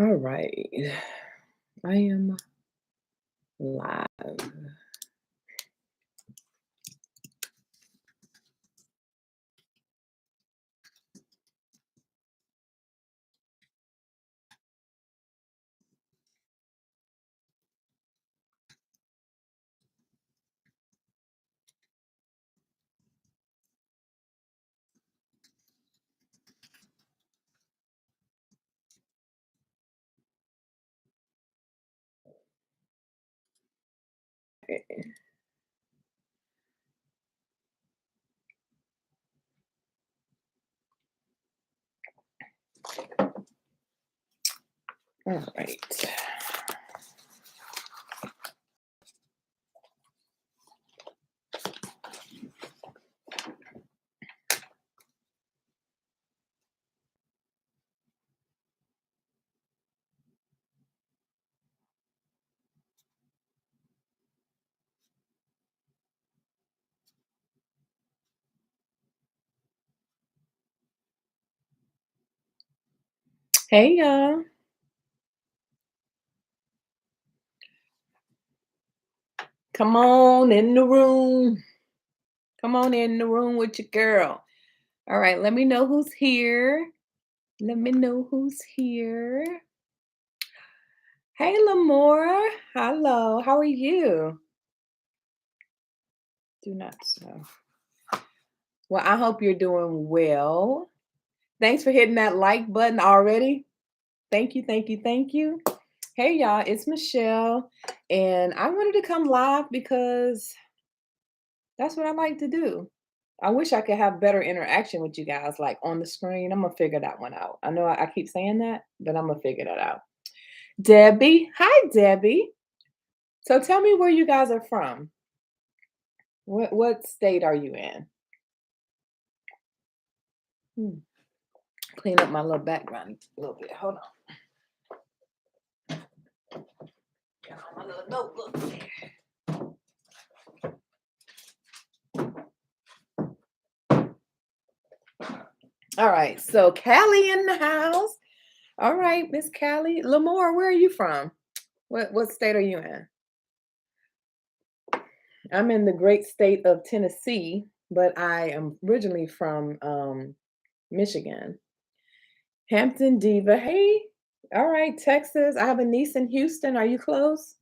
All right. I am live. All right. Hey, y'all. Come on in the room. Come on in the room with your girl. All right. Let me know who's here. Let me know who's here. Hey, Lamora. Hello. How are you? Do not know. Well, I hope you're doing well. Thanks for hitting that like button already. Thank you. Thank you. Thank you. Hey, y'all. It's Michelle. And I wanted to come live because that's what I like to do. I wish I could have better interaction with you guys, like on the screen. I'm gonna figure that one out. I know I keep saying that, but I'm gonna figure that out. Debbie, hi Debbie. So tell me where you guys are from. What state are you in? Hmm. Clean up my little background a little bit. Hold on. Got my little notebook there. All right, so Callie in the house. All right, Miss Callie. Lamore, where are you from? What state are you in? I'm in the great state of Tennessee, but I am originally from Michigan. Hampton Diva. Hey, all right, Texas. I have a niece in Houston. Are you close?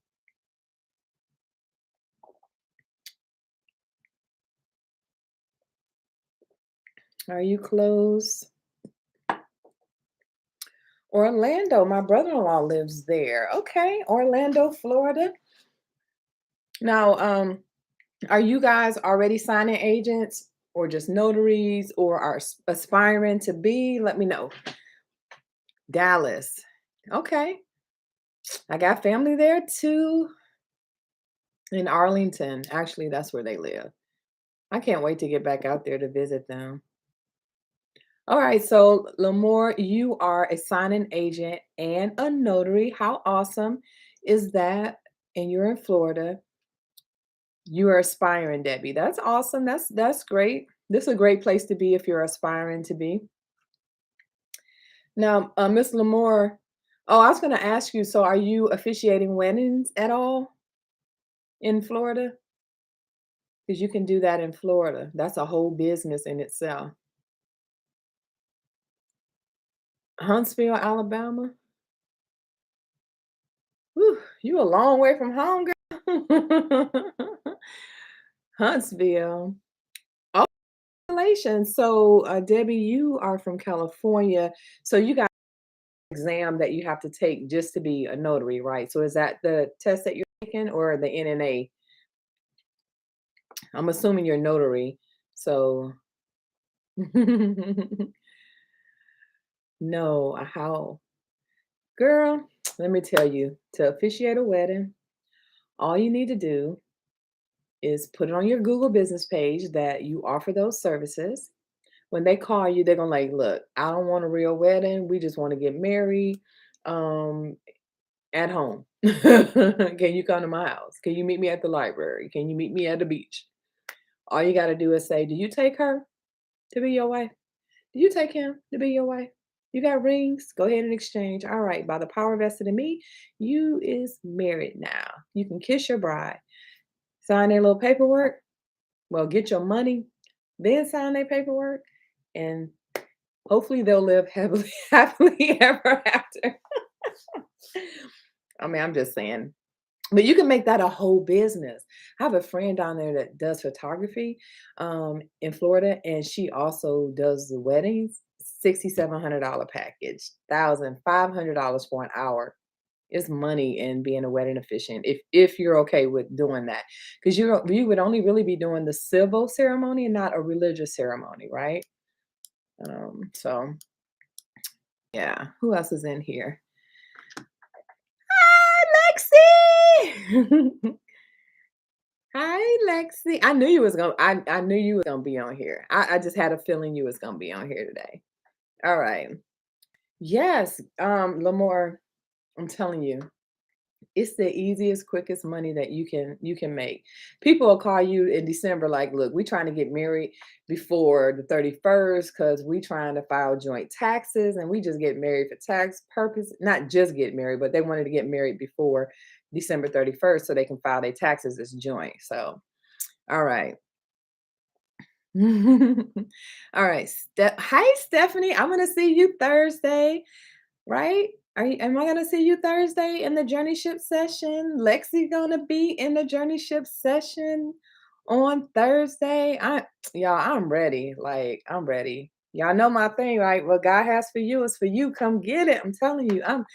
Are you close? Orlando. My brother-in-law lives there. Okay, Orlando, Florida. Now, are you guys already signing agents or just notaries or are aspiring to be? Let me know. Dallas. Okay. I got family there too in Arlington. Actually, that's where they live. I can't wait to get back out there to visit them. All right, so Lamore, you are a signing agent and a notary. How awesome is that? And you're in Florida. You are aspiring, Debbie. That's awesome. That's great. This is a great place to be if you're aspiring to be. Now, Miss Lamore, oh, I was going to ask you. So, are you officiating weddings at all in Florida? Because you can do that in Florida. That's a whole business in itself. Huntsville, Alabama. Whew, you a long way from home, girl. Huntsville. Oh, congratulations. So, Debbie, you are from California. So you got an exam that you have to take just to be a notary, right? So is that the test that you're taking or the NNA? I'm assuming you're notary. So no, how? Girl, let me tell you, to officiate a wedding, all you need to do is put it on your Google business page that you offer those services. When they call you, they're gonna like, look, I don't want a real wedding. We just want to get married um at home. Can you come to my house? Can you meet me at the library? Can you meet me at the beach? All you gotta do is say, do you take her to be your wife? Do you take him to be your wife? You got rings? Go ahead and exchange. All right, by the power vested in me, you is married now. You can kiss your bride. Sign their little paperwork. Well, get your money, then sign their paperwork, and hopefully they'll live happily, happily ever after. I mean, I'm just saying. But you can make that a whole business. I have a friend down there that does photography in Florida, and she also does the weddings. $6,700 package, $1,500 for an hour is money in being a wedding officiant. If you're okay with doing that, because you would only really be doing the civil ceremony and not a religious ceremony, right? So yeah. Who else is in here? Hi, Lexi. Hi, Lexi. I knew you was gonna. I knew you was gonna be on here. I just had a feeling you was gonna be on here today. All right. Yes, Lamore. I'm telling you, it's the easiest, quickest money that you can make. People will call you in December, like, look, we trying to get married before the 31st because we trying to file joint taxes and we just get married for tax purpose. Not just get married, but they wanted to get married before December 31st so they can file their taxes as joint. So, all right. All right. Hi, Stephanie. I'm gonna see you Thursday. Right? Am I gonna see you Thursday in the JourneyShip session? Lexi gonna be in the JourneyShip session on Thursday. Y'all, I'm ready. Like, I'm ready. Y'all know my thing, right? What God has for you is for you. Come get it. I'm telling you, I'm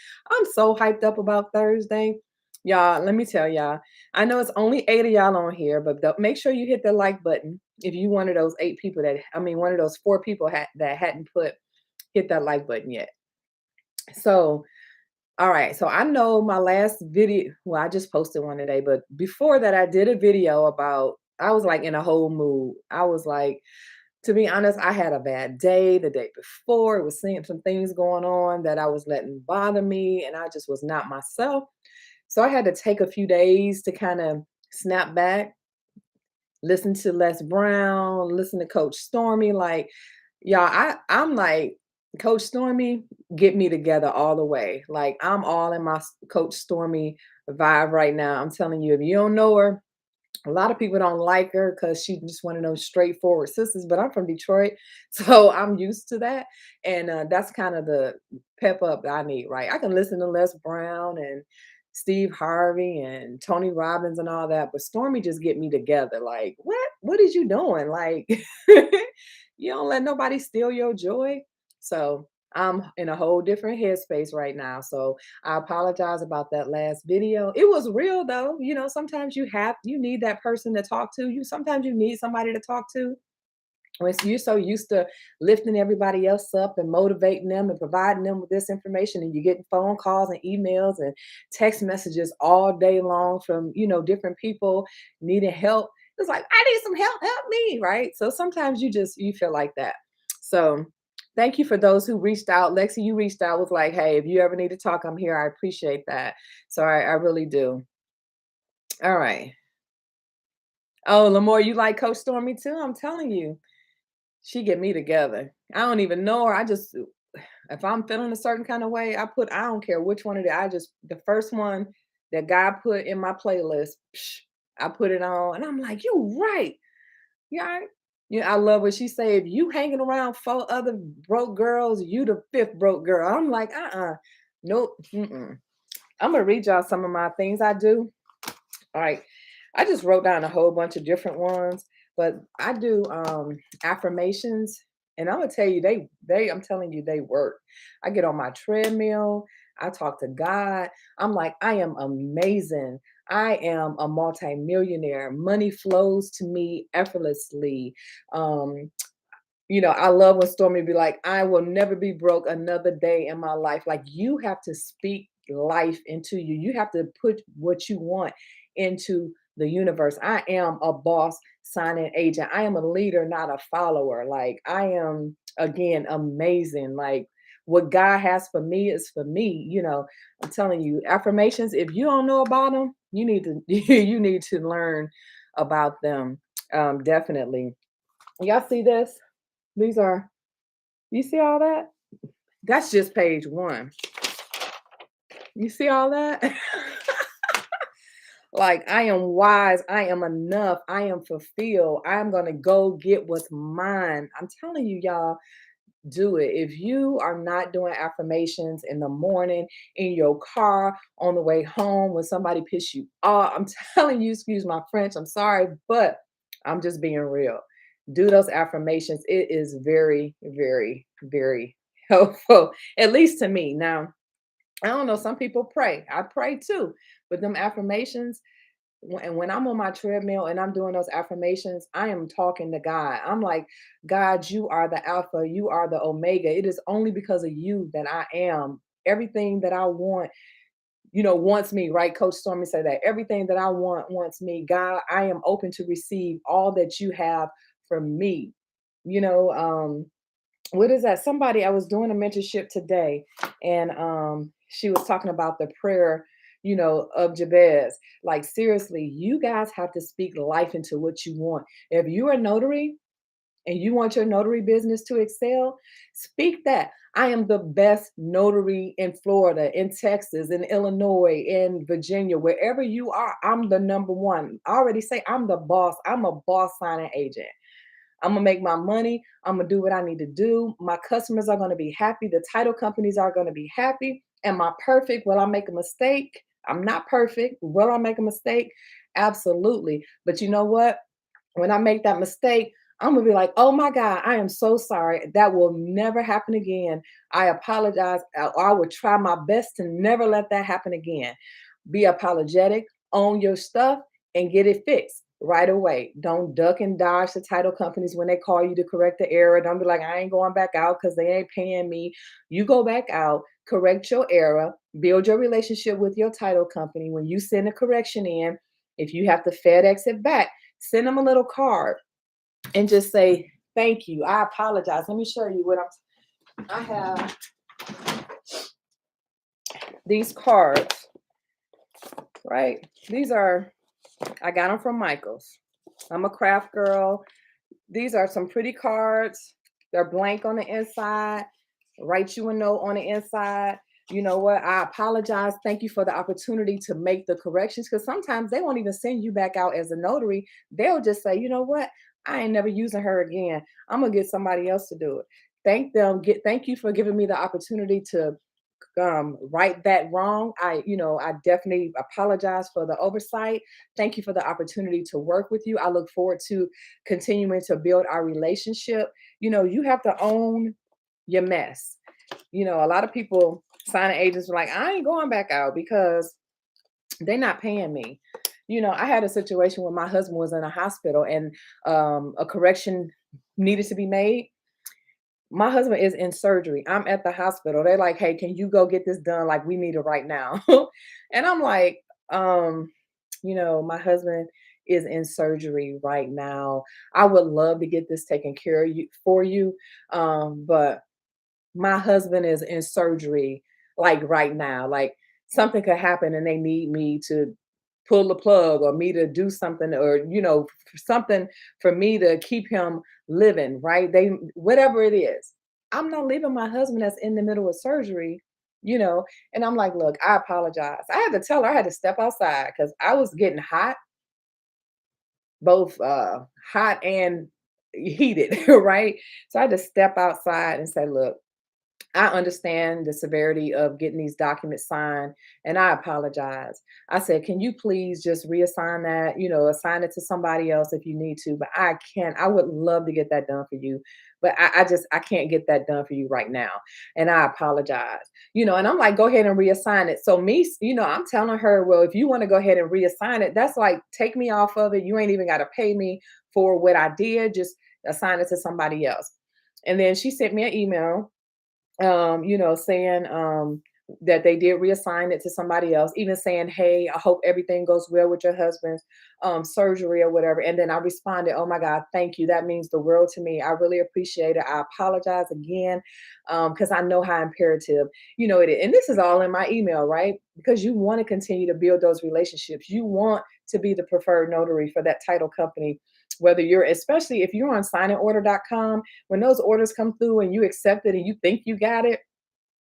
so hyped up about Thursday. Y'all, let me tell y'all. I know it's only 8 of y'all on here, but make sure you hit the like button if you one of those 8 people one of those 4 people that hadn't hit that like button yet. So, all right. So I know my last video, well, I just posted one today, but before that, I did a video about, I was like in a whole mood. I was like, to be honest, I had a bad day the day before. It was seeing some things going on that I was letting bother me, and I just was not myself. So I had to take a few days to kind of snap back, listen to Les Brown, listen to Coach Stormy. Like, y'all, I'm like, Coach Stormy, get me together all the way. Like, I'm all in my Coach Stormy vibe right now. I'm telling you, if you don't know her, a lot of people don't like her because she's just one of those straightforward sisters, but I'm from Detroit, so I'm used to that. And that's kind of the pep up that I need, right? I can listen to Les Brown and Steve Harvey and Tony Robbins and all that, but Stormy just get me together. Like, what? What is you doing? Like, you don't let nobody steal your joy. So I'm in a whole different headspace right now. So I apologize about that last video. It was real though. You know, sometimes you need that person to talk to. Sometimes you need somebody to talk to. When you're so used to lifting everybody else up and motivating them and providing them with this information, and you're getting phone calls and emails and text messages all day long from, different people needing help. It's like, I need some help me, right? So sometimes you feel like that. So thank you for those who reached out. Lexi, you reached out, was like, hey, if you ever need to talk, I'm here. I appreciate that. So I really do. All right. Oh, Lamore, you like Coach Stormy too? I'm telling you. She get me together. I don't even know her. If I'm feeling a certain kind of way, I don't care which one it is. The first one that God put in my playlist, I put it on and I'm like, you right. You all right? Yeah, I love what she said. If you hanging around 4 other broke girls, you the 5th broke girl. I'm like, nope. I'm gonna read y'all some of my things I do. All right. I just wrote down a whole bunch of different ones, but I do affirmations, and I'm gonna tell you I'm telling you they work. I get on my treadmill, I talk to God. I'm like, I am amazing. I am a multimillionaire. Money flows to me effortlessly. Um, I love when Stormy be like, I will never be broke another day in my life. Like, you have to speak life into you. You have to put what you want into the universe. I am a boss signing agent. I am a leader, not a follower. Like, I am, again, amazing. Like, what God has for me is for me. I'm telling you, affirmations, if you don't know about them, you need to you need to learn about them. Definitely. Y'all see this? These are, you see all that? That's just page one. You see all that? Like, I am wise, I am enough, I am fulfilled, I'm gonna go get what's mine. I'm telling you, y'all, do it. If you are not doing affirmations in the morning, in your car, on the way home, when somebody piss you off, I'm telling you, excuse my French, I'm sorry, but I'm just being real. Do those affirmations. It is very, very, very helpful, at least to me. Now, I don't know, some people pray. I pray too, but them affirmations, and when I'm on my treadmill and I'm doing those affirmations, I am talking to God. I'm like, God, you are the Alpha, you are the Omega. It is only because of you that I am. Everything that I want, wants me, right? Coach Stormy said that. Everything that I want wants me. God, I am open to receive all that you have for me. You know, what is that? Somebody, I was doing a mentorship today, and she was talking about the prayer, of Jabez. Like, seriously, you guys have to speak life into what you want. If you're a notary and you want your notary business to excel, speak that. I am the best notary in Florida, in Texas, in Illinois, in Virginia, wherever you are. I'm the number one. I already say I'm the boss. I'm a boss signing agent. I'm gonna make my money. I'm gonna do what I need to do. My customers are gonna be happy. The title companies are gonna be happy. Am I perfect? Will I make a mistake? I'm not perfect. Will I make a mistake? Absolutely. But you know what? When I make that mistake, I'm gonna be like, oh my God, I am so sorry. That will never happen again. I apologize. I will try my best to never let that happen again. Be apologetic, own your stuff, and get it fixed right away. Don't duck and dodge the title companies when they call you to correct the error. Don't be like, I ain't going back out because they ain't paying me. You go back out, correct your error, build your relationship with your title company. When you send a correction in, if you have to FedEx it back, send them a little card and just say, thank you. I apologize. Let me show you what I have these cards, right? These are, I got them from Michael's. I'm a craft girl. These are some pretty cards. They're blank on the inside. Write you a note on the inside. You know what? I apologize. Thank you for the opportunity to make the corrections. Because sometimes they won't even send you back out as a notary. They'll just say, you know what? I ain't never using her again. I'm gonna get somebody else to do it. Thank you for giving me the opportunity to right that wrong. I definitely apologize for the oversight. Thank you for the opportunity to work with you. I look forward to continuing to build our relationship. You have to own your mess. A lot of people, signing agents, are like, I ain't going back out because they're not paying me. I had a situation where my husband was in a hospital and a correction needed to be made. My husband is in surgery. I'm at the hospital. They're like, "Hey, can you go get this done? Like, we need it right now." And I'm like, my husband is in surgery right now. I would love to get this taken care of you for you. But my husband is in surgery like right now. Like, something could happen and they need me to pull the plug or me to do something, or something for me to keep him living, right? They, whatever it is. I'm not leaving my husband that's in the middle of surgery, you know. And I'm like, look, I apologize. I had to tell her, I had to step outside because I was getting hot, both hot and heated, right? So I had to step outside and say, look, I understand the severity of getting these documents signed, and I apologize. I said, can you please just reassign that, assign it to somebody else if you need to, but I can't. I would love to get that done for you, but I can't get that done for you right now. And I apologize, and I'm like, go ahead and reassign it. So me, I'm telling her, well, if you want to go ahead and reassign it, that's like, take me off of it. You ain't even got to pay me for what I did. Just assign it to somebody else. And then she sent me an email saying that they did reassign it to somebody else, even saying, hey, I hope everything goes well with your husband's surgery or whatever. And then I responded, oh my God, thank you. That means the world to me. I really appreciate it. I apologize again because I know how imperative, it is. And this is all in my email, right? Because you want to continue to build those relationships. You want to be the preferred notary for that title company, whether you're, especially if you're on signingorder.com, when those orders come through and you accept it and you think you got it,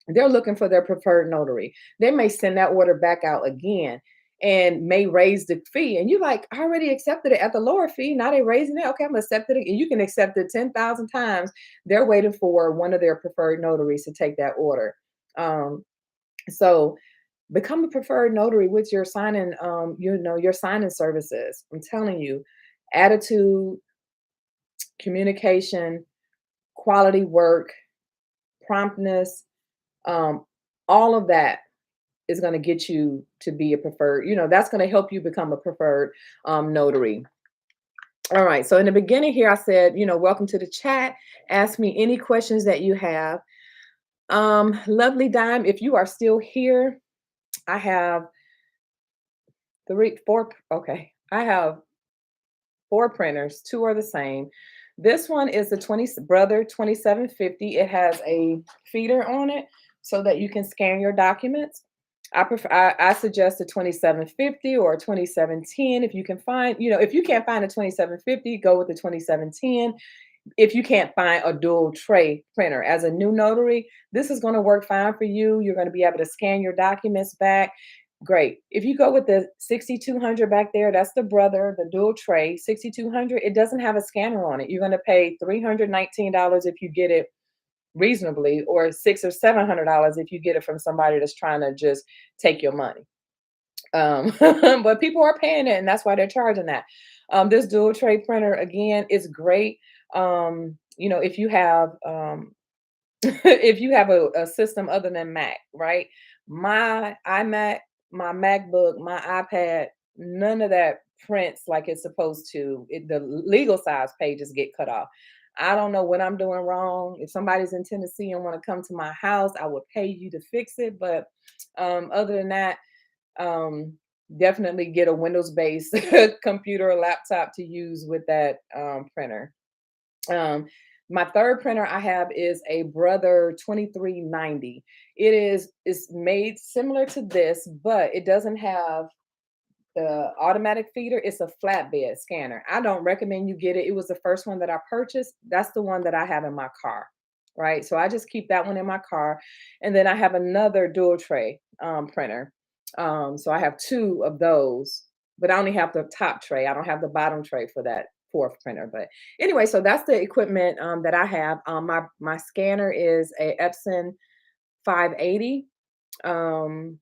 they're looking for their preferred notary. They may send that order back out again and may raise the fee. And you like, I already accepted it at the lower fee. Now they're raising it. Okay, I'm gonna accept it. And you can accept it 10,000 times. They're waiting for one of their preferred notaries to take that order. Um, so become a preferred notary with your signing, your signing services. I'm telling you, attitude, communication, quality work, promptness, um, all of that is going to get you to be a preferred, that's going to help you become a preferred notary. All right. So in the beginning here, I said, welcome to the chat. Ask me any questions that you have. Lovely Dime, if you are still here, I have okay. I have four printers. Two are the same. This one is the Brother 2750. It has a feeder on it so that you can scan your documents. I suggest a 2750 or a 2710 if you can find, if you can't find a 2750, go with the 2710. If you can't find a dual tray printer as a new notary, this is going to work fine for you. You're going to be able to scan your documents back. Great. If you go with the 6200 back there, that's the Brother, the dual tray 6200. It doesn't have a scanner on it. You're going to pay $319 if you get it reasonably, or $600 or $700 if you get it from somebody that's trying to just take your money. But people are paying it, and that's why they're charging that. This dual tray printer again is great. If you have if you have a system other than Mac, right? My iMac, my MacBook, my iPad, none of that prints like it's supposed to. The legal size pages get cut off. I don't know what I'm doing wrong. If somebody's in Tennessee and want to come to my house, I will pay you to fix it. But other than that, um, definitely get a Windows-based computer or laptop to use with that printer. My third printer I have is a Brother 2390. It's made similar to this, but it doesn't have the automatic feeder. It's a flatbed scanner. I don't recommend you get it. It was the first one that I purchased. That's the one that I have in my car, right? So I just keep that one in my car. And then I have another dual tray printer. So I have two of those, but I only have the top tray. I don't have the bottom tray for that fourth printer. But anyway, so that's the equipment that I have. My scanner is a Epson 580. Um,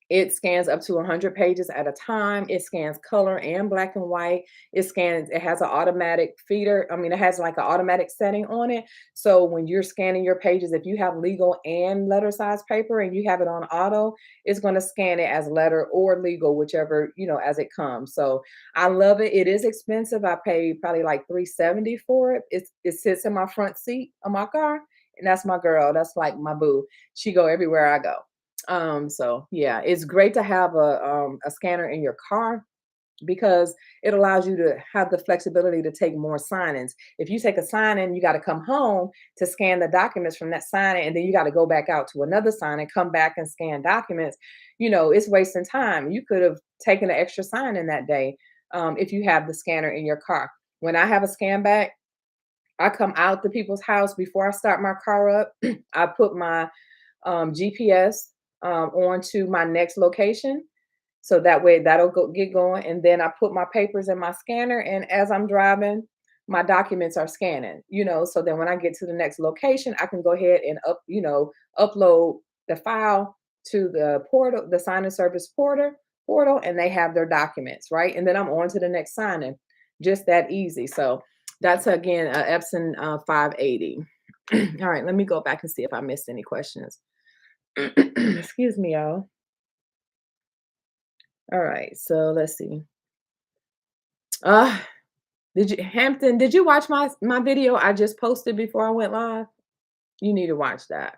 it scans up to 100 pages at a time. It scans color and black and white. It has an automatic feeder. I mean, it has like an automatic setting on it. So when you're scanning your pages, if you have legal and letter size paper and you have it on auto, it's going to scan it as letter or legal, whichever, as it comes. So I love it. It is expensive. I pay probably like $370 for it. It sits in my front seat of my car. And that's my girl. That's like my boo. She go everywhere I go. So yeah, it's great to have a scanner in your car because it allows you to have the flexibility to take more signings. If you take a signing, you got to come home to scan the documents from that signing, and then you got to go back out to another signing, come back and scan documents. It's wasting time. You could have taken an extra signing that day if you have the scanner in your car. When I have a scan back, I come out to people's house before I start my car up. I put my GPS onto my next location. So that way that'll get going. And then I put my papers in my scanner. And as I'm driving, my documents are scanning, so then when I get to the next location, I can go ahead and upload the file to the portal, the sign and service portal, and they have their documents, right? And then I'm on to the next signing. Just that easy. So that's again Epson 580. All right, let me go back and see if I missed any questions. Excuse me, y'all. All right, so let's see. Uh, Hampton, did you watch my video I just posted before I went live? You need to watch that.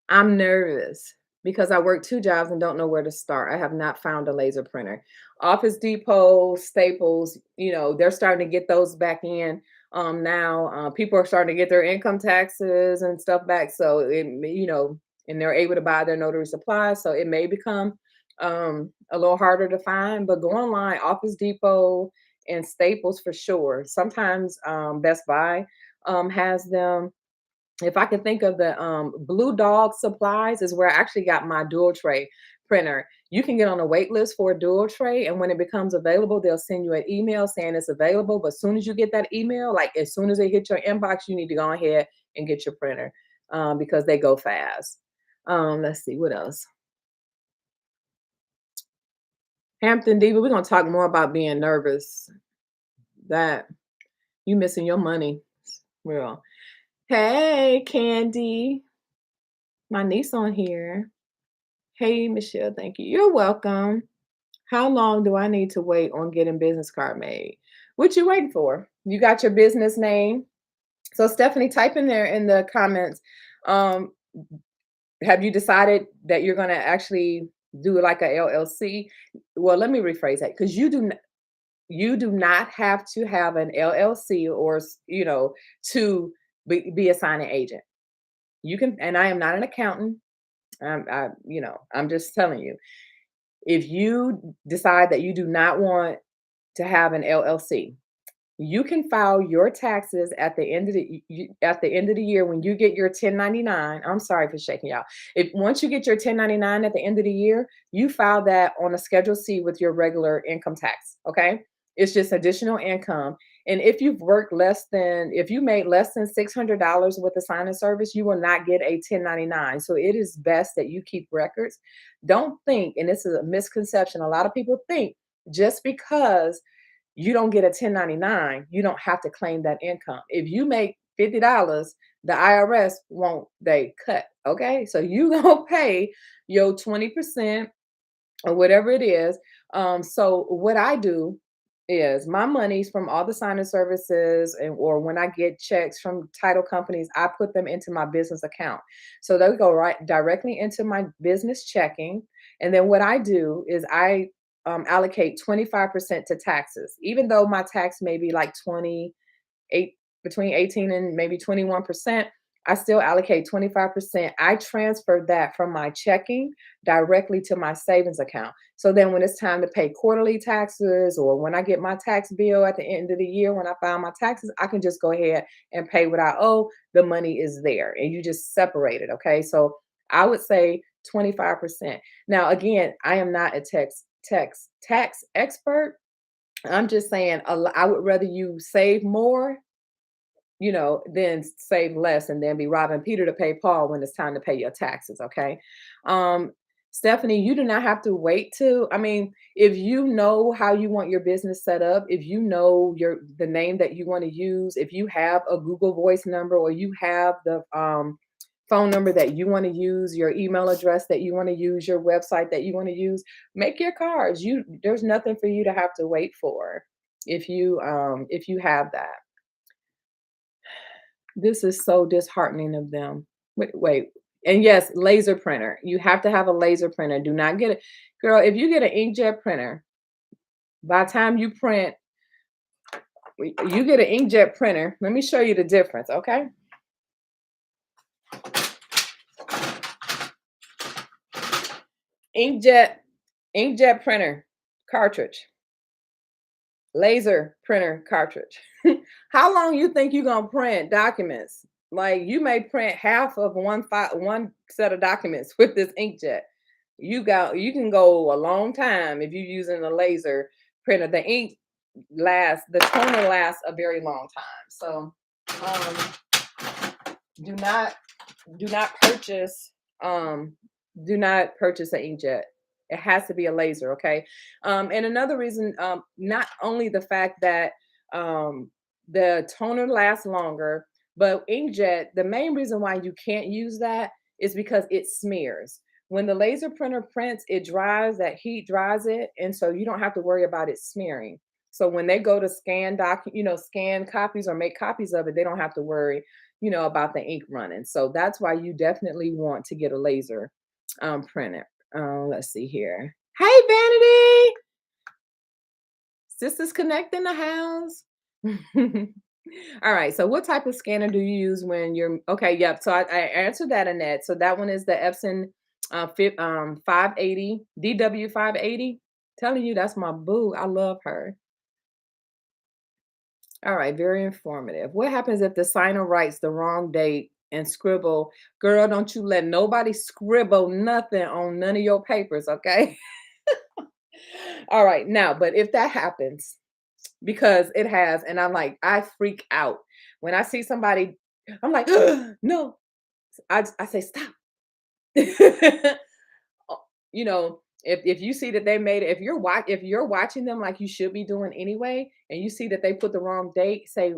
I'm nervous because I work two jobs and don't know where to start. I have not found a laser printer. Office Depot, Staples, they're starting to get those back in now. People are starting to get their income taxes and stuff back. So and they're able to buy their notary supplies. So it may become a little harder to find, but go online, Office Depot and Staples for sure. Sometimes Best Buy has them. If I can think of the Blue Dog Supplies is where I actually got my dual tray printer. You can get on a wait list for a dual tray, and when it becomes available, they'll send you an email saying it's available. But as soon as you get that email, like as soon as they hit your inbox, you need to go ahead and get your printer because they go fast. Let's see what else. Hampton Diva, we're gonna talk more about being nervous. That you missing your money. Real. Hey, Candy. My niece on here. Hey, Michelle, thank you. You're welcome. How long do I need to wait on getting business card made? What you waiting for? You got your business name. So Stephanie, type in there in the comments. Um, have you decided that you're gonna actually do like a LLC? Well, let me rephrase that because you do not have to have an LLC or to be a signing agent. You can, and I am not an accountant. I'm just telling you. If you decide that you do not want to have an LLC, you can file your taxes at the end of the year when you get your 1099. I'm sorry for shaking y'all. If once you get your 1099 at the end of the year, you file that on a Schedule C with your regular income tax. Okay, it's just additional income. And if you made less than $600 with the signing service, you will not get a 1099. So it is best that you keep records. Don't think, and this is a misconception. A lot of people think just because you don't get a 1099, you don't have to claim that income. If you make $50, the IRS won't they cut. Okay. So you gonna pay your 20% or whatever it is. So what I do is my money's from all the signing services or when I get checks from title companies, I put them into my business account. So they go right directly into my business checking. And then what I do is I allocate 25% to taxes, even though my tax may be like 28 between 18 and maybe 21%. I still allocate 25%. I transfer that from my checking directly to my savings account. So then when it's time to pay quarterly taxes or when I get my tax bill at the end of the year, when I file my taxes, I can just go ahead and pay what I owe. The money is there and you just separate it. Okay. So I would say 25%. Now, again, I am not a tax expert. I'm just saying I would rather you save more, then save less and then be robbing Peter to pay Paul when it's time to pay your taxes. Okay. Um, Stephanie, you do not have to wait I mean, if you know how you want your business set up, if you know the name that you want to use, if you have a Google Voice number or you have the phone number that you want to use, your email address that you want to use, your website that you want to use, make your cards. There's nothing for you to have to wait for if you have that. This is so disheartening of them. Wait. And yes, laser printer. You have to have a laser printer. Do not get it. Girl, if you get an inkjet printer, by the time you print, you get an inkjet printer. Let me show you the difference, okay? Inkjet, inkjet printer cartridge, laser printer cartridge. How long you think you're gonna print documents? Like you may print half of one set of documents with this inkjet. You can go a long time if you're using a laser printer. The toner lasts a very long time. So do not do not purchase um do not purchase an inkjet. It has to be a laser, okay? And another reason, not only the fact that the toner lasts longer, but inkjet, the main reason why you can't use that is because it smears. When the laser printer prints, it dries, that heat dries it, and so you don't have to worry about it smearing. So when they go to scan copies or make copies of it, they don't have to worry, about the ink running. So that's why you definitely want to get a laser printer. Let's see here. Hey, Vanity, sisters connect in the house. All right. So, what type of scanner do you use when you're okay? Yep. So, I answered that, Annette. So, that one is the Epson 580 DW 580. Telling you that's my boo. I love her. All right. Very informative. What happens if the signer writes the wrong date and Scribble. Girl, don't you let nobody scribble nothing on none of your papers, okay? All right, now, but if that happens, because it has, and I'm like, I freak out. When I see somebody, I'm like, no, I say, stop. You know, if you see that they made it, if you're watching them like you should be doing anyway, and you see that they put the wrong date, say,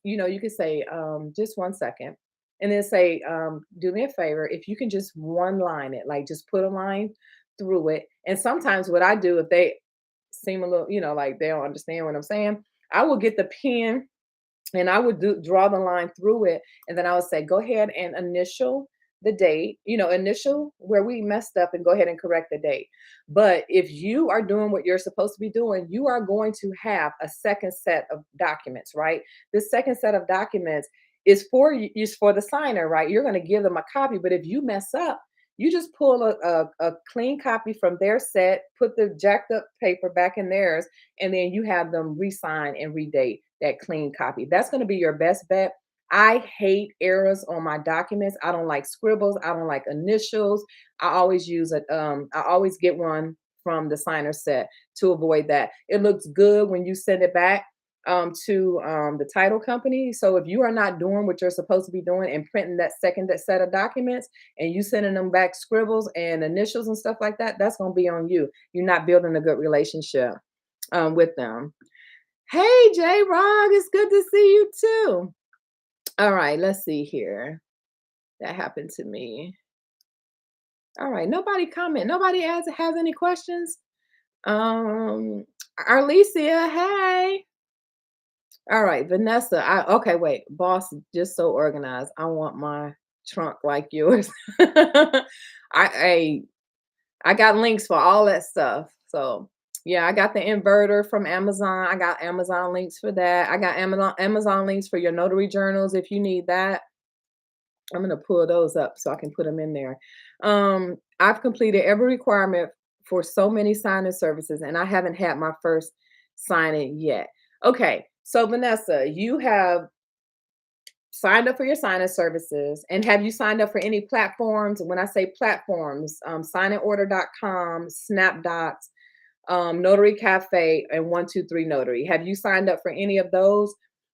you could say, just 1 second, and then say, do me a favor, if you can just one line it, like just put a line through it. And sometimes what I do, if they seem a little, like they don't understand what I'm saying, I will get the pen and I would draw the line through it, and then I would say, go ahead and initial the date, initial where we messed up, and go ahead and correct the date. But if you are doing what you're supposed to be doing, you are going to have a second set of documents, right? This second set of documents is for the signer, right? You're going to give them a copy, but if you mess up, you just pull a clean copy from their set, put the jacked up paper back in theirs, and then you have them re-sign and redate that clean copy. That's going to be your best bet. I hate errors on my documents. I don't like scribbles. I don't like initials. I always use it. I always get one from the signer set to avoid that. It looks good when you send it back to the title company. So if you are not doing what you're supposed to be doing and printing that second set of documents, and you sending them back scribbles and initials and stuff like that, that's going to be on you. You're not building a good relationship with them. Hey, J Rog, it's good to see you too. All right, let's see here. That happened to me. All right, nobody comment. Nobody has any questions. Arlesia, hey. All right, Vanessa. Okay, wait. Boss, just so organized. I want my trunk like yours. I I got links for all that stuff. So yeah, I got the inverter from Amazon. I got Amazon links for that. I got Amazon links for your notary journals if you need that. I'm gonna pull those up so I can put them in there. I've completed every requirement for so many signing services, and I haven't had my first signing yet. Okay, so Vanessa, you have signed up for your signing services, and have you signed up for any platforms? When I say platforms, signingorder.com, SnapDocs, Notary Cafe, and 123 Notary. Have you signed up for any of those?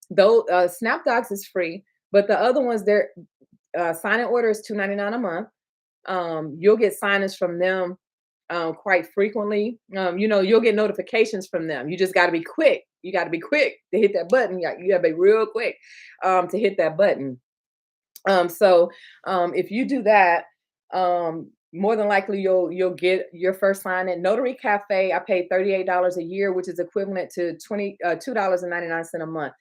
Though SnapDocs is free, but the other ones, they're sign in order is $2.99 a month. You'll get signings from them quite frequently. You'll get notifications from them. You just got to be quick. You got to be quick to hit that button. You got to be real quick to hit that button. If you do that, more than likely you'll get your first sign in. Notary Cafe, I paid $38 a year, which is equivalent to $2.99 a month.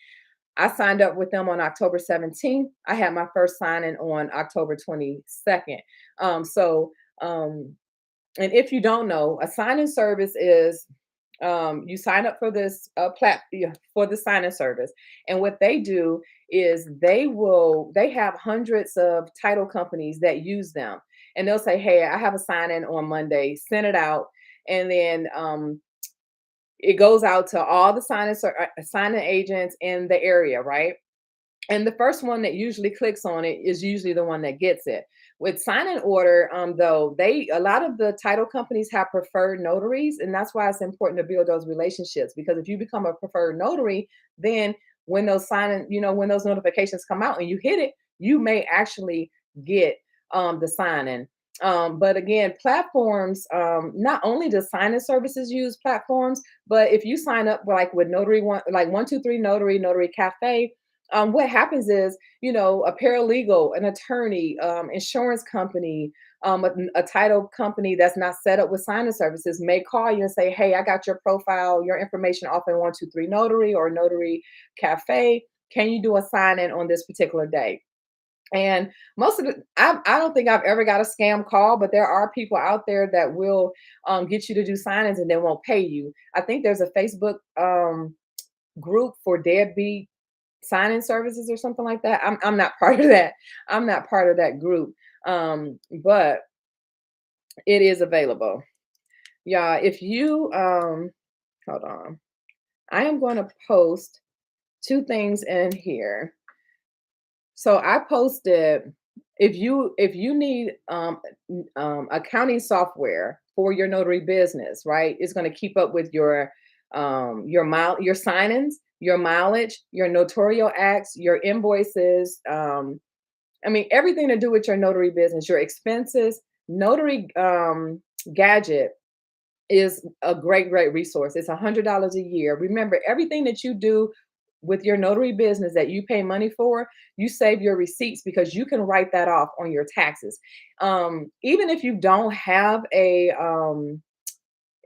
I signed up with them on October 17th. I had my first signing on October 22nd. So and if you don't know, a sign-in service is you sign up for this for the sign-in service, and what they do is they have hundreds of title companies that use them, and they'll say, "Hey, I have a sign-in on Monday. Send it out," and then it goes out to all the sign-in agents in the area, right? And the first one that usually clicks on it is usually the one that gets it. With sign in order, though, a lot of the title companies have preferred notaries, and that's why it's important to build those relationships. Because if you become a preferred notary, then when those when those notifications come out and you hit it, you may actually get the sign in. But again, platforms, not only does sign-in services use platforms, but if you sign up like with Notary One, like 123 Notary, Notary Cafe, what happens is, a paralegal, an attorney, insurance company, a title company that's not set up with sign-in services may call you and say, "Hey, I got your profile, your information off in 123 Notary or Notary Cafe. Can you do a sign-in on this particular day?" And most of it, I don't think I've ever got a scam call, but there are people out there that will get you to do sign-ins and they won't pay you. I think there's a Facebook group for deadbeat sign-in services or something like that. I'm not part of that. I'm not part of that group. But it is available. Yeah, if you hold on. I am going to post two things in here. So I posted, if you need accounting software for your notary business, right? It's going to keep up with your signings, your mileage, your notarial acts, your invoices. I mean everything to do with your notary business, your expenses. Notary Gadget is a great resource. It's $100 a year. Remember, everything that you do with your notary business that you pay money for, you save your receipts because you can write that off on your taxes. Even if you don't have a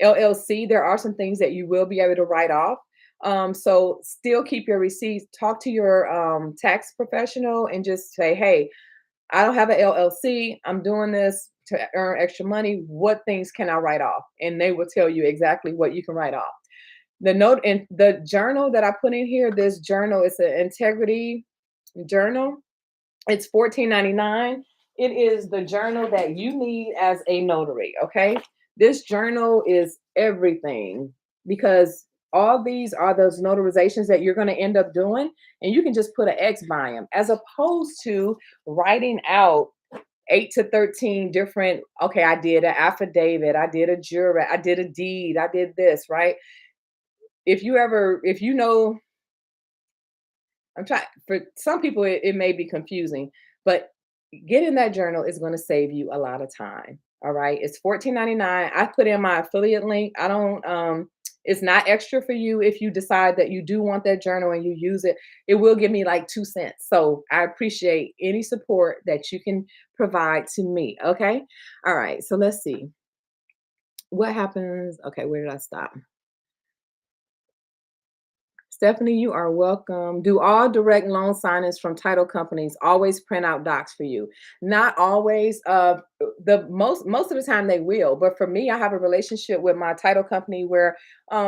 LLC, there are some things that you will be able to write off. So still keep your receipts. Talk to your tax professional and just say, hey, I don't have an LLC. I'm doing this to earn extra money. What things can I write off? And they will tell you exactly what you can write off. The note and the journal that I put in here, this journal is an integrity journal. It's 14.99. It is the journal that you need as a notary. Okay. This journal is everything because all these are those notarizations that you're going to end up doing, and you can just put an X by them as opposed to writing out 8 to 13 different. Okay, I did an affidavit, I did a jury, I did a deed, I did this, right? If you know, I'm trying, for some people it may be confusing, but getting that journal is going to save you a lot of time. All right. It's 14.99. I put in my affiliate link. I don't it's not extra for you if you decide that you do want that journal and you use it. It will give me like 2 cents. So I appreciate any support that you can provide to me. Okay. All right. So let's see what happens. Okay, where did I stop? Stephanie, you are welcome. Do all direct loan signings from title companies always print out docs for you? Not always. The most of the time they will, but for me, I have a relationship with my title company where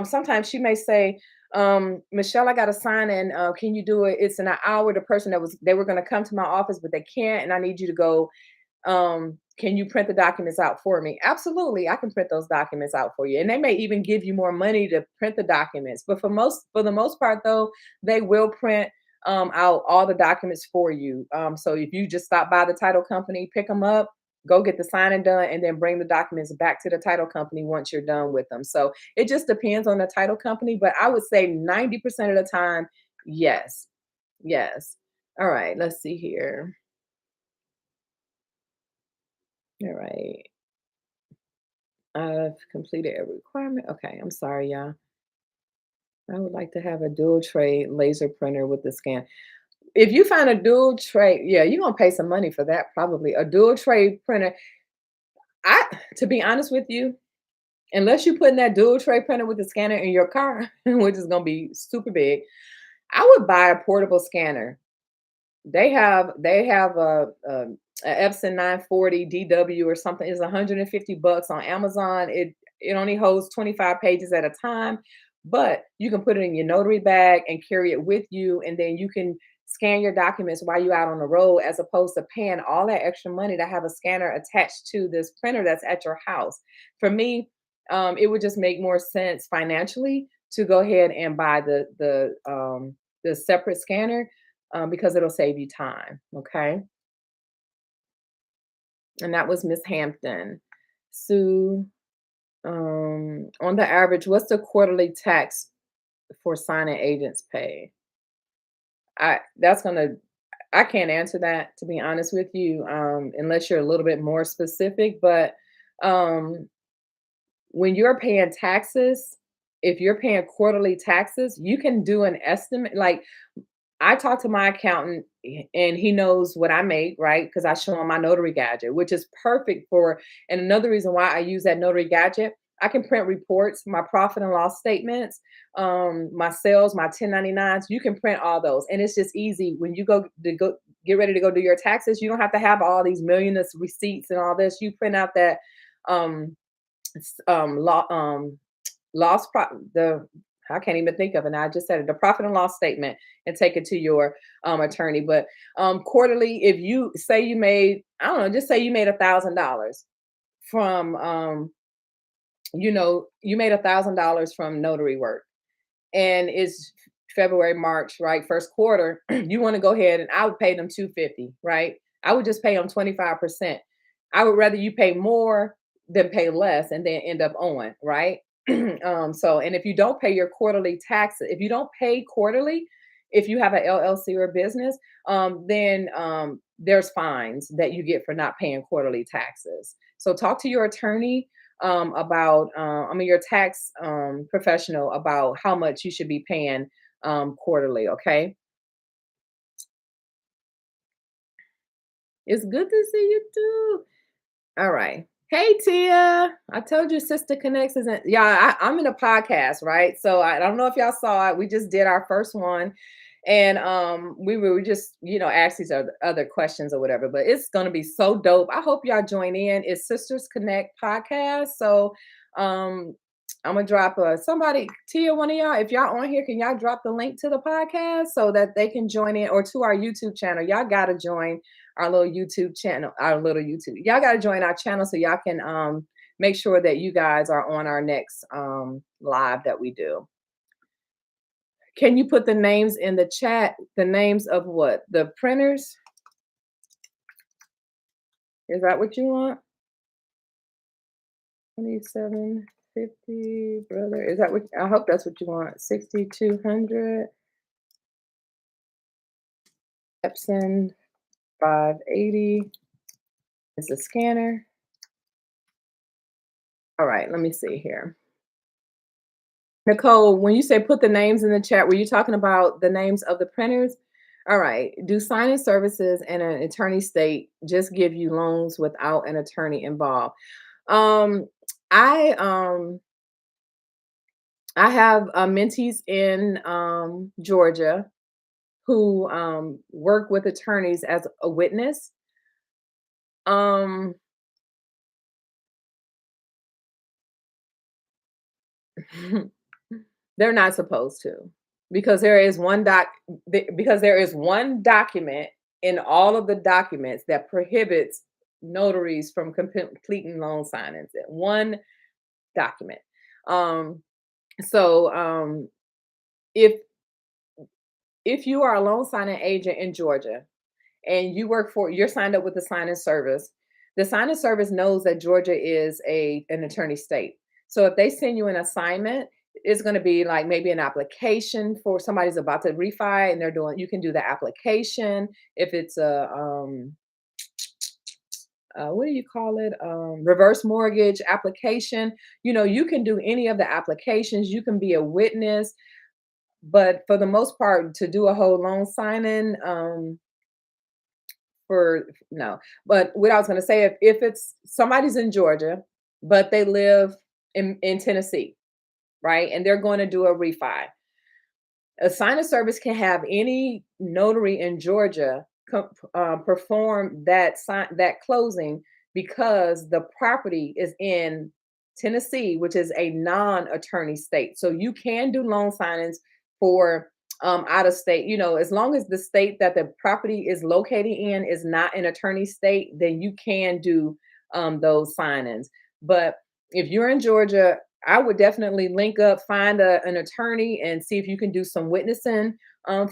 sometimes she may say, Michelle, I got to sign in. Can you do it? It's in an hour. The person that was they were going to come to my office, but they can't, and I need you to go. Can you print the documents out for me? Absolutely, I can print those documents out for you. And they may even give you more money to print the documents. But for the most part, though, they will print out all the documents for you. So if you just stop by the title company, pick them up, go get the signing done, and then bring the documents back to the title company once you're done with them. So it just depends on the title company. But I would say 90% of the time, yes. Yes. All right, let's see here. All right. I've completed every requirement. Okay, I'm sorry, y'all. I would like to have a dual tray laser printer with the scan. If you find a dual tray, yeah, you're gonna pay some money for that probably. A dual tray printer. I To be honest with you, unless you're putting that dual tray printer with the scanner in your car, which is gonna be super big, I would buy a portable scanner. They have a Epson 940 DW or something. It's $150 on Amazon. It only holds 25 pages at a time, but you can put it in your notary bag and carry it with you, and then you can scan your documents while you're out on the road, as opposed to paying all that extra money to have a scanner attached to this printer that's at your house. For me, it would just make more sense financially to go ahead and buy the separate scanner, because it'll save you time. Okay. And that was Miss Hampton. Sue, on the average, what's the quarterly tax for signing agents pay? That's gonna I can't answer that, to be honest with you, unless you're a little bit more specific. But um, when you're paying taxes, if you're paying quarterly taxes, you can do an estimate. Like, I talk to my accountant and he knows what I make, right? Because I show him my notary gadget, which is perfect for. And another reason why I use that notary gadget, I can print reports, my profit and loss statements, my sales, my 1099s. You can print all those, and it's just easy when you go get ready to go do your taxes. You don't have to have all these million of receipts and all this. You print out that um, law loss pro- the I can't even think of it now. I just said it, the profit and loss statement, and take it to your attorney. But quarterly, if you say you made, I don't know, just say you made $1,000 from you made $1,000 from notary work, and it's February, March, right? First quarter, you want to go ahead and I would pay them 250, right? I would just pay them 25%. I would rather you pay more than pay less and then end up owing, right? So and if you don't pay your quarterly taxes, if you don't pay quarterly, if you have an LLC or a business, then there's fines that you get for not paying quarterly taxes. So talk to your attorney about, your tax professional about how much you should be paying quarterly. Okay. It's good to see you too. All right. Hey Tia, I told you Sister Connects isn't. Yeah, I'm in a podcast, right? So I don't know if y'all saw it. We just did our first one, and we were just ask these other questions or whatever. But it's gonna be so dope. I hope y'all join in. It's Sisters Connect podcast. So um, I'm gonna drop somebody Tia, one of y'all. If y'all on here, can y'all drop the link to the podcast so that they can join in or to our YouTube channel? Y'all gotta join our little YouTube channel, our little YouTube. Y'all got to join our channel so y'all can make sure that you guys are on our next live that we do. Can you put the names in the chat? The names of what? The printers? Is that what you want? 2750, brother. Is that what? I hope that's what you want. 6200. Epson 580 is the scanner. All right, let me see here. Nicole, when you say put the names in the chat, were you talking about the names of the printers? All right. Do signing services and an attorney state just give you loans without an attorney involved? Um, I um I have mentees in Georgia who work with attorneys as a witness. Um, they're not supposed to because there is one document in all of the documents that prohibits notaries from completing loan signings. One document. Um, so if you are a loan signing agent in Georgia and you're signed up with the signing service, the signing service knows that Georgia is an attorney state. So if they send you an assignment, it's going to be like maybe an application for somebody's about to refi and you can do the application. If it's a what do you call it? Reverse mortgage application. You can do any of the applications. You can be a witness, but for the most part, to do a whole loan signing, for no. But what I was going to say, if it's somebody's in Georgia, but they live in Tennessee, right, and they're going to do a refi, a signing service can have any notary in Georgia perform that closing because the property is in Tennessee, which is a non-attorney state. So you can do loan signings for out of state. As long as the state that the property is located in is not an attorney state, then you can do those signings. But if you're in Georgia, I would definitely link up, find an attorney, and see if you can do some witnessing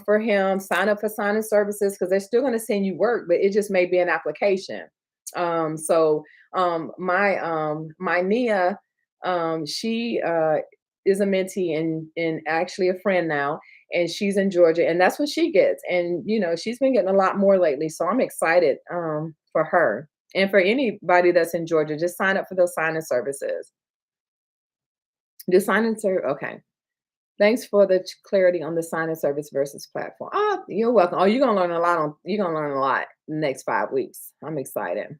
for him. Sign up for signing services because they're still going to send you work, but it just may be an application. My Nia, she is a mentee and actually a friend now, and she's in Georgia, and that's what she gets. And she's been getting a lot more lately, so I'm excited for her and for anybody that's in Georgia. Just sign up for those signing services. The signing service, okay. Thanks for the clarity on the signing service versus platform. Oh, you're welcome. Oh, you're gonna learn a lot in the next 5 weeks. I'm excited.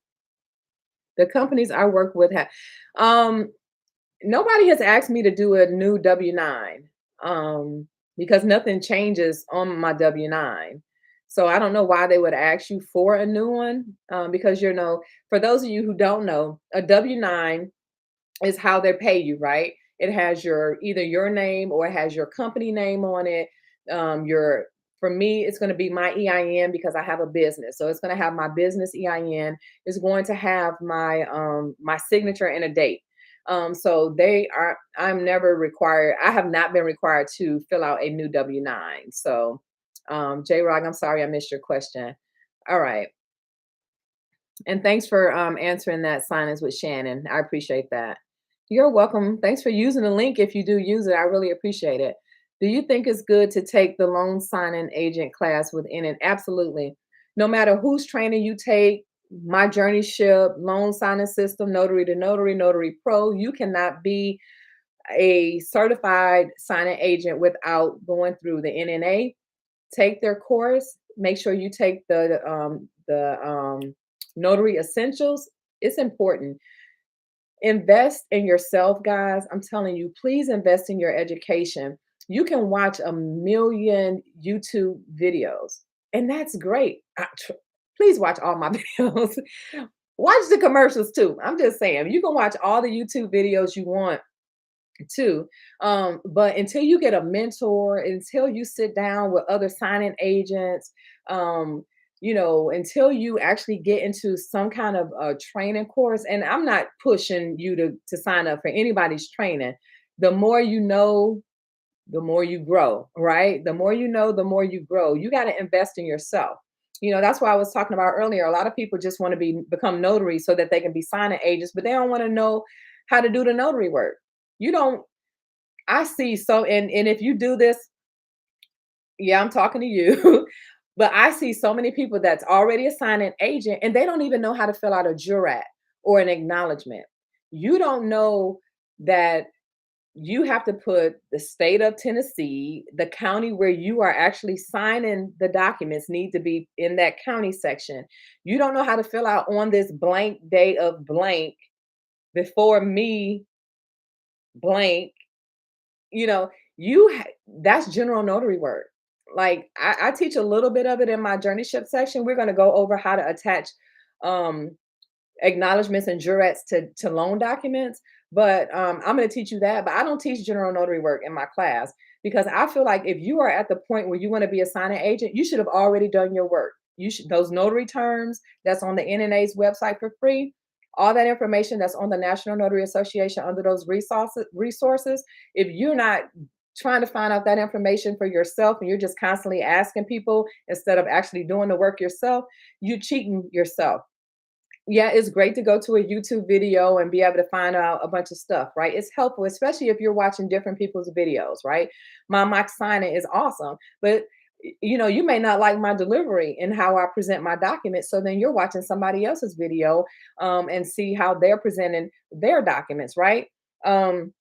The companies I work with have nobody has asked me to do a new W-9 because nothing changes on my W-9. So I don't know why they would ask you for a new one because for those of you who don't know, a W-9 is how they pay you, right? It has either your name or it has your company name on it. For me, it's going to be my EIN because I have a business. So it's going to have my business EIN. It's going to have my my signature and a date. So I'm never required. I have not been required to fill out a new W-9. So, J Rock, I'm sorry I missed your question. All right. And thanks for answering that silence with Shannon. I appreciate that. You're welcome. Thanks for using the link. If you do use it, I really appreciate it. Do you think it's good to take the loan signing agent class within it? Absolutely. No matter whose training you take, my JourneyShip, loan signing system, notary to notary, notary pro, you cannot be a certified signing agent without going through the NNA. Take their course. Make sure you take the notary essentials. It's important. Invest in yourself, guys. I'm telling you, please invest in your education. You can watch a million YouTube videos, and that's great. Please watch all my videos. Watch the commercials too. I'm just saying, you can watch all the YouTube videos you want too. But until you get a mentor, until you sit down with other signing agents, um, until you actually get into some kind of training course, and I'm not pushing you to sign up for anybody's training. The more you know, the more you grow, right? The more you know, the more you grow. You got to invest in yourself. That's why I was talking about earlier. A lot of people just want to become notaries so that they can be signing agents, but they don't want to know how to do the notary work. You don't I see so and if you do this, yeah, I'm talking to you. But I see so many people that's already a signing agent and they don't even know how to fill out a jurat or an acknowledgement. You don't know that you have to put the state of Tennessee, the county where you are actually signing the documents need to be in that county section. You don't know how to fill out on this blank day of blank before me blank you know, that's general notary work. Like I teach a little bit of it in my JourneyShip section. We're going to go over how to attach um, acknowledgments and jurats to loan documents. But I'm going to teach you that. But I don't teach general notary work in my class because I feel like if you are at the point where you want to be a signing agent, you should have already done your work. You should those notary terms that's on the NNA's website for free. All that information that's on the National Notary Association under those resources. If you're not trying to find out that information for yourself and you're just constantly asking people instead of actually doing the work yourself, you're cheating yourself. Yeah, it's great to go to a YouTube video and be able to find out a bunch of stuff, right? It's helpful, especially if you're watching different people's videos, right? My mock signing is awesome, but you may not like my delivery and how I present my documents. So then you're watching somebody else's video and see how they're presenting their documents, right? And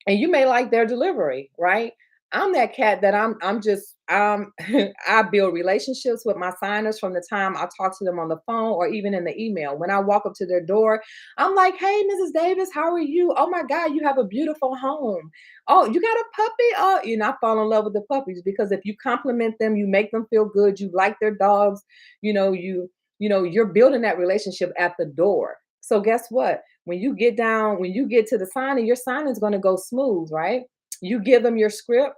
you may like their delivery, right? I'm that cat that I'm just I build relationships with my signers from the time I talk to them on the phone or even in the email. When I walk up to their door, I'm like, "Hey, Mrs. Davis, how are you? Oh my God, you have a beautiful home. Oh, you got a puppy? Oh, I fall in love with the puppies because if you compliment them, you make them feel good, you like their dogs, you're building that relationship at the door. So guess what? When you get to the signing, your signing is going to go smooth, right? You give them your script.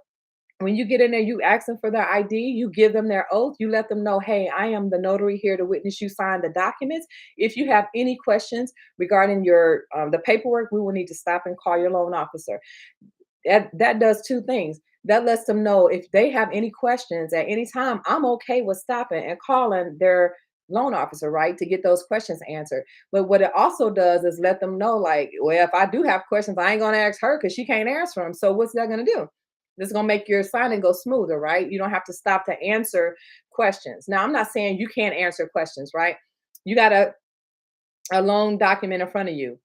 When you get in there, you ask them for their ID, you give them their oath, you let them know, hey, I am the notary here to witness you sign the documents. If you have any questions regarding your the paperwork, we will need to stop and call your loan officer. That does two things. That lets them know if they have any questions at any time, I'm okay with stopping and calling their loan officer, right, to get those questions answered. But what it also does is let them know, like, well, if I do have questions, I ain't gonna ask her because she can't answer them. So what's that gonna do? This is gonna make your signing go smoother, right? You don't have to stop to answer questions. Now, I'm not saying you can't answer questions, right? You got a loan document in front of you.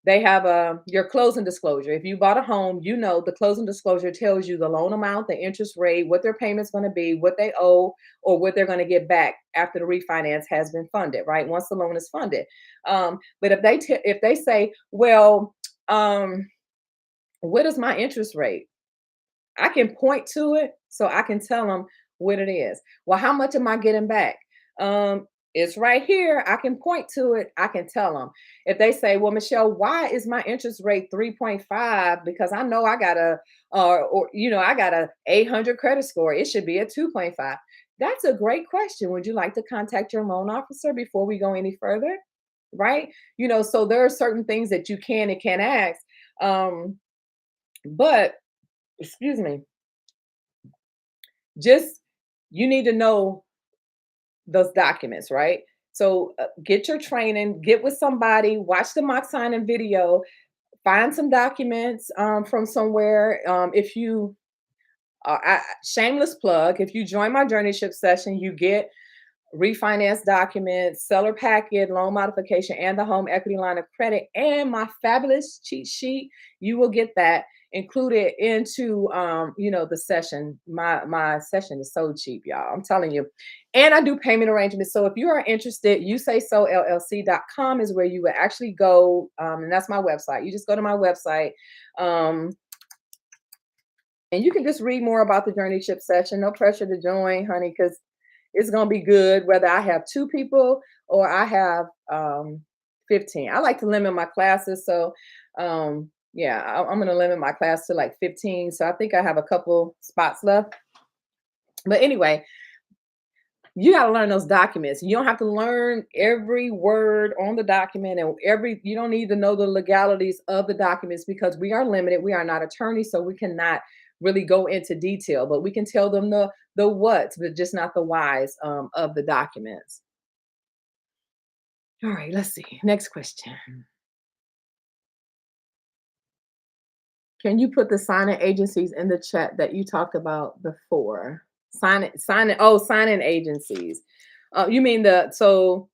They have your closing disclosure. If you bought a home, the closing disclosure tells you the loan amount, the interest rate, what their payment's going to be, what they owe, or what they're going to get back after the refinance has been funded, right? Once the loan is funded. But if they say, well, what is my interest rate? I can point to it so I can tell them what it is. Well, how much am I getting back? It's right here. I can point to it. I can tell them. If they say, well, Michelle, why is my interest rate 3.5? Because I know I got I got a 800 credit score. It should be a 2.5. That's a great question. Would you like to contact your loan officer before we go any further? Right? So there are certain things that you can and can't ask. Um, but excuse me, just you need to know those documents, right? So get your training, get with somebody, watch the mock signing video, find some documents from somewhere. If you shameless plug, if you join my JourneyShip session, you get refinance documents, seller packet, loan modification, and the home equity line of credit, and my fabulous cheat sheet. You will get that included into the session. My session is so cheap, y'all. I'm telling you. And I do payment arrangements. So if you are interested, YouSaySo LLC.com is where you would actually go. And that's my website. You just go to my website. Um, and you can just read more about the JourneyShip session. No pressure to join, honey, because it's gonna be good whether I have 2 people or I have 15. I like to limit my classes, so yeah, I'm gonna limit my class to like 15. So I think I have a couple spots left. But anyway, you got to learn those documents. You don't have to learn every word on the document and you don't need to know the legalities of the documents because we are limited. We are not attorneys, so we cannot really go into detail, but we can tell them the what's, but just not the whys of the documents. All right, let's see. Next question. Can you put the signing agencies in the chat that you talked about before? Signing agencies. You mean so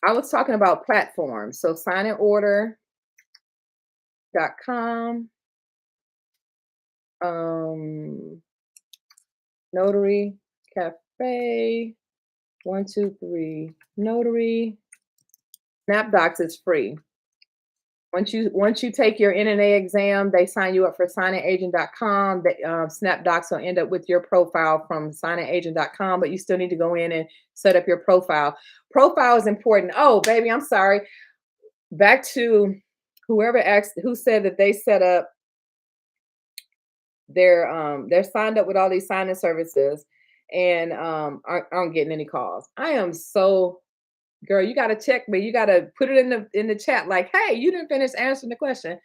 I was talking about platforms. So signorder.com, Notary Cafe, 123 Notary. SnapDocs is free. Once you take your NNA exam, they sign you up for signingagent.com. SnapDocs will end up with your profile from signingagent.com, but you still need to go in and set up your profile. Profile is important. Oh, baby, I'm sorry. Back to whoever asked, who said that they set up they're signed up with all these signing services and aren't getting any calls. I am so girl, you got to check me. You got to put it in the chat like, hey, you didn't finish answering the question.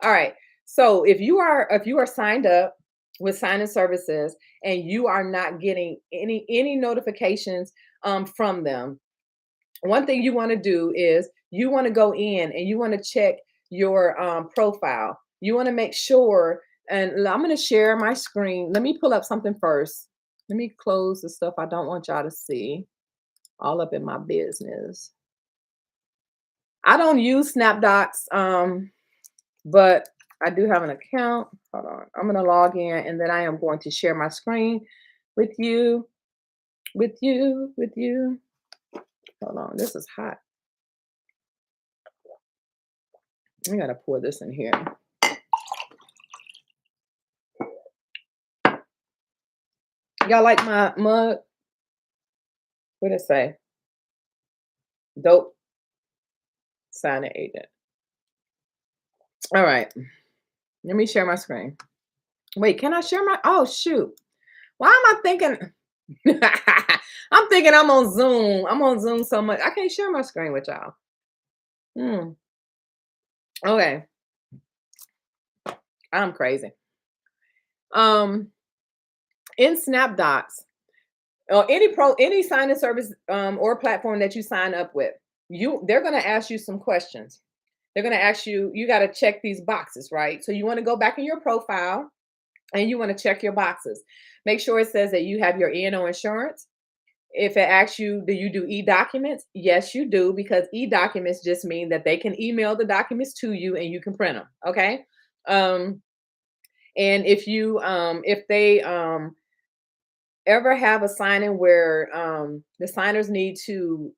All right. So if you are signed up with signing services and you are not getting any notifications from them, one thing you want to do is you want to go in and you want to check your profile. You want to make sure, and I'm going to share my screen. Let me pull up something first. Let me close the stuff I don't want y'all to see all up in my business. I don't use SnapDocs, but I do have an account. Hold on. I'm going to log in and then I am going to share my screen with you. Hold on. This is hot. I got to pour this in here. Y'all like my mug? What did it say? Dope signing agent. All right. Let me share my screen. Wait, can I share my? Oh, shoot. Why am I thinking? I'm thinking I'm on Zoom. I'm on Zoom so much. I can't share my screen with y'all. Okay. I'm crazy. In SnapDocs, or any signing service or platform that you sign up with, they're going to ask you some questions. They're going to ask you, you got to check these boxes, right? So you want to go back in your profile and you want to check your boxes. Make sure it says that you have your E&O insurance. If it asks you, do you do e-documents? Yes, you do, because e-documents just mean that they can email the documents to you and you can print them. Okay. And if they ever have a signing where the signers need to,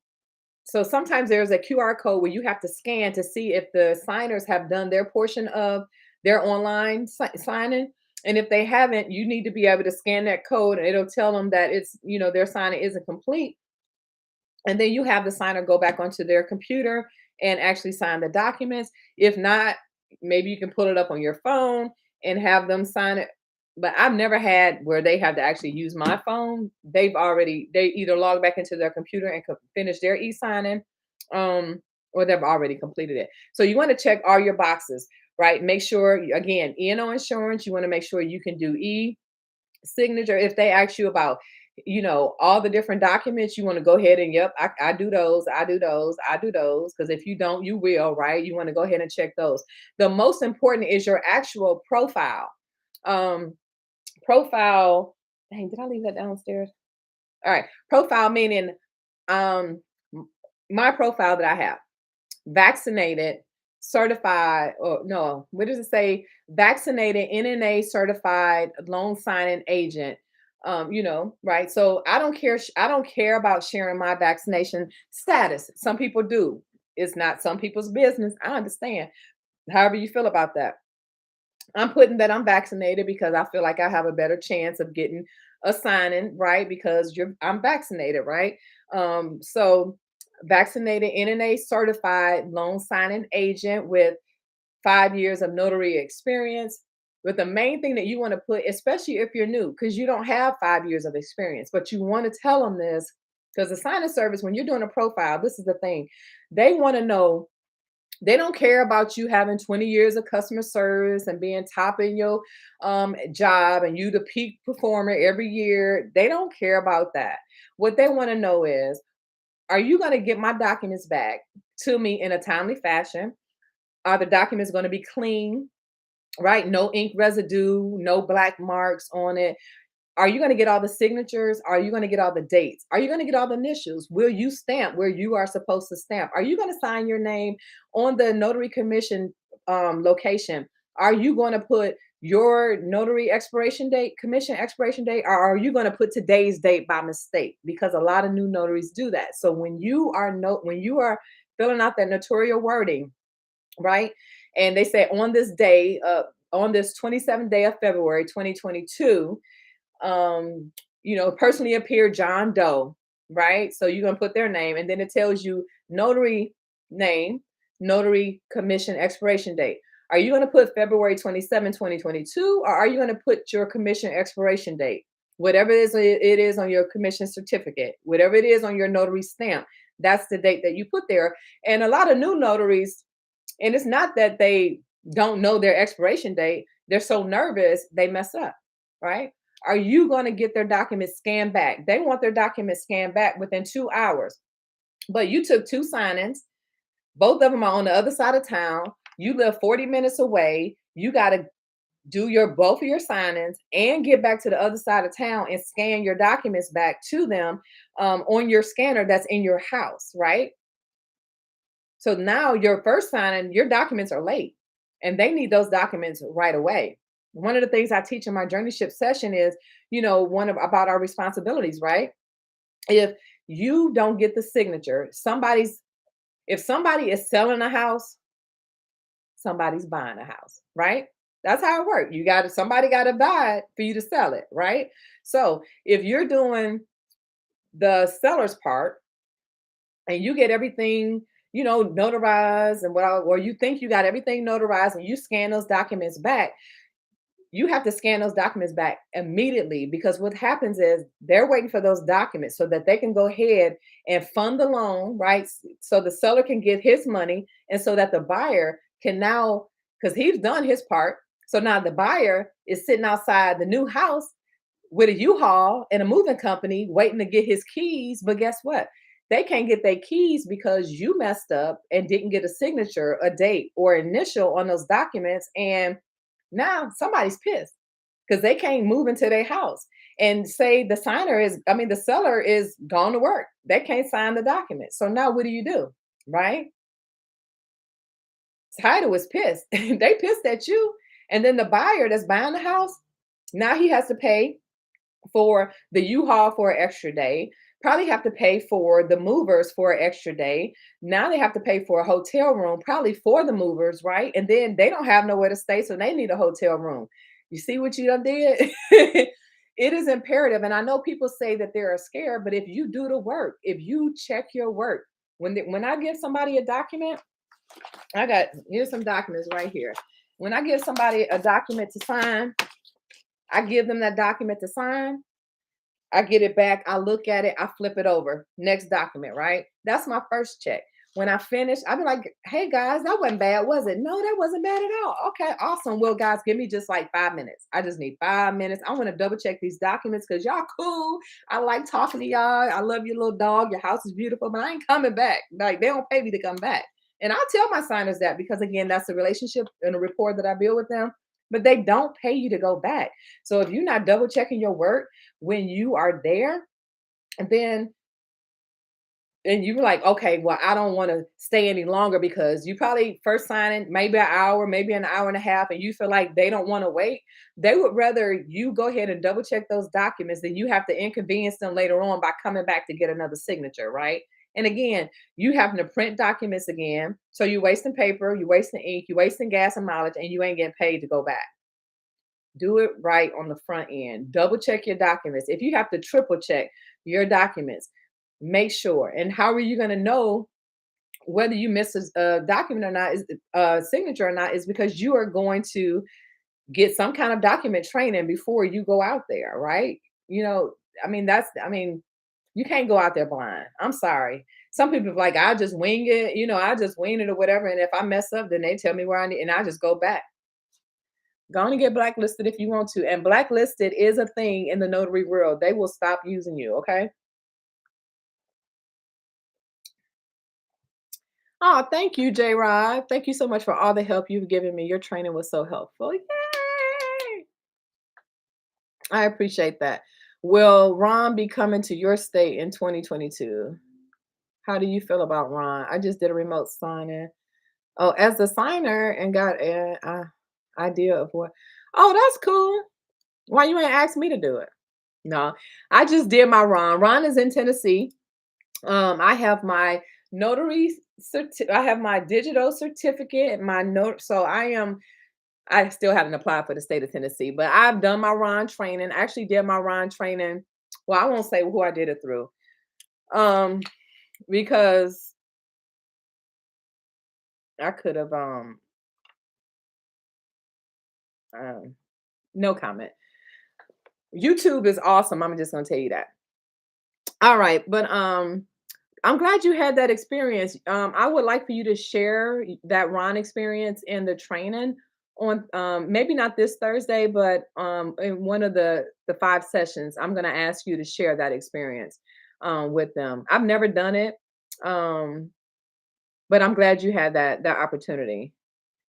so sometimes there's a QR code where you have to scan to see if the signers have done their portion of their online signing. And if they haven't, you need to be able to scan that code and it'll tell them that it's, their signing isn't complete. And then you have the signer go back onto their computer and actually sign the documents. If not, maybe you can pull it up on your phone and have them sign it. But I've never had where they have to actually use my phone. They either log back into their computer and finish their e-signing, or they've already completed it. So you want to check all your boxes. right? Make sure, again, E&O insurance, you want to make sure you can do signature. If they ask you about, all the different documents, you want to go ahead and, yep, I do those, I do those, I do those. Because if you don't, you will, right? You want to go ahead and check those. The most important is your actual profile. Um, profile, dang, did I leave that downstairs? All right. Profile meaning um my profile that I have, vaccinated, certified, or no, what does it say? Vaccinated, NNA certified loan signing agent. Right? So I don't care about sharing my vaccination status. Some people do. It's not some people's business. I understand. However you feel about that. I'm putting that I'm vaccinated because I feel like I have a better chance of getting a signing, right? Because I'm vaccinated, right? So vaccinated NNA certified loan signing agent with 5 years of notary experience. But the main thing that you want to put, especially if you're new, because you don't have 5 years of experience, but you want to tell them this because the signing service, when you're doing a profile, this is the thing. They want to know, they don't care about you having 20 years of customer service and being top in your job and you the peak performer every year. They don't care about that. What they want to know is, are you going to get my documents back to me in a timely fashion? Are the documents going to be clean, right? No ink residue, no black marks on it. Are you going to get all the signatures? Are you going to get all the dates? Are you going to get all the initials? Will you stamp where you are supposed to stamp? Are you going to sign your name on the notary commission location? Are you going to put your notary expiration date, commission expiration date, or are you going to put today's date by mistake? Because a lot of new notaries do that. So when you are filling out that notarial wording, right? And they say on this day, on this 27th day of February 2022, personally appeared John Doe, right? So you're gonna put their name, and then it tells you notary name, notary commission expiration date. Are you gonna put February 27, 2022, or are you gonna put your commission expiration date? Whatever it is on your commission certificate, whatever it is on your notary stamp, that's the date that you put there. And a lot of new notaries, and it's not that they don't know their expiration date, they're so nervous they mess up, right? Are you going to get their documents scanned back? They want their documents scanned back within 2 hours. But you took two signings, both of them are on the other side of town. You live 40 minutes away. You got to do both of your signings and get back to the other side of town and scan your documents back to them on your scanner that's in your house, right? So now your first signing, your documents are late and they need those documents right away. One of the things I teach in my JourneyShip session is, about our responsibilities, right? If you don't get the signature, if somebody is selling a house, somebody's buying a house, right? That's how it works. Somebody got to buy it for you to sell it, right? So if you're doing the seller's part, and you get everything, notarized or you think you got everything notarized and you scan those documents back, you have to scan those documents back immediately because what happens is they're waiting for those documents so that they can go ahead and fund the loan, right? So the seller can get his money and so that the buyer can now, because he's done his part. So now the buyer is sitting outside the new house with a U-Haul and a moving company waiting to get his keys. But guess what? They can't get their keys because you messed up and didn't get a signature, a date, or initial on those documents. And now somebody's pissed because they can't move into their house and say the seller is gone to work. They can't sign the document. So now what do? Right? Title is pissed. They pissed at you. And then the buyer that's buying the house, now he has to pay for the U-Haul for an extra day, probably have to pay for the movers for an extra day. Now they have to pay for a hotel room, probably for the movers, right? And then they don't have nowhere to stay, so they need a hotel room. You see what you done did? It is imperative. And I know people say that they're scared, but if you do the work, if you check your work, when I give somebody a document, here's some documents right here. When I give somebody a document to sign, I give them that document to sign. I get it back. I look at it. I flip it over. Next document, right? That's my first check. When I finish, I'll be like, hey guys, that wasn't bad, was it? No, that wasn't bad at all. Okay, awesome. Well, guys, give me just like 5 minutes. I just need 5 minutes. I want to double check these documents because y'all cool. I like talking to y'all. I love your little dog. Your house is beautiful, but I ain't coming back. Like, they don't pay me to come back. And I'll tell my signers that because, again, that's a relationship and a rapport that I build with them. But they don't pay you to go back. So if you're not double checking your work when you are there, then and you were like, okay, well, I don't want to stay any longer because you probably first signing maybe an hour, maybe an hour and a half, and you feel like they don't want to wait. They would rather you go ahead and double check those documents than you have to inconvenience them later on by coming back to get another signature, right? And again, you having to print documents again. So you're wasting paper, you're wasting ink, you're wasting gas and mileage, and you ain't getting paid to go back. Do it right on the front end. Double check your documents. If you have to triple check your documents, make sure. And how are you going to know whether you miss a document or not, is a signature or not, is because you are going to get some kind of document training before you go out there, right? You know, I mean, you can't go out there blind. I'm sorry. Some people are like, I just wing it, I just wing it or whatever. And if I mess up, then they tell me where I need, and I just go back. Go on and get blacklisted if you want to. And blacklisted is a thing in the notary world. They will stop using you, okay? Oh, thank you, J Rod. Thank you so much for all the help you've given me. Your training was so helpful. Yay! I appreciate that. Will Ron be coming to your state in 2022? How do you feel about Ron? I just did a remote signing. Oh, as the signer and got an idea of what. Oh, that's cool. Why you ain't asked me to do it? No, I just did my Ron. Ron is in Tennessee. I have my I have my digital certificate, my note. So I still haven't applied for the state of Tennessee, but I've done my Ron training. I actually did my Ron training. Well, I won't say who I did it through. Because I could have no comment. YouTube is awesome. I'm just gonna tell you that. All right, but I'm glad you had that experience. I would like for you to share that Ron experience in the training on maybe not this Thursday, but in one of the 5 sessions. I'm going to ask you to share that experience with them. I've never done it, um, but I'm glad you had that opportunity.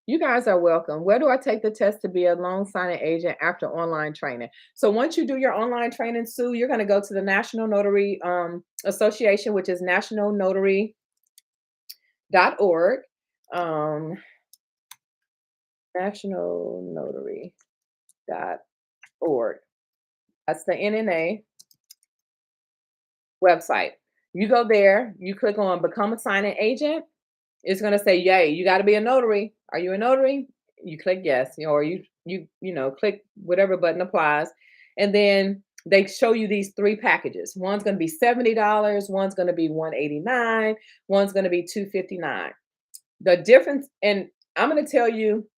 You guys are welcome. Where do I take the test to be a loan signing agent after online training? So once you do your online training, Sue, you're going to go to the National Notary Association, which is nationalnotary.org. Um, nationalnotary.org. That's the NNA website. You go there, you click on Become a Signing Agent. It's going to say, yay, you got to be a notary. Are you a notary? You click yes, or you click whatever button applies. And then they show you these 3 packages. One's going to be $70, one's going to be $189, one's going to be $259. The difference, and I'm going to tell you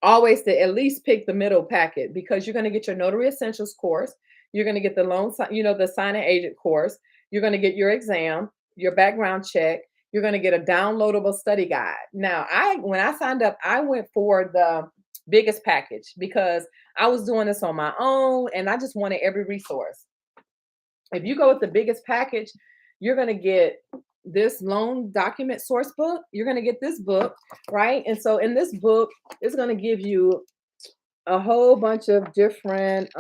always to at least pick the middle packet because you're going to get your Notary Essentials course. You're going to get the the signing agent course. You're going to get your exam, your background check. You're going to get a downloadable study guide. Now, when I signed up, I went for the biggest package because I was doing this on my own and I just wanted every resource. If you go with the biggest package, you're going to get this loan document source book. You're going to get this book, right? And so in this book, it's going to give you a whole bunch of different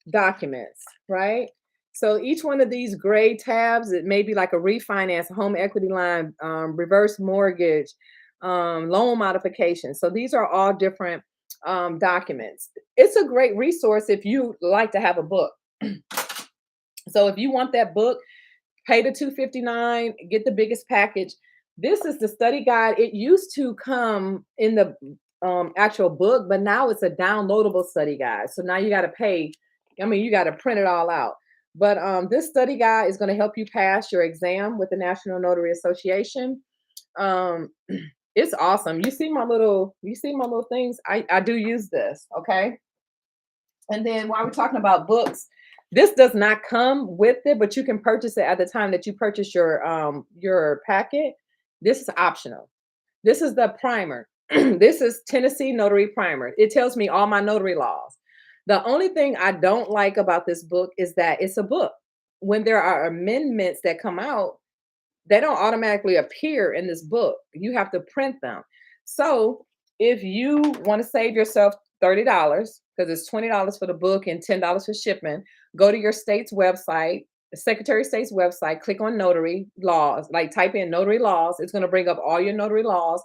documents, right? So each one of these gray tabs, it may be like a refinance, a home equity line, reverse mortgage, loan modification. So these are all different documents. It's a great resource if you like to have a book. So if you want that book, pay the $259, get the biggest package. This is the study guide. It used to come in the actual book, but now it's a downloadable study guide. So now you got to pay. You got to print it all out. But this study guide is going to help you pass your exam with the National Notary Association. It's awesome. You see my little things. I do use this. Okay. And then while we're talking about books, this does not come with it, but you can purchase it at the time that you purchase your packet. This is optional. This is the primer. This is Tennessee Notary Primer. It tells me all my notary laws. The only thing I don't like about this book is that it's a book. When there are amendments that come out, they don't automatically appear in this book. You have to print them. So if you want to save yourself $30, because it's $20 for the book and $10 for shipping, go to your state's website, the Secretary of State's website, click on notary laws, like type in notary laws. It's going to bring up all your notary laws.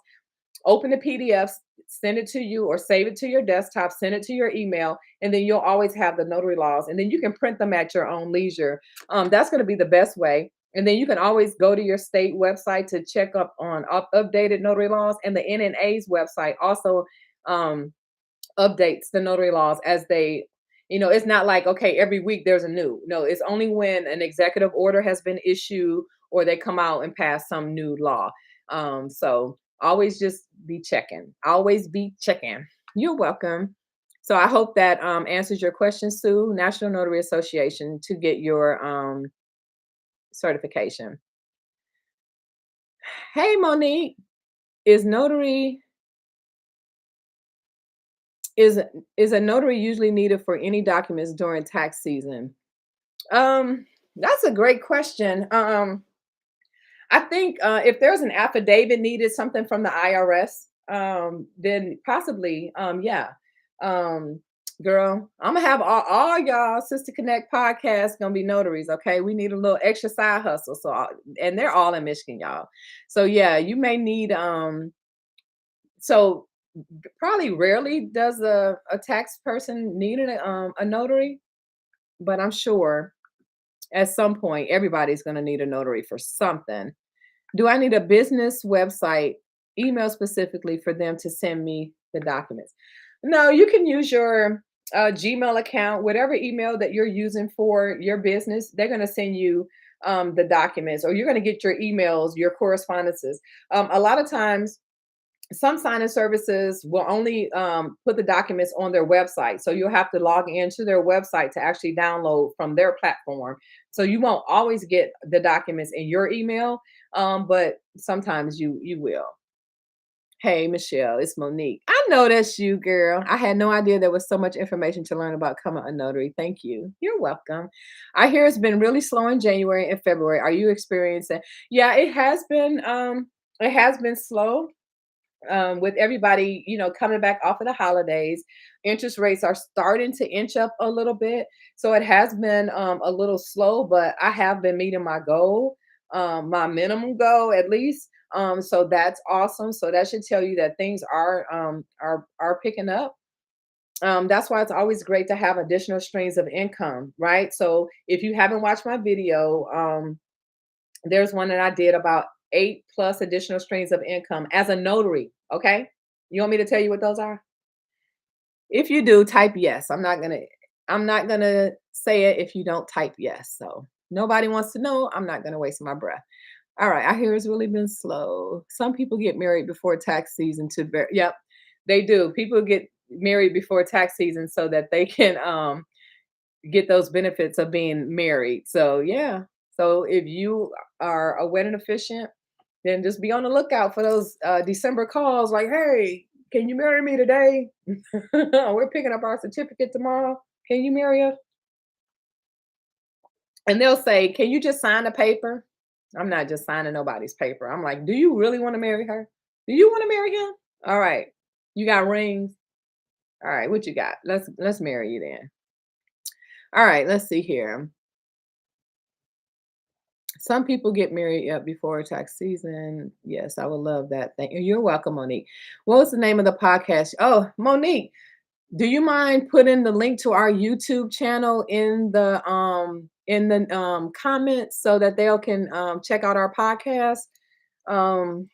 Open the PDFs, send it to you or save it to your desktop, send it to your email, and then you'll always have the notary laws. And then you can print them at your own leisure. That's going to be the best way. And then you can always go to your state website to check up on updated notary laws. And the NNA's website also um, updates the notary laws as they, it's not like, okay, every week there's a new. No, it's only when an executive order has been issued or they come out and pass some new law. So always just be checking. Always be checking. You're welcome. So I hope that answers your question, Sue. National Notary Association to get your certification. Hey, Monique, is notary is is a notary usually needed for any documents during tax season? That's a great question. I think if there's an affidavit needed, something from the IRS, then possibly, yeah. Um, Girl, I'm gonna have all y'all Sister Connect podcasts gonna be notaries. Okay, we need a little extra side hustle. So, and they're all in Michigan, y'all. So yeah, you may need. So probably rarely does a tax person need a notary, but I'm sure at some point everybody's gonna need a notary for something. Do I need a business website email specifically for them to send me the documents? No, you can use your Gmail account, whatever email that you're using for your business. They're going to send you the documents, or you're going to get your emails, your correspondences. A lot of times, some signing services will only put the documents on their website. So you'll have to log into their website to actually download from their platform. So you won't always get the documents in your email, but sometimes you will. Hey, Michelle, it's Monique. I know that's you, girl. I had no idea there was so much information to learn about becoming a notary. Thank you. You're welcome. I hear it's been really slow in January and February. Are you experiencing? Yeah, it has been. It has been slow with everybody, coming back off of the holidays. Interest rates are starting to inch up a little bit. So it has been a little slow, but I have been meeting my goal, my minimum goal at least. So that's awesome. So that should tell you that things are picking up. That's why it's always great to have additional streams of income, right? So if you haven't watched my video, there's one that I did about 8+ additional streams of income as a notary. Okay. You want me to tell you what those are? If you do, type yes. I'm not gonna say it if you don't type yes. So nobody wants to know. I'm not gonna waste my breath. All right. I hear it's really been slow. Some people get married before tax season yep, they do. People get married before tax season so that they can get those benefits of being married. So yeah. So if you are a wedding officiant, then just be on the lookout for those December calls like, hey, can you marry me today? We're picking up our certificate tomorrow. Can you marry us? And they'll say, can you just sign the paper? I'm not just signing nobody's paper. I'm like, do you really want to marry her? Do you want to marry him? All right. You got rings? All right, what you got? Let's marry you then. All right, let's see here. Some people get married before tax season. Yes, I would love that. Thank you. You're welcome, Monique. What was the name of the podcast? Oh, Monique, do you mind putting the link to our YouTube channel in the comments so that they can check out our podcast? Um,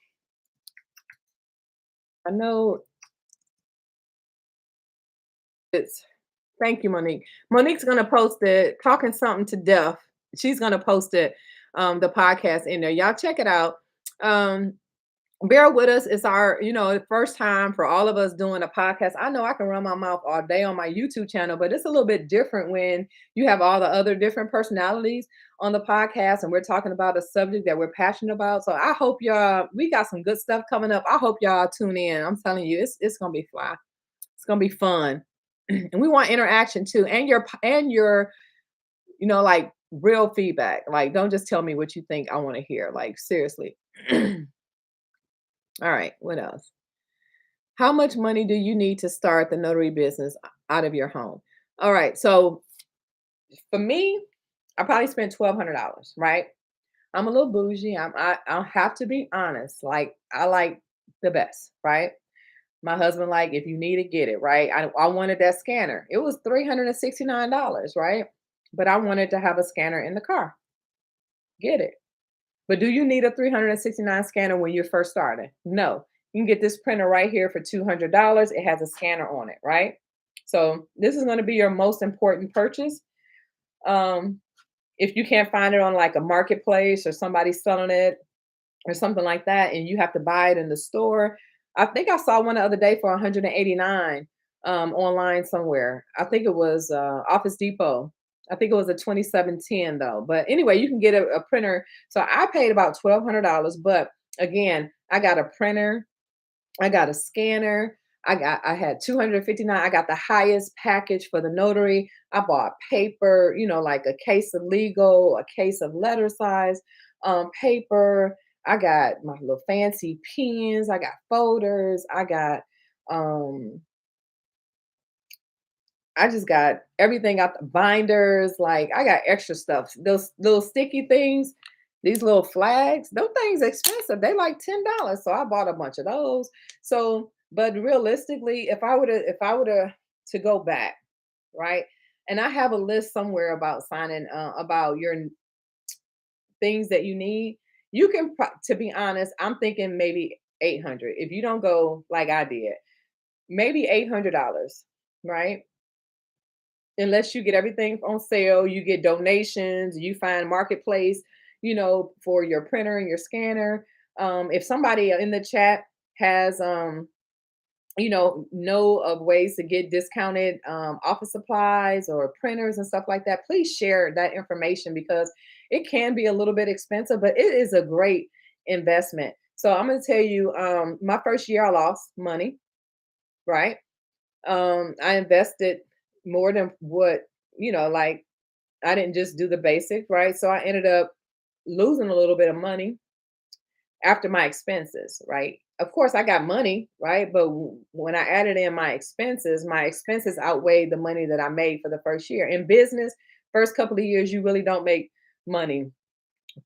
I know it's thank you, Monique. Monique's gonna post it, talking something to death. She's gonna post it, the podcast in there. Y'all check it out. Um, bear with us. It's our, first time for all of us doing a podcast. I know I can run my mouth all day on my YouTube channel, but it's a little bit different when you have all the other different personalities on the podcast and we're talking about a subject that we're passionate about. So I hope y'all, we got some good stuff coming up. I hope y'all tune in. I'm telling you, it's gonna be fly. It's gonna be fun. And we want interaction too, and your like real feedback. Like, don't just tell me what you think. I want to hear. Like, seriously. All right, what else? How much money do you need to start the notary business out of your home? All right, so for me, I probably spent $1,200, right? I'm a little bougie. I have to be honest. Like, I like the best, right? My husband, like, if you need it, get it, right? I wanted that scanner. It was $369, right? But I wanted to have a scanner in the car. Get it. But do you need a 369 scanner when you're first starting? No. You can get this printer right here for $200. It has a scanner on it, right? So this is going to be your most important purchase. Um, if you can't find it on like a marketplace or somebody selling it or something like that, and you have to buy it in the store, I think I saw one the other day for 189 online somewhere. I think it was Office Depot. I think it was a 2710 though. But anyway, you can get a printer. So I paid about $1,200. But again, I got a printer, I got a scanner. I had 259. I got the highest package for the notary. I bought paper, like a case of legal, a case of letter size paper. I got my little fancy pens. I got folders. Um I just got everything out the binders. Like, I got extra stuff. Those little sticky things, these little flags, those things expensive. They like $10. So I bought a bunch of those. So, but realistically, if I were to go back, right? And I have a list somewhere about signing about your things that you need. You can to be honest, I'm thinking maybe 800. If you don't go like I did, maybe $800, right? Unless you get everything on sale, you get donations, you find marketplace, for your printer and your scanner. If somebody in the chat has know of ways to get discounted office supplies or printers and stuff like that, please share that information because it can be a little bit expensive, but it is a great investment. So I'm going to tell you, my first year I lost money, right? I invested more than what, like, I didn't just do the basic, right? So I ended up losing a little bit of money after my expenses, right? Of course, I got money, right? But when I added in my expenses outweighed the money that I made for the first year. In business, first couple of years, you really don't make money.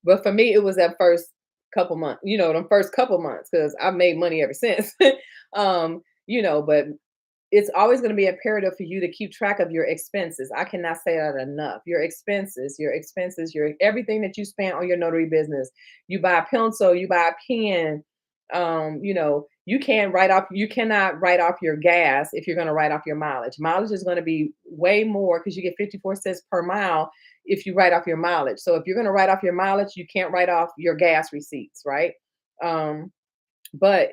But for me, it was that first couple months, the first couple months, because I've made money ever since. But it's always going to be imperative for you to keep track of your expenses. I cannot say that enough. Your everything that you spend on your notary business. You buy a pencil, you buy a pen. You cannot write off your gas if you're going to write off your mileage. Mileage is going to be way more because you get 54 cents per mile if you write off your mileage. So if you're going to write off your mileage, you can't write off your gas receipts, right? But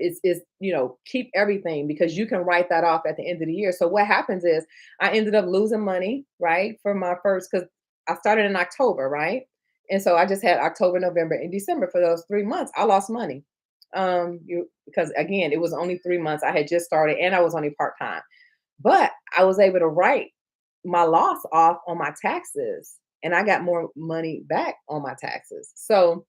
keep everything because you can write that off at the end of the year. So what happens is I ended up losing money, right, for my first, because I started in October, right? And so I just had October, November, and December. For those 3 months I lost money, because again it was only 3 months. I had just started and I was only part-time, but I was able to write my loss off on my taxes and I got more money back on my taxes. So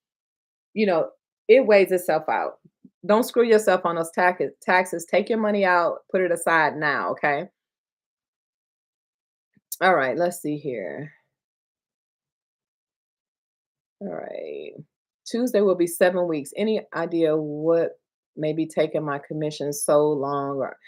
you know, it weighs itself out. Don't screw yourself on those taxes. Take your money out, put it aside now, okay? All right, let's see here. All right. Tuesday will be 7 weeks. Any idea what may be taking my commission so long? Or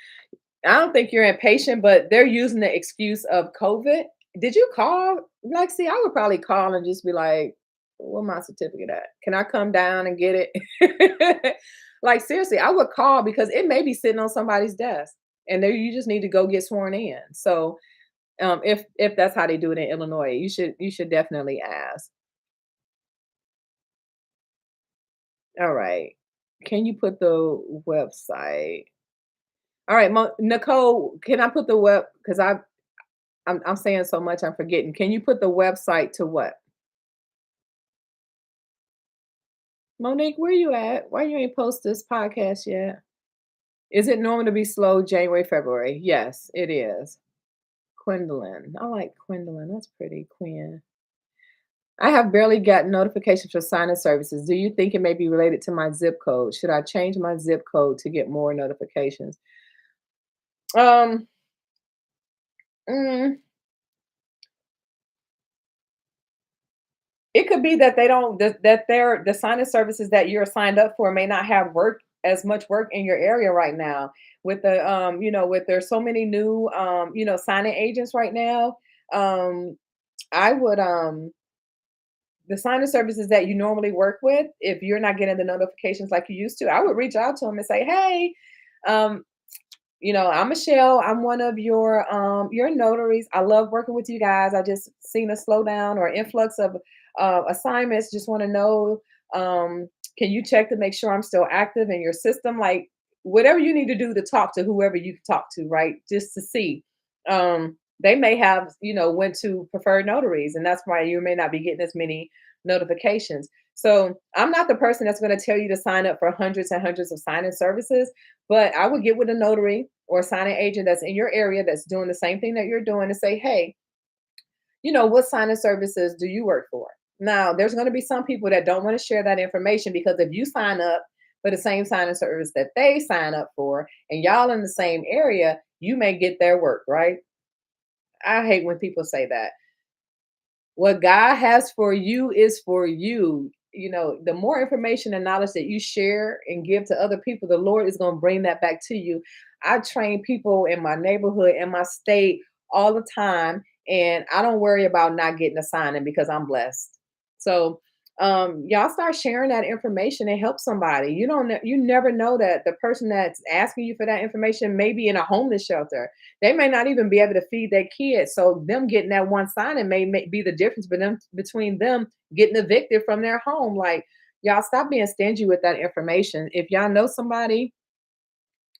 I don't think you're impatient, but they're using the excuse of COVID. Did you call? Like, see, I would probably call and just be like, where my certificate at? Can I come down and get it? Like, seriously, I would call because it may be sitting on somebody's desk and there you just need to go get sworn in. So if that's how they do it in Illinois, you should definitely ask. All right. Can you put the website? All right, Nicole, can I put the web because I'm saying so much I'm forgetting. Can you put the website to what? Monique, where you at? Why you ain't post this podcast yet? Is it normal to be slow January, February? Yes, it is. Gwendolyn. I like Gwendolyn. That's pretty, Quinn. I have barely gotten notifications for sign-in services. Do you think it may be related to my zip code? Should I change my zip code to get more notifications? Um, mm, it could be that they don't that they're the sign-in services that you're signed up for may not have work as much work in your area right now. With the with there's so many new sign-in agents right now. Um, I would the sign-in services that you normally work with, if you're not getting the notifications like you used to, I would reach out to them and say, "Hey, um, I'm Michelle. I'm one of your notaries. I love working with you guys. I just seen a slowdown or influx of assignments. Just want to know, um, can you check to make sure I'm still active in your system? Like whatever you need to do to talk to whoever you can talk to, right? Just to see. They may have, went to preferred notaries, and that's why you may not be getting as many notifications. So I'm not the person that's going to tell you to sign up for hundreds and hundreds of sign-in services, but I would get with a notary or a signing agent that's in your area that's doing the same thing that you're doing and say, hey, what signing services do you work for? Now, there's going to be some people that don't want to share that information because if you sign up for the same signing service that they sign up for and y'all in the same area, you may get their work, right? I hate when people say that. What God has for you is for you. The more information and knowledge that you share and give to other people, the Lord is going to bring that back to you. I train people in my neighborhood, in my state all the time, and I don't worry about not getting a signing because I'm blessed. So, y'all start sharing that information and help somebody. You never know that the person that's asking you for that information may be in a homeless shelter. They may not even be able to feed their kids. So them getting that one signing may be the difference between them getting evicted from their home. Like, y'all stop being stingy with that information. If y'all know somebody,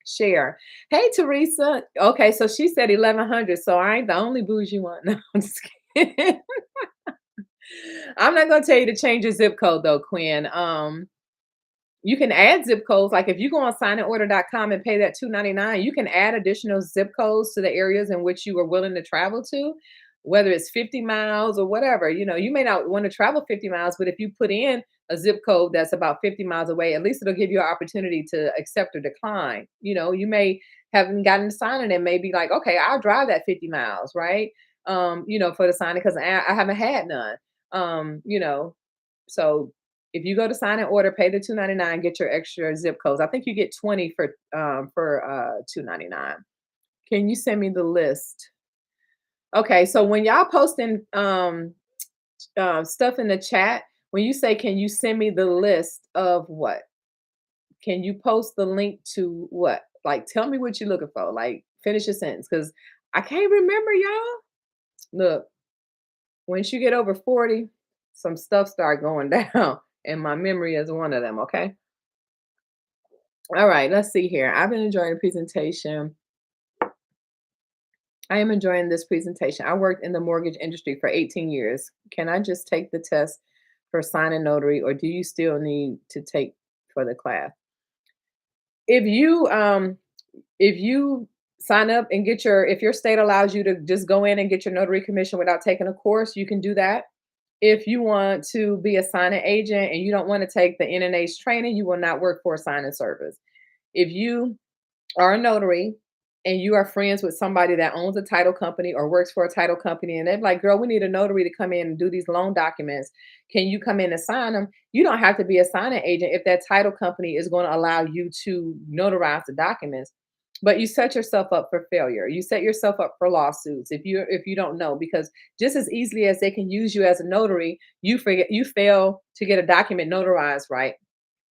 share. Hey Teresa. Okay, so she said 1100. So I ain't the only bougie one. No, I'm just kidding. I'm not gonna tell you to change your zip code though, Quinn. You can add zip codes. Like if you go on signorder.com and pay that $2.99, you can add additional zip codes to the areas in which you are willing to travel to, whether it's 50 miles or whatever. You may not want to travel 50 miles, but if you put in a zip code that's about 50 miles away, at least it'll give you an opportunity to accept or decline. You may haven't gotten a signing and may be like, okay, I'll drive that 50 miles, right? For the signing because I haven't had none. So if you go to sign and order, pay the $2.99, get your extra zip codes. I think you get 20 for $2.99. Can you send me the list? Okay, so when y'all posting stuff in the chat, when you say, can you send me the list of what? Can you post the link to what? Like, tell me what you're looking for. Like, finish your sentence because I can't remember, y'all. Look, once you get over 40, some stuff start going down, and my memory is one of them, okay? All right, let's see here. I've been enjoying the presentation. I am enjoying this presentation. I worked in the mortgage industry for 18 years. Can I just take the test for sign and notary, or do you still need to take for the class? If you sign up and if your state allows you to just go in and get your notary commission without taking a course, you can do that. If you want to be a signing agent and you don't want to take the NNA's training, you will not work for a signing service. If you are a notary and you are friends with somebody that owns a title company or works for a title company and they're like, girl, we need a notary to come in and do these loan documents. Can you come in and sign them? You don't have to be a signing agent if that title company is going to allow you to notarize the documents. But you set yourself up for failure. You set yourself up for lawsuits if you don't know, because just as easily as they can use you as a notary, you fail to get a document notarized right.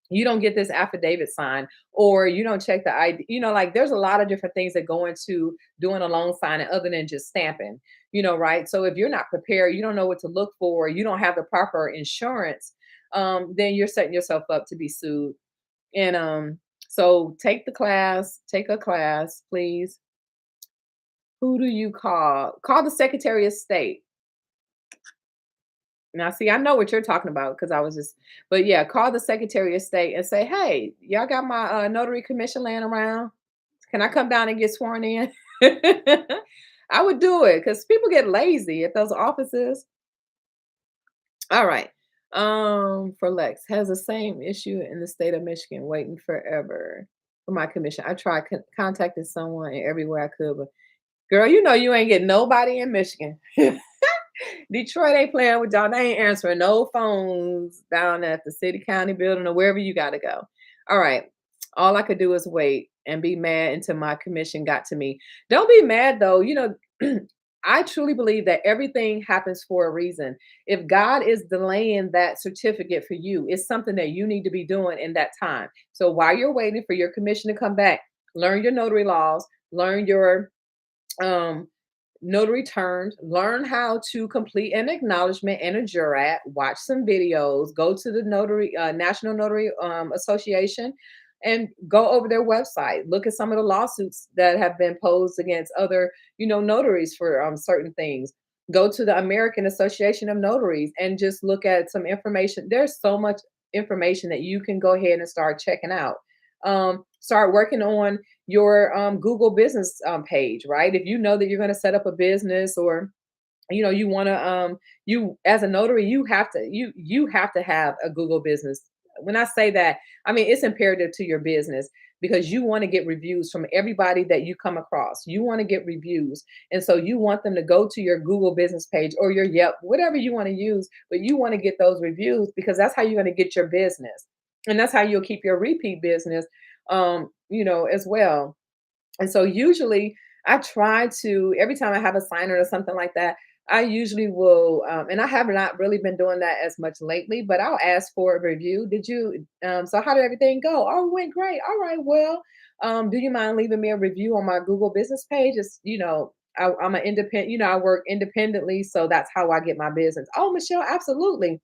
You don't get this affidavit signed, or you don't check the ID. Like there's a lot of different things that go into doing a loan signing other than just stamping, right? So if you're not prepared, you don't know what to look for, you don't have the proper insurance, then you're setting yourself up to be sued. And so take a class, please. Who do you call? Call the Secretary of State. Now, see, I know what you're talking about because I was just, but yeah, call the Secretary of State and say, hey, y'all got my notary commission laying around. Can I come down and get sworn in? I would do it because people get lazy at those offices. All right. For Lex, has the same issue in the state of Michigan, waiting forever for my commission. I tried contacting someone everywhere I could, but girl, you know you ain't getting nobody in Michigan. Detroit ain't playing with y'all. They ain't answering no phones down at the city county building or wherever you got to go. All right. All I could do is wait and be mad until my commission got to me. Don't be mad though. I truly believe that everything happens for a reason. If God is delaying that certificate for you, it's something that you need to be doing in that time. So while you're waiting for your commission to come back, learn your notary laws, learn your um notary terms, learn how to complete an acknowledgement and a jurat, watch some videos, go to the notary National Notary Association and go over their website, look at some of the lawsuits that have been posed against other notaries for certain things. Go to the American Association of Notaries and just look at some information. There's so much information that you can go ahead and start checking out. Start working on your Google business page, right? If you know that you're going to set up a business, or you want to you as a notary, you have to have a Google business. When I say that, I mean it's imperative to your business because you want to get reviews from everybody that you come across. You want to get reviews. And so you want them to go to your Google business page or your Yelp, whatever you want to use, but you want to get those reviews because that's how you're going to get your business. And that's how you'll keep your repeat business as well. And so usually I try to, every time I have a signer or something like that, I usually will, and I have not really been doing that as much lately, but I'll ask for a review. So how did everything go? Oh, it went great. All right. Well, do you mind leaving me a review on my Google business page? I'm an independent, I work independently. So that's how I get my business. Oh, Michelle, absolutely.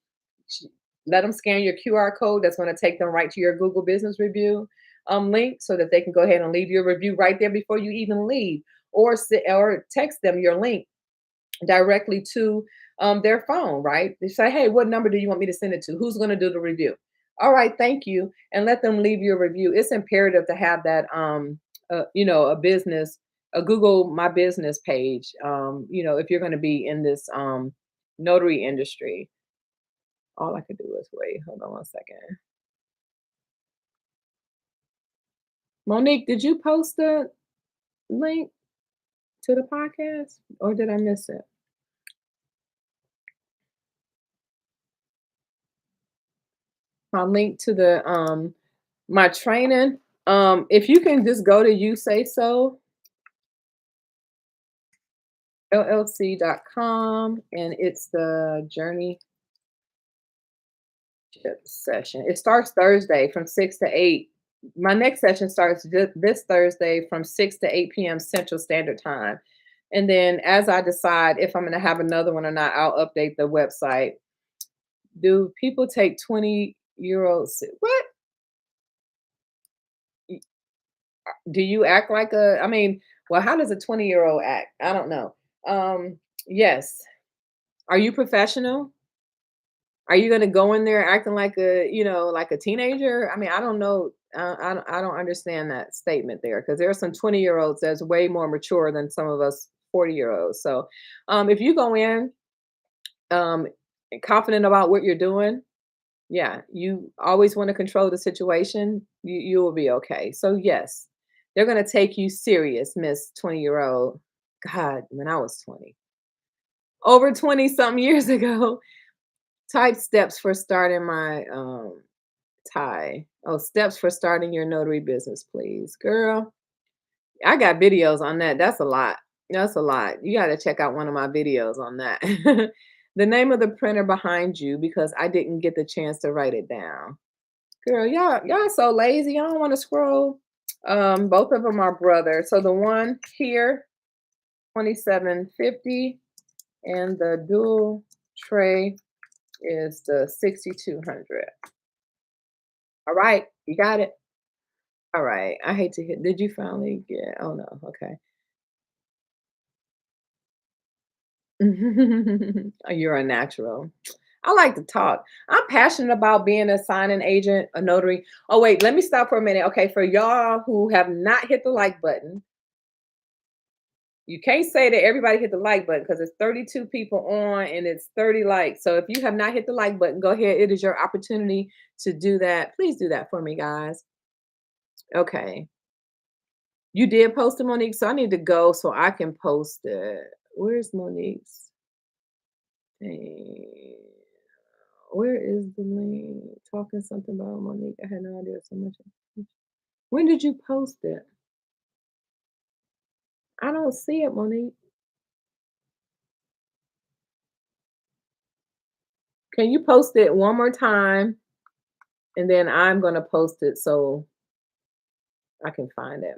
sh- Let them scan your QR code. That's going to take them right to your Google business review link so that they can go ahead and leave your review right there before you even leave, or text them your link directly to their phone, right? They say, hey, what number do you want me to send it to? Who's going to do the review? All right, thank you. And let them leave your review. It's imperative to have that, a business, a Google My Business page, if you're going to be in this notary industry. All I could do is wait. Hold on one second. Monique, did you post the link to the podcast or did I miss it? My link to the my training. If you can just go to YouSaySo LLC.com and it's the JourneyShip session. It starts Thursday from 6 to 8. My next session starts this Thursday from 6 to 8 p.m. Central Standard Time. And then as I decide if I'm going to have another one or not, I'll update the website. Do people take 20-year-olds? What? Do you act like I mean, well, how does a 20-year-old act? I don't know. Yes. Are you professional? Are you going to go in there acting like like a teenager? I mean, I don't know. I don't understand that statement there because there are some 20-year-olds that's way more mature than some of us 40-year-olds. So, if you go in um, confident about what you're doing, yeah, you always want to control the situation, you will be okay. So yes, they're gonna take you serious, Miss 20-year-old. God, when I was 20. Over 20 something years ago. Type steps for starting my tie. Oh, steps for starting your notary business, please. Girl, I got videos on that. That's a lot. That's a lot. You gotta check out one of my videos on that. The name of the printer behind you because I didn't get the chance to write it down. Girl, y'all so lazy. I don't want to scroll. Both of them are brother. So the one here, 2750, and the dual tray is the 6200. All right, you got it. All right. I hate to hear. Did you finally get? Oh no. Okay. You're a natural. I like to talk. I'm passionate about being a signing agent, a notary. Oh, wait, let me stop for a minute. Okay, for y'all who have not hit the like button, you can't say that everybody hit the like button because it's 32 people on and it's 30 likes. So if you have not hit the like button, go ahead. It is your opportunity to do that. Please do that for me, guys. Okay. You did post it, Monique, so I need to go so I can post it. Where's Monique's? Dang. Where is the link? Talking something about Monique. I had no idea so much. When did you post it? I don't see it, Monique. Can you post it one more time? And then I'm gonna post it so I can find it.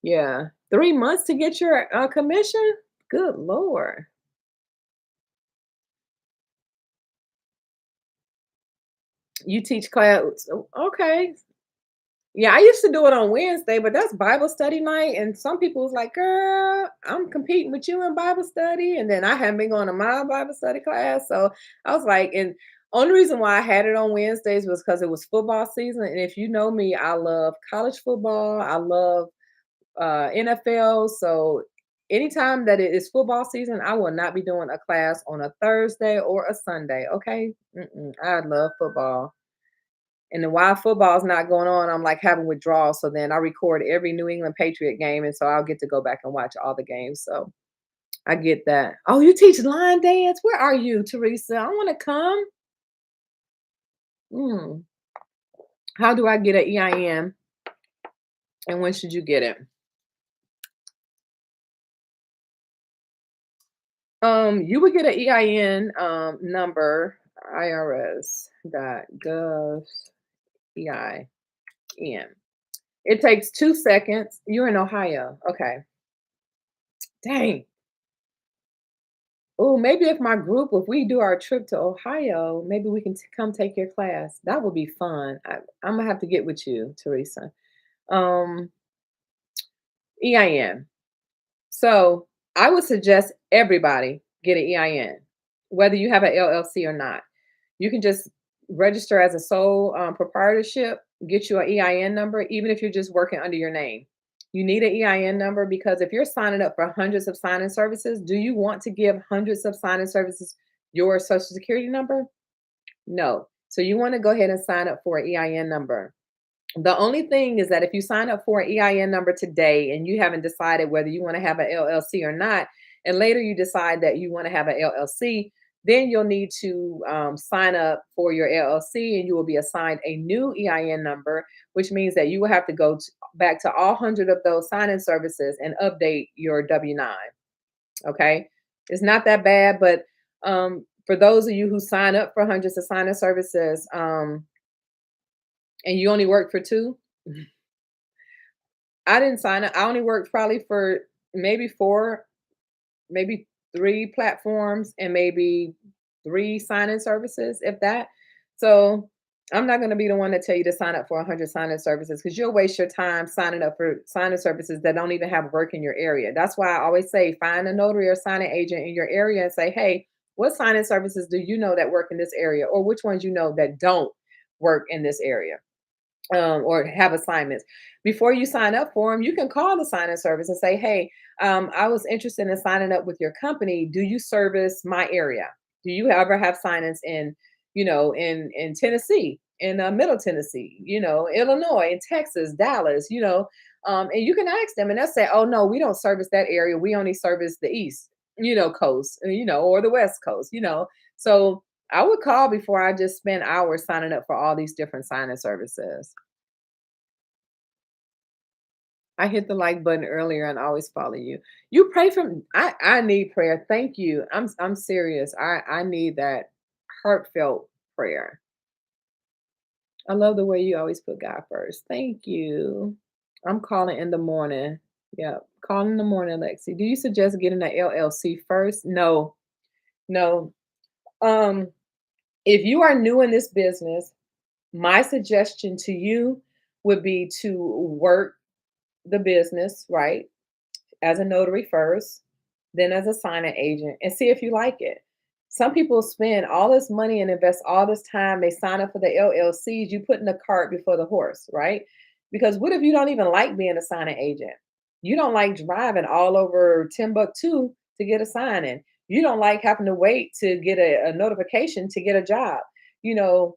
Yeah. 3 months to get your commission? Good Lord. You teach class. Okay. Yeah, I used to do it on Wednesday, but that's Bible study night. And some people was like, girl, I'm competing with you in Bible study. And then I haven't been going to my Bible study class. So I was like, and only reason why I had it on Wednesdays was because it was football season. And if you know me, I love college football. I love NFL. So anytime that it is football season, I will not be doing a class on a Thursday or a Sunday. Okay. I love football. And then while football's not going on, I'm like having withdrawals. So then I record every New England Patriot game. And so I'll get to go back and watch all the games. So I get that. Oh, you teach line dance? Where are you, Teresa? I want to come. Mm. How do I get an EIN? And when should you get it? You would get an EIN number, irs.gov EIN. It takes 2 seconds. You're in Ohio. Okay. Dang. Oh, maybe if my group, if we do our trip to Ohio, maybe we can come take your class. That would be fun. I'm gonna have to get with you, Teresa. Um, EIN. So I would suggest everybody get an EIN, whether you have an LLC or not. You can just register as a sole proprietorship, get you an EIN number, even if you're just working under your name. You need an EIN number because if you're signing up for hundreds of signing services, do you want to give hundreds of signing services your social security number? No. So you want to go ahead and sign up for an EIN number. The only thing is that if you sign up for an EIN number today and you haven't decided whether you want to have an LLC or not, and later you decide that you want to have an LLC, then you'll need to sign up for your LLC and you will be assigned a new EIN number, which means that you will have to go back to all 100 of those sign-in services and update your W-9. Okay. It's not that bad, but for those of you who sign up for hundreds of sign-in services and you only work for two, I didn't sign up. I only worked probably for maybe 4, maybe 3 platforms and maybe 3 sign-in services, if that. So, I'm not gonna be the one to tell you to sign up for 100 sign-in services because 'cause you'll waste your time signing up for sign-in services that don't even have work in your area. That's why I always say find a notary or signing agent in your area and say, "Hey, what sign-in services do you know that work in this area, or which ones you know that don't work in this area?" Or have assignments. Before you sign up for them, you can call the sign-in service and say, "Hey, I was interested in signing up with your company. Do you service my area? Do you ever have sign-ins in, in Tennessee, in Middle Tennessee, Illinois, in Texas, Dallas, and you can ask them, and they'll say, "Oh no, we don't service that area. We only service the East, coast, or the West Coast." So I would call before I just spend hours signing up for all these different sign-in services. I hit the like button earlier and always follow you. You pray for me. I need prayer. Thank you. I'm serious. I need that heartfelt prayer. I love the way you always put God first. Thank you. I'm calling in the morning. Yeah, calling in the morning, Lexi. Do you suggest getting an LLC first? No, no. Um, if you are new in this business My suggestion to you would be to work the business, right? As a notary first, then as a signing agent, and see if you like it. Some people spend all this money and invest all this time. They sign up for the LLCs. You put in the cart before the horse, right? Because what if you don't even like being a signing agent? You don't like driving all over Timbuktu to get a signing. You don't like having to wait to get a notification to get a job. You know,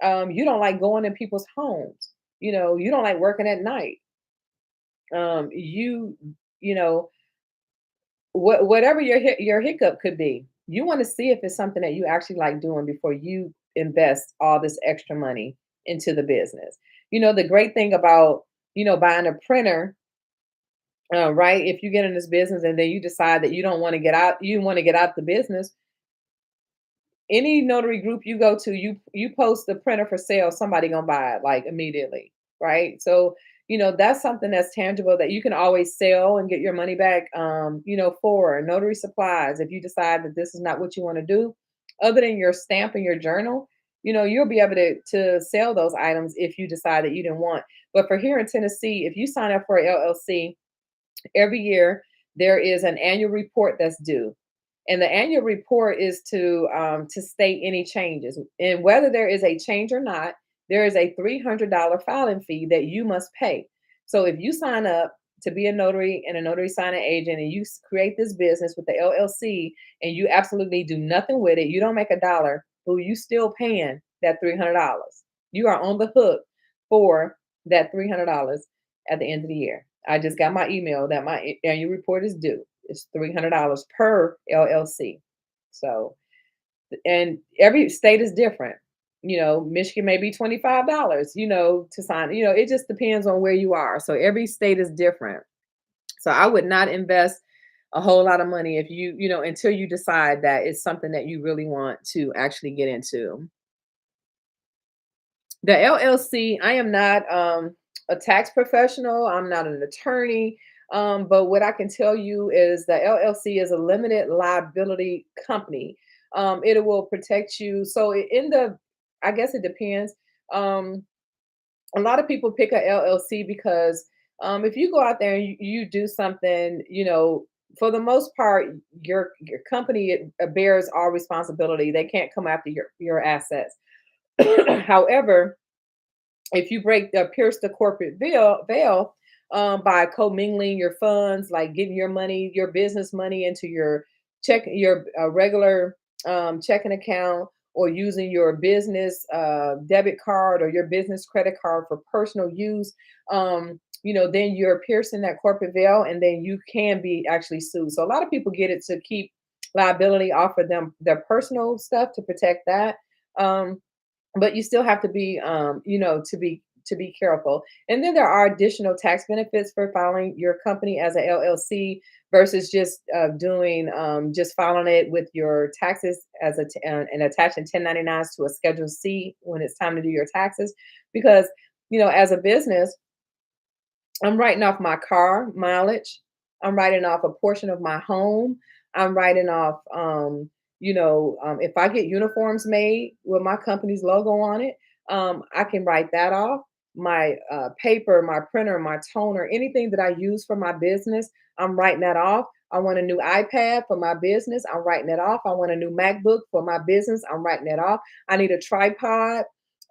you don't like going in people's homes. You don't like working at night. You know, whatever your hiccup could be, you want to see if it's something that you actually like doing before you invest all this extra money into the business. The great thing about buying a printer, right? If you get in this business and then you decide that you don't want to get out, you want to get out the business, any notary group you go to, you post the printer for sale, somebody gonna buy it like immediately, right? So that's something that's tangible that you can always sell and get your money back. For notary supplies, if you decide that this is not what you want to do, other than your stamp and your journal, you'll be able to sell those items if you decide that you didn't want. But for here in Tennessee, if you sign up for a LLC, every year there is an annual report that's due, and the annual report is to state any changes, and whether there is a change or not, there is a $300 filing fee that you must pay. So if you sign up to be a notary and a notary signing agent, and you create this business with the LLC, and you absolutely do nothing with it, you don't make a dollar, who you still paying that $300. You are on the hook for that $300 at the end of the year. I just got my email that my annual report is due. It's $300 per LLC. So, and every state is different. Michigan may be $25, to sign. It just depends on where you are. So every state is different. So I would not invest a whole lot of money if until you decide that it's something that you really want to actually get into. The LLC, I am not a tax professional. I'm not an attorney. But what I can tell you is the LLC is a limited liability company. It will protect you. So I guess it depends. Um, a lot of people pick a LLC because if you go out there and you do something, for the most part, your company bears all responsibility. They can't come after your assets. However, if you pierce the corporate veil by commingling your funds, like getting your money, your business money into your regular checking account, or using your business debit card or your business credit card for personal use, then you're piercing that corporate veil, and then you can be actually sued. So a lot of people get it to keep liability off of them, their personal stuff, to protect that. But you still have to be to be careful. And then there are additional tax benefits for filing your company as a LLC versus just filing it with your taxes and attaching 1099s to a Schedule C when it's time to do your taxes. Because as a business, I'm writing off my car mileage. I'm writing off a portion of my home. I'm writing off, if I get uniforms made with my company's logo on it, I can write that off. My paper, my printer, my toner, anything that I use for my business, I'm writing that off. I want a new iPad for my business. I'm writing it off. I want a new MacBook for my business. I'm writing it off. I need a tripod,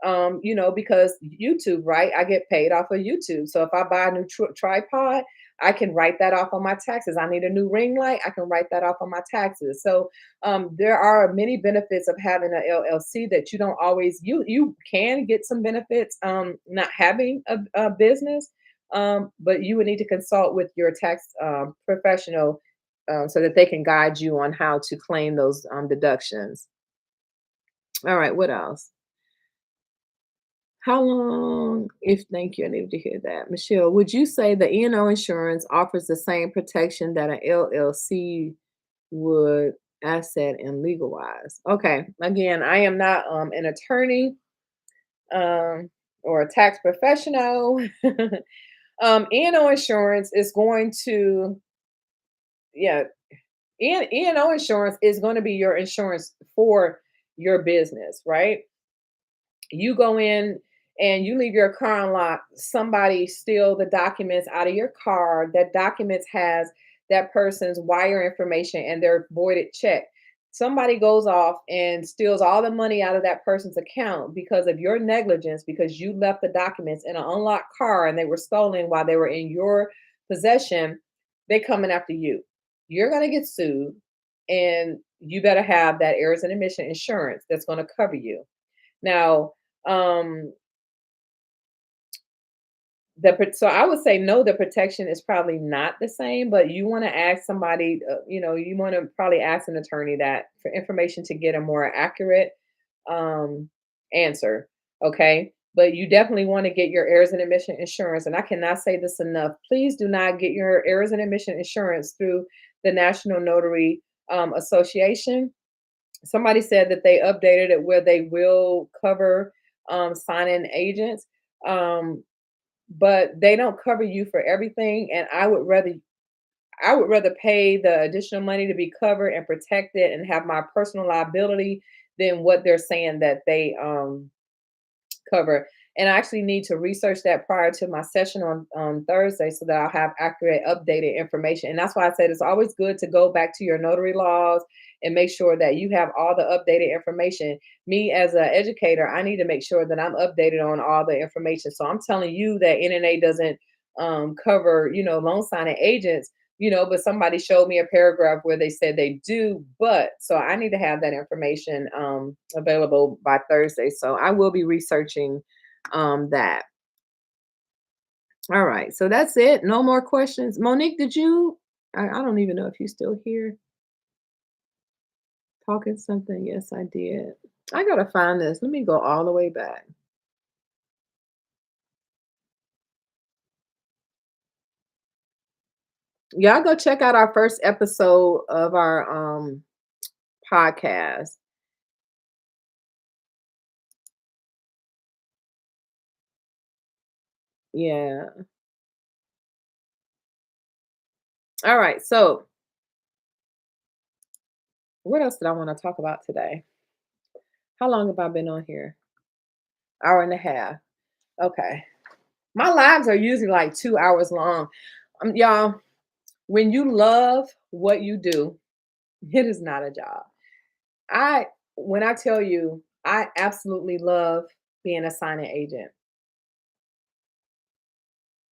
because YouTube, right? I get paid off of YouTube. So if I buy a new tripod, I can write that off on my taxes. I need a new ring light. I can write that off on my taxes. So there are many benefits of having an LLC that you don't always. You can get some benefits not having a business, but you would need to consult with your tax professional so that they can guide you on how to claim those deductions. All right, what else? How long if thank you, I needed to hear that. Michelle, would you say the E&O insurance offers the same protection that an LLC would, asset and legal wise? Okay. Again, I am not an attorney um or a tax professional. E&O insurance is going to, yeah, E&O insurance is going to be your insurance for your business, right? You go in and you leave your car unlocked, somebody steal the documents out of your car. That documents has that person's wire information and their voided check. Somebody goes off and steals all the money out of that person's account because of your negligence, because you left the documents in an unlocked car and they were stolen while they were in your possession. They coming after you. You're gonna get sued, and you better have that errors and omission insurance that's going to cover you. Now, um, so I would say no, the protection is probably not the same, but you want to ask somebody, you want to probably ask an attorney that for information to get a more accurate um, answer. Okay. But you definitely want to get your errors and omission insurance. And I cannot say this enough. Please do not get your errors and omission insurance through the National Notary Association. Somebody said that they updated it where they will cover sign-in agents. Um, but they don't cover you for everything, and I would rather pay the additional money to be covered and protected and have my personal liability than what they're saying that they cover. And I actually need to research that prior to my session on Thursday so that I'll have accurate, updated information. And that's why I said it's always good to go back to your notary laws and make sure that you have all the updated information. Me as an educator, I need to make sure that I'm updated on all the information. So I'm telling you that NNA doesn't cover, loan signing agents, but somebody showed me a paragraph where they said they do, but so I need to have that information available by Thursday. So I will be researching that. All right. So that's it. No more questions. Monique, did you? I don't even know if you're still here talking something. Yes, I did. I gotta find this. Let me go all the way back. Y'all go check out our first episode of our podcast. Yeah. All right. So what else did I want to talk about today? How long have I been on here? Hour and a half. Okay. My lives are usually like 2 hours long. Y'all, when you love what you do, it is not a job. I when I tell you, I absolutely love being a signing agent.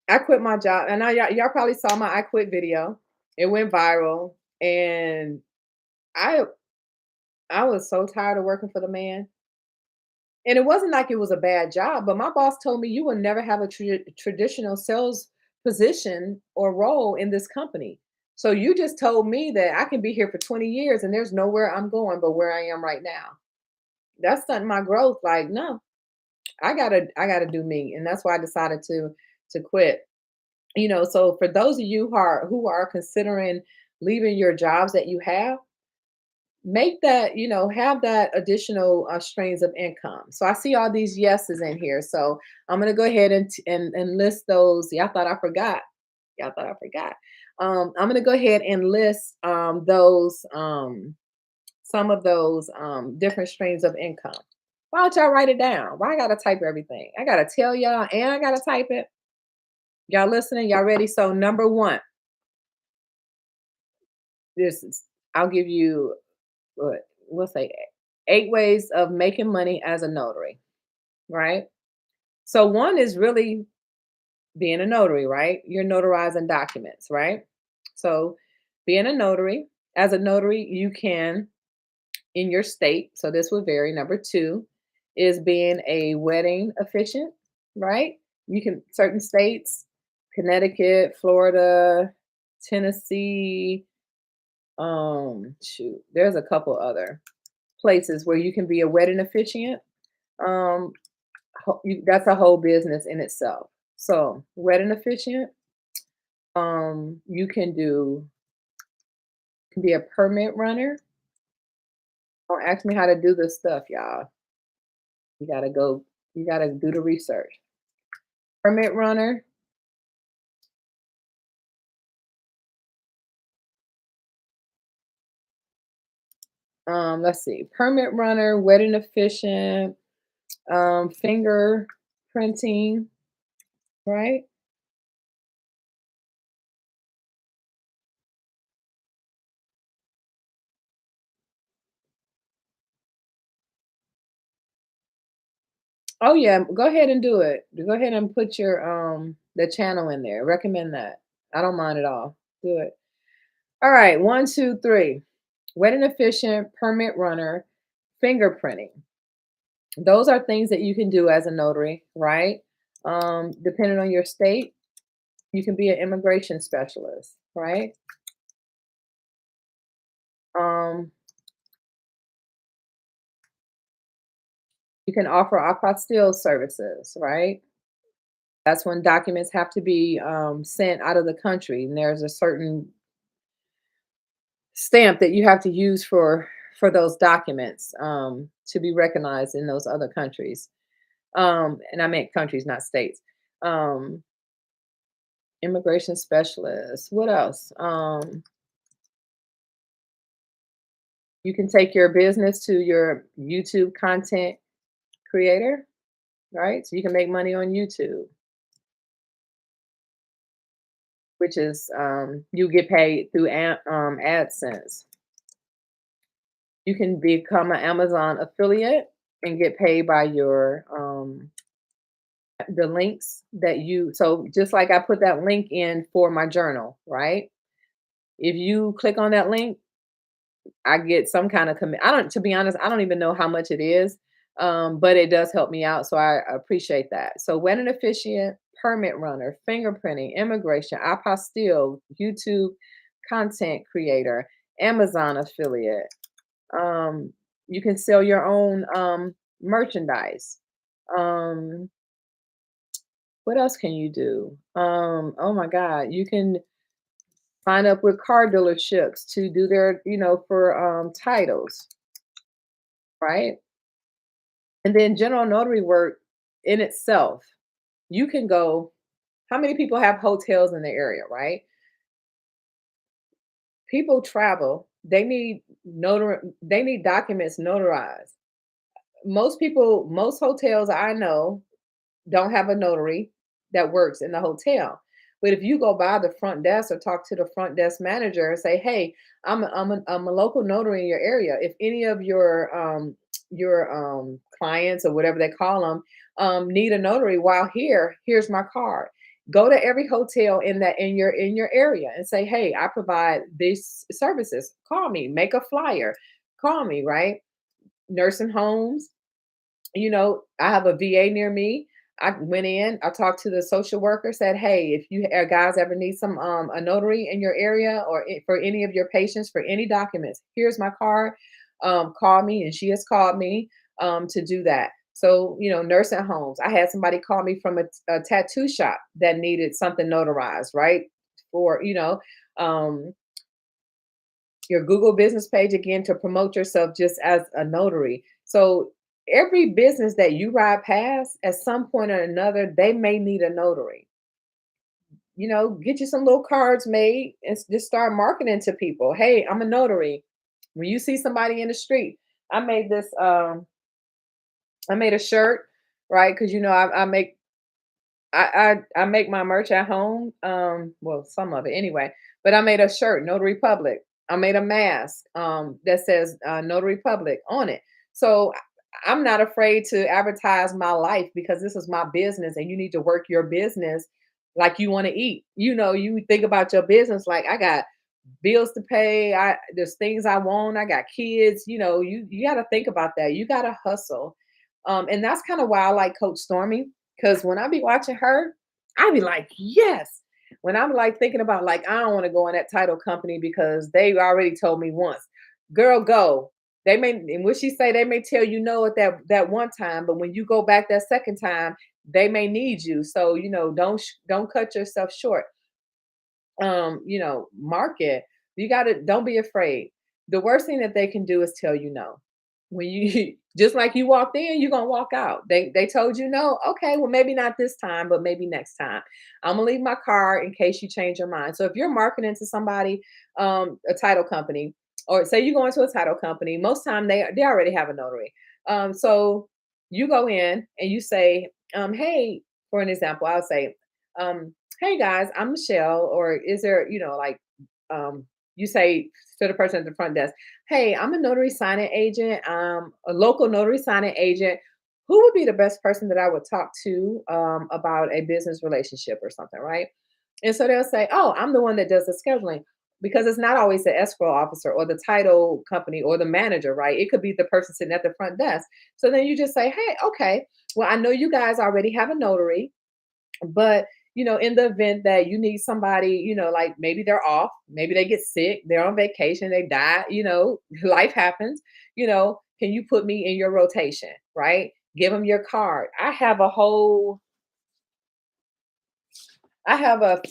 I quit my job, and y'all probably saw my I quit video. It went viral, and I I was so tired of working for the man. And it wasn't like it was a bad job, but my boss told me you will never have a traditional sales position or role in this company. So you just told me that I can be here for 20 years and there's nowhere I'm going but where I am right now. That's stunting my growth. Like, no, I gotta do me. And that's why I decided to quit. So for those of you who are considering leaving your jobs that you have, make that, have that additional streams of income. So I see all these yeses in here, so I'm going to go ahead and list those. Y'all thought I forgot. I'm going to go ahead and list those some of those different streams of income. Why don't y'all write it down? Why I gotta type everything? I gotta tell y'all and I gotta type it. Y'all listening? Y'all ready? So number one, this is I'll give you what we'll say 8 ways of making money as a notary, right? So one is really being a notary, right? You're notarizing documents, right? So being a notary, as a notary, you can in your state. So this would vary. Number two is being a wedding officiant, right? You can certain states, Connecticut, Florida, Tennessee, shoot, there's a couple other places where you can be a wedding officiant. Um, that's a whole business in itself. So, wedding officiant, you can be a permit runner. Don't ask me how to do this stuff, y'all. You gotta go. You gotta do the research. Permit runner. Let's see. Permit runner, wedding officiant. Finger printing, right? Oh yeah, go ahead and do it. Go ahead and put your the channel in there. Recommend that. I don't mind at all. Do it. All right, one, two, three. Wet and efficient permit runner, fingerprinting. Those are things that you can do as a notary, right? Depending on your state, you can be an immigration specialist, right? Um, you can offer apostille services, right? That's when documents have to be sent out of the country, and there's a certain stamp that you have to use for those documents to be recognized in those other countries. And I meant countries, not states. Um, Immigration specialist. What else? You can take your business to your YouTube content creator, right? So you can make money on YouTube, which is you get paid through AdSense. You can become an Amazon affiliate and get paid by your the links that you so just like I put that link in for my journal, right? If you click on that link, I get some kind of commit. I don't, to be honest, I don't even know how much it is, but it does help me out. So I appreciate that. So, when an efficient permit runner, fingerprinting, immigration, apostille, YouTube content creator, Amazon affiliate. Um, you can sell your own merchandise. Um, what else can you do? Oh my God, you can sign up with car dealerships to do their, for titles, right? And then general notary work in itself, you can go, how many people have hotels in the area, right? People travel, they need documents notarized. Most hotels I know don't have a notary that works in the hotel. But if you go by the front desk or talk to the front desk manager and say, "Hey, I'm a local notary in your area. If any of your clients or whatever they call them need a notary while here, here's my card." Go to every hotel in your area and say, "Hey, I provide these services. Call me. Make a flyer. Call me." Right? Nursing homes, I have a VA near me. I went in, I talked to the social worker, said, "Hey, if you guys ever need some a notary in your area or for any of your patients for any documents, here's my card. Call me." And she has called me to do that. So, nursing homes. I had somebody call me from a tattoo shop that needed something notarized, right? For, your Google business page again to promote yourself just as a notary. So every business that you ride past at some point or another, they may need a notary. Get you some little cards made and just start marketing to people. "Hey, I'm a notary." When you see somebody in the street, I made this I made a shirt, right? Because I make my merch at home, well, some of it anyway, but I made a shirt, Notary Public. I made a mask, that says, Notary Public on it. So I'm not afraid to advertise my life because this is my business and you need to work your business like you wanna eat. You think about your business like, "I got bills to pay, there's things I want, I got kids," you gotta think about that. You gotta hustle. And that's kind of why I like Coach Stormy, because when I be watching her, I be like, yes. When I'm like thinking about like, I don't want to go in that title company because they already told me once, "Girl, go." They may, and what she say, they may tell you no at that one time, but when you go back that second time, they may need you. So don't cut yourself short. Market. You gotta don't be afraid. The worst thing that they can do is tell you no. When you just like you walked in, you're gonna walk out. They told you no. Okay, well, maybe not this time, but maybe next time. I'm gonna leave my card in case you change your mind. So if you're marketing to somebody, a title company, or say you go into a title company, most time they already have a notary. So you go in and you say, hey, for an example, I'll say, hey guys, I'm Michelle, or is there, um, you say to the person at the front desk, hey, I'm a notary signing agent, a local notary signing agent. Who would be the best person that I would talk to about a business relationship or something, right? And so they'll say, oh, I'm the one that does the scheduling, because it's not always the escrow officer or the title company or the manager, right? It could be the person sitting at the front desk. So then you just say, hey, okay, well, I know you guys already have a notary, but in the event that you need somebody, like maybe they're off, maybe they get sick, they're on vacation, they die, life happens, can you put me in your rotation, right? Give them your card. I have a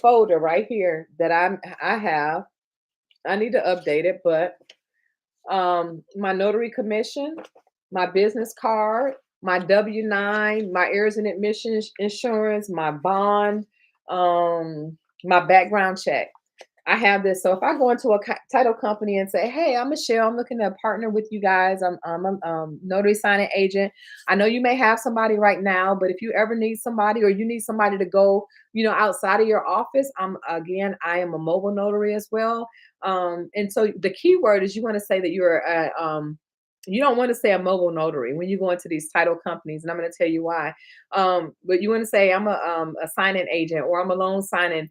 folder right here that I have. I need to update it, but my notary commission, my business card, my W-9, my errors and admissions insurance, my bond, my background check. I have this. So if I go into a title company and say, "Hey, I'm Michelle. I'm looking to partner with you guys. I'm a notary signing agent. I know you may have somebody right now, but if you ever need somebody or you need somebody to go, outside of your office, I am a mobile notary as well. And so the key word is you want to say that you don't want to say a mobile notary when you go into these title companies, and I'm going to tell you why. But you want to say I'm a signing agent, or I'm a loan signing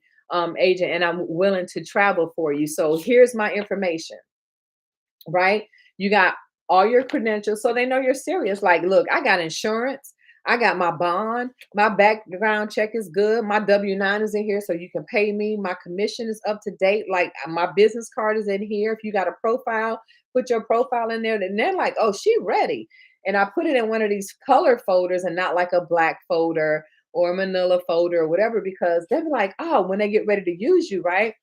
agent, and I'm willing to travel for you. So here's my information, right? You got all your credentials, so they know you're serious. Like, look, I got insurance. I got my bond. My background check is good. My W-9 is in here, so you can pay me. My commission is up to date. Like, my business card is in here. If you got a profile, put your profile in there. And they're like, oh, she ready. And I put it in one of these color folders and not like a black folder or a manila folder or whatever, because they'll be like, oh, when they get ready to use you, right?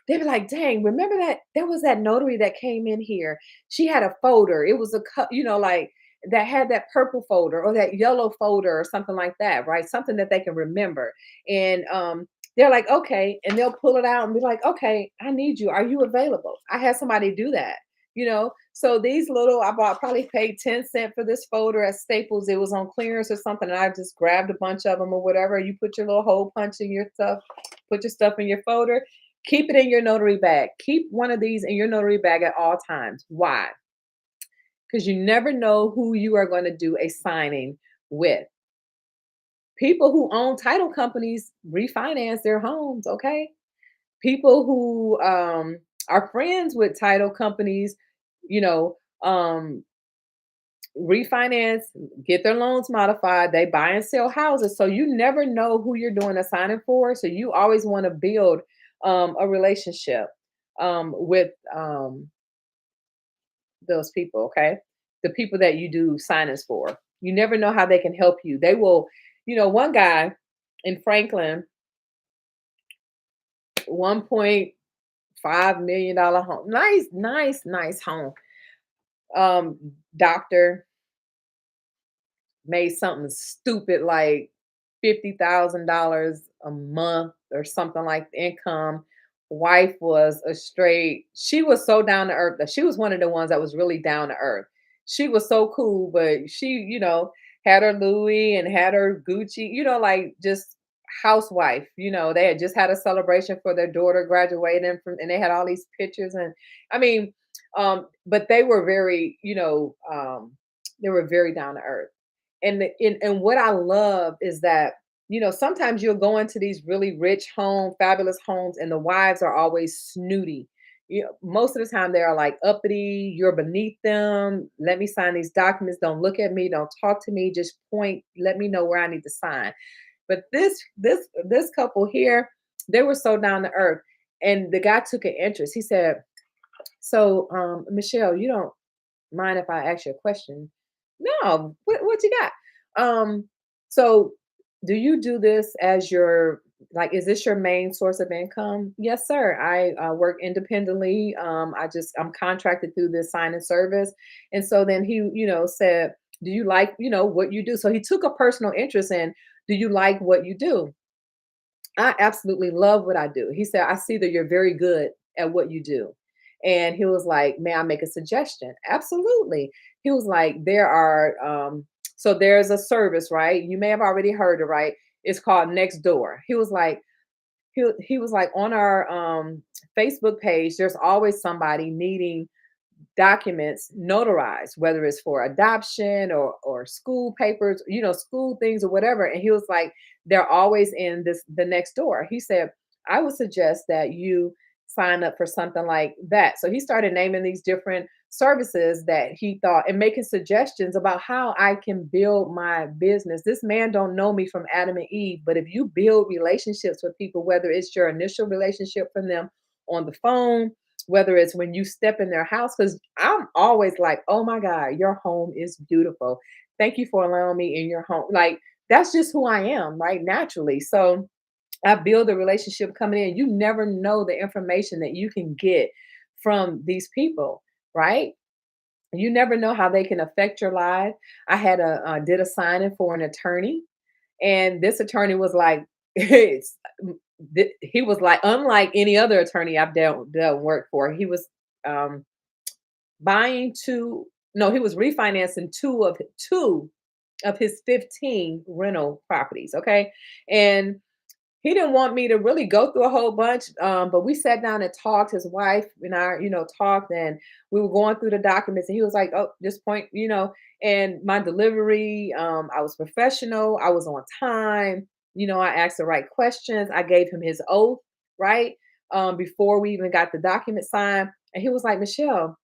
They'd be like, dang, remember that there was that notary that came in here. She had a folder. It was like that had that purple folder or that yellow folder or something like that, right? Something that they can remember. And they're like, okay. And they'll pull it out and be like, okay, I need you. Are you available? I had somebody do that. So these little, probably paid 10 cents for this folder at Staples. It was on clearance or something, and I just grabbed a bunch of them or whatever. You put your little hole punch in your stuff, put your stuff in your folder. Keep it in your notary bag. Keep one of these in your notary bag at all times. Why? Because you never know who you are going to do a signing with. People who own title companies refinance their homes, okay? People who are friends with title companies, you know, um, refinance, get their loans modified, they buy and sell houses. So you never know who you're doing a signing for. So you always want to build a relationship with those people, okay? The people that you do signings for. You never know how they can help you. They will, one guy in Franklin, $1.5 million home. Nice, nice, nice home. Doctor made something stupid like $50,000 a month or something like the income. Wife was a straight, she was so down to earth. She was one of the ones that was really down to earth. She was so cool, but she, had her Louis and had her Gucci, like just housewife. They had just had a celebration for their daughter graduating from, and they had all these pictures. And I mean, but they were very, they were very down to earth. And what I love is that, sometimes you'll go into these really rich home, fabulous homes, and the wives are always snooty. Most of the time they are like uppity, you're beneath them. Let me sign these documents. Don't look at me, don't talk to me, just point, let me know where I need to sign. But this couple here, they were so down to earth. And the guy took an interest. He said, so Michelle, you don't mind if I ask you a question? No, what you got? So do you do this as your, like, is this your main source of income? Yes, sir. I work independently. I'm contracted through this sign and service. And so then he, said, do you like, what you do? So he took a personal interest in, do you like what you do? I absolutely love what I do. He said, I see that you're very good at what you do. And he was like, may I make a suggestion? Absolutely. He was like, there are So there's a service, right? You may have already heard it, right? It's called Next Door. He was like on our Facebook page, there's always somebody needing documents notarized, whether it's for adoption or school papers, school things or whatever. And he was like, they're always in the next door. He said, I would suggest that you sign up for something like that. So he started naming these different services that he thought and making suggestions about how I can build my business. This man don't know me from Adam and Eve, but if you build relationships with people, whether it's your initial relationship from them on the phone, whether it's when you step in their house, because I'm always like, oh my God, your home is beautiful. Thank you for allowing me in your home. Like, that's just who I am, right? Naturally. So I build a relationship coming in. You never know the information that you can get from these people, right? You never know how they can affect your life. I had did a signing for an attorney, and this attorney was like, he was like unlike any other attorney I've dealt work for. He was um, buying two, no, he was refinancing two of his 15 rental properties. Okay, and he didn't want me to really go through a whole bunch, but we sat down and talked. His wife and I, talked, and we were going through the documents. And he was like, "Oh, this point, And my delivery, I was professional. I was on time. I asked the right questions. I gave him his oath, right, before we even got the document signed. And he was like, Michelle,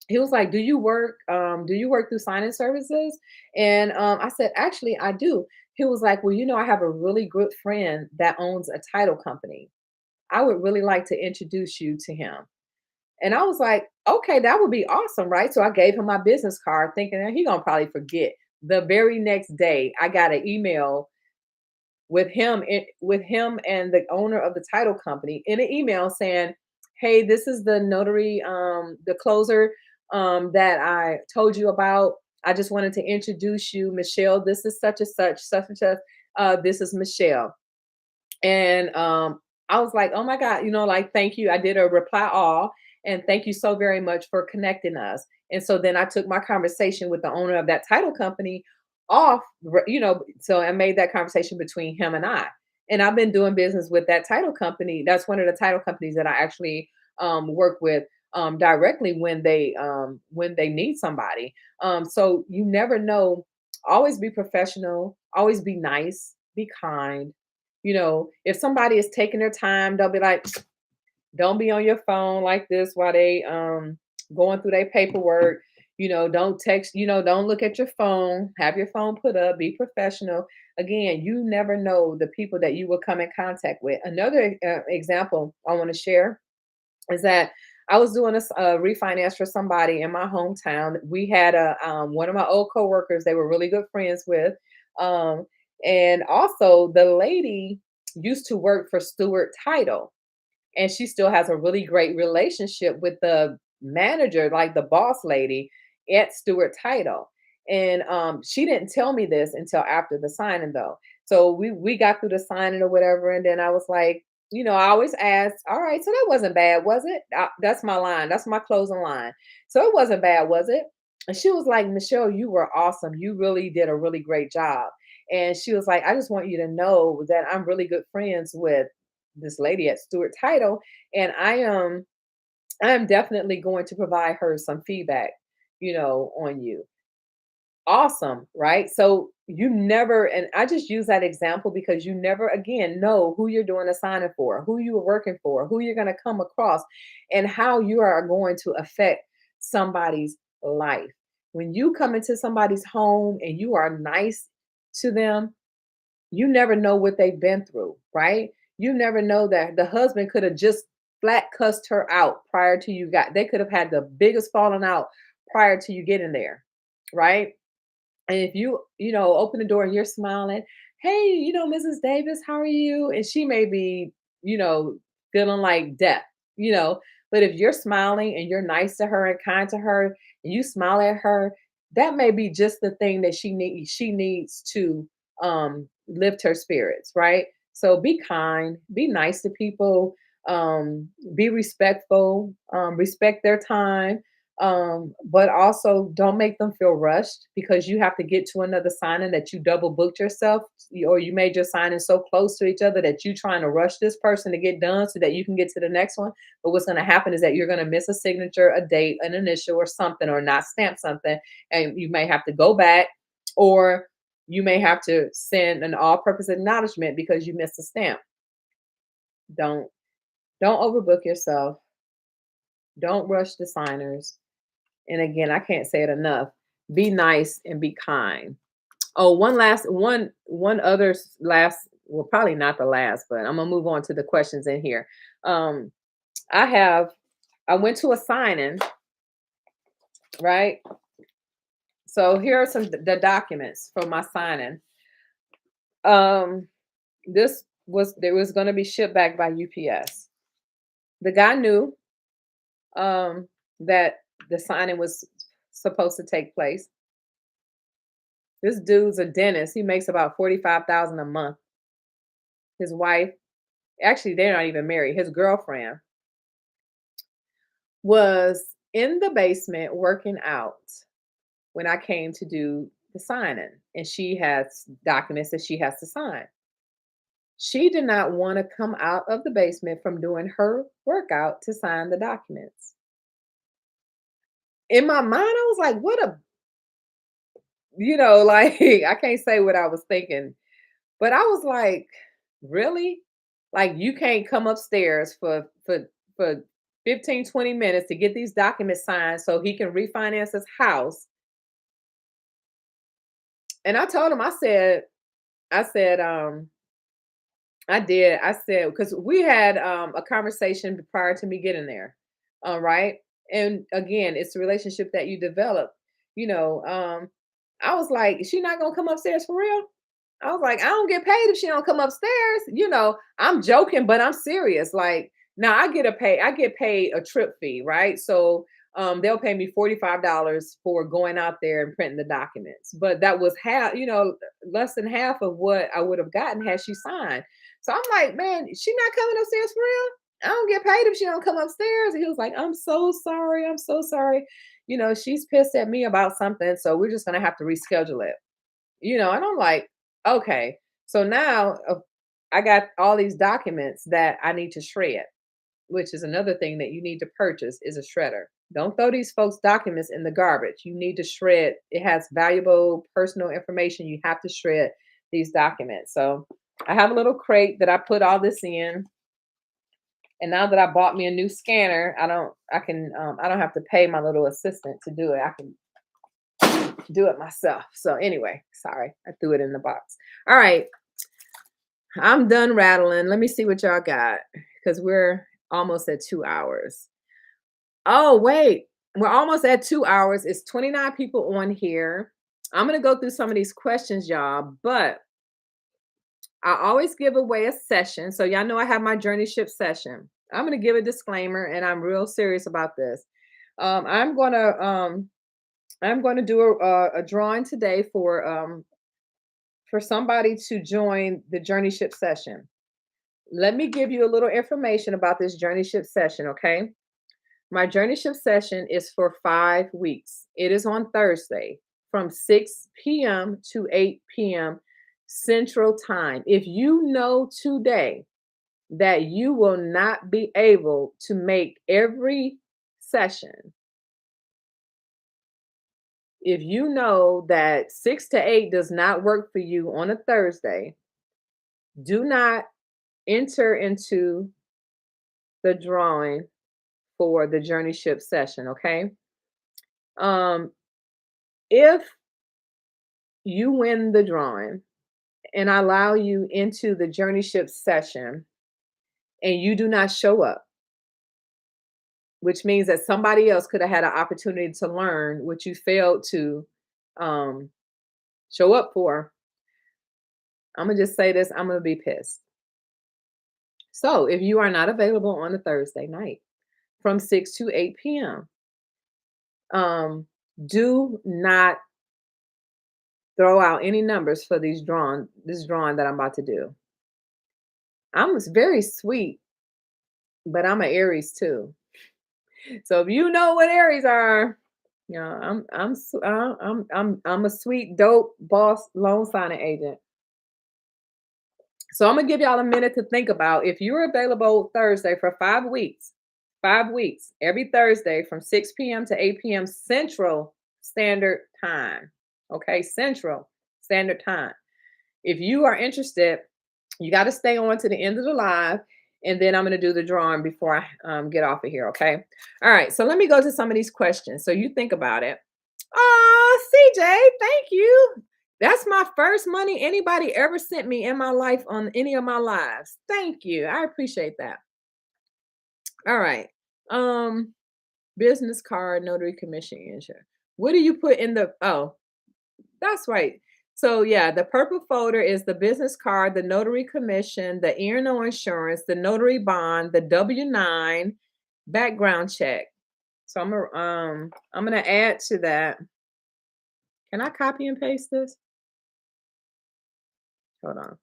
he was like, do you work through signing services? And I said, actually, I do. He was like, well, I have a really good friend that owns a title company. I would really like to introduce you to him. And I was like, okay, that would be awesome, right? So I gave him my business card, thinking that he gonna probably forget. The very next day, I got an email with him and the owner of the title company in an email saying, "Hey, this is the notary, the closer that I told you about. I just wanted to introduce you, Michelle. This is such and such, such and such. This is Michelle." And I was like, "Oh my God, like thank you." I did a reply all, and thank you so very much for connecting us. And so then I took my conversation with the owner of that title company off, so I made that conversation between him and I. And I've been doing business with that title company. That's one of the title companies that I actually work with directly when they need somebody. So you never know. Always be professional. Always be nice. Be kind. If somebody is taking their time, don't be like, don't be on your phone like this while they going through their paperwork. Don't text, don't look at your phone. Have your phone put up, be professional. Again, you never know the people that you will come in contact with. Another example I want to share is that I was doing a refinance for somebody in my hometown. We had a one of my old coworkers. They were really good friends with, um, and also the lady used to work for Stewart Title, and she still has a really great relationship with the manager, like the boss lady at Stewart Title. And she didn't tell me this until after the signing, though. So we got through the signing or whatever, and then I was like, I always ask, all right, so that wasn't bad, was it? That's my line. That's my closing line. So it wasn't bad, was it? And she was like, Michelle, you were awesome. You really did a really great job. And she was like, I just want you to know that I'm really good friends with this lady at Stewart Title, and I'm definitely going to provide her some feedback, on you. Awesome, right? So you never, and I just use that example because you never again know who you're doing a signing for, who you are working for, who you're going to come across, and how you are going to affect somebody's life. When you come into somebody's home and you are nice to them, you never know what they've been through, right? You never know that the husband could have just flat cussed her out prior to they could have had the biggest falling out prior to you getting there, right? And if open the door and you're smiling, hey, Mrs. Davis, how are you? And she may be, you know, feeling like death, you know. But if you're smiling and you're nice to her and kind to her, and you smile at her, that may be just the thing that she needs to lift her spirits, right? So be kind, be nice to people, be respectful, respect their time. But also don't make them feel rushed because you have to get to another signing that you double booked yourself, or you made your signing so close to each other that you trying to rush this person to get done so that you can get to the next one. But what's going to happen is that you're going to miss a signature, a date, an initial, or something, or not stamp something, and you may have to go back, or you may have to send an all-purpose acknowledgement because you missed a stamp. Don't don't overbook yourself. Don't rush the signers. And again, I can't say it enough. Be nice and be kind. Oh, one other last, well, probably not the last, but I'm gonna move on to the questions in here. Um, I have I went to a signing, right? So here are the documents for my signing. Um, this was there was gonna be shipped back by UPS. The guy knew that the signing was supposed to take place. This dude's a dentist. He makes about 45,000 a month. His wife, actually, they're not even married. His girlfriend was in the basement working out when I came to do the signing, and she has documents that she has to sign. She did not want to come out of the basement from doing her workout to sign the documents. In my mind, I was like, what a, like, I can't say what I was thinking. But I was like, "Really? Like you can't come upstairs for 15, 20 minutes to get these documents signed so he can refinance his house." And I told him, I said, I did. I said, because we had a conversation prior to me getting there. Right. And again, it's a relationship that you develop. You know, I was like, "Is she not gonna come upstairs for real?" I was like, "I don't get paid if she don't come upstairs." I'm joking, but I'm serious. Like, now I get paid a trip fee, right? So they'll pay me $45 for going out there and printing the documents. But that was half, less than half of what I would have gotten had she signed. So I'm like, "Man, she not coming upstairs for real? I don't get paid if she don't come upstairs." And he was like, "I'm so sorry. I'm so sorry. She's pissed at me about something. So we're just gonna have to reschedule it." And I'm like, okay. So now I got all these documents that I need to shred, which is another thing that you need to purchase is a shredder. Don't throw these folks' documents in the garbage. You need to shred. It has valuable personal information. You have to shred these documents. So I have a little crate that I put all this in. And now that I bought me a new scanner, I don't have to pay my little assistant to do it. I can do it myself. So anyway, sorry, I threw it in the box. All right, I'm done rattling. Let me see what y'all got because we're almost at 2 hours. Oh, wait, we're almost at 2 hours. It's 29 people on here. I'm gonna go through some of these questions, y'all, but I always give away a session. So y'all know I have my JourneyShip session. I'm gonna give a disclaimer, and I'm real serious about this. Um, I'm gonna um, I'm going to do a drawing today for somebody to join the JourneyShip session. Let me give you a little information about this JourneyShip session, okay? My JourneyShip session is for 5 weeks. It is on Thursday from 6 p.m. to 8 p.m. Central Time. If you know today that you will not be able to make every session, if you know that 6 to 8 does not work for you on a Thursday, do not enter into the drawing for the JourneyShip session, okay? Um, if you win the drawing and I allow you into the JourneyShip session and you do not show up, which means that somebody else could have had an opportunity to learn what you failed to um, show up for, I'm gonna just say this, I'm gonna be pissed. So if you are not available on a Thursday night from 6 to 8 p.m., do not throw out any numbers for this drawing that I'm about to do. I'm very sweet, but I'm an Aries too. So if you know what Aries are, you know, I'm a sweet, dope boss loan signing agent. So I'm gonna give y'all a minute to think about if you're available Thursday for 5 weeks, every Thursday from 6 p.m. to 8 p.m. Central Standard Time. Okay, Central Standard Time. If you are interested, you got to stay on to the end of the live, and then I'm going to do the drawing before I get off of here. Okay. All right. So let me go to some of these questions. So you think about it. CJ, thank you. That's my first money anybody ever sent me in my life on any of my lives. Thank you. I appreciate that. All right. Um, business card, notary commission, insurance. What do you put in the that's right. So yeah, the purple folder is the business card, the notary commission, the E&O insurance, the notary bond, the W-9, background check. So I'm gonna add to that. Can I copy and paste this? Hold on.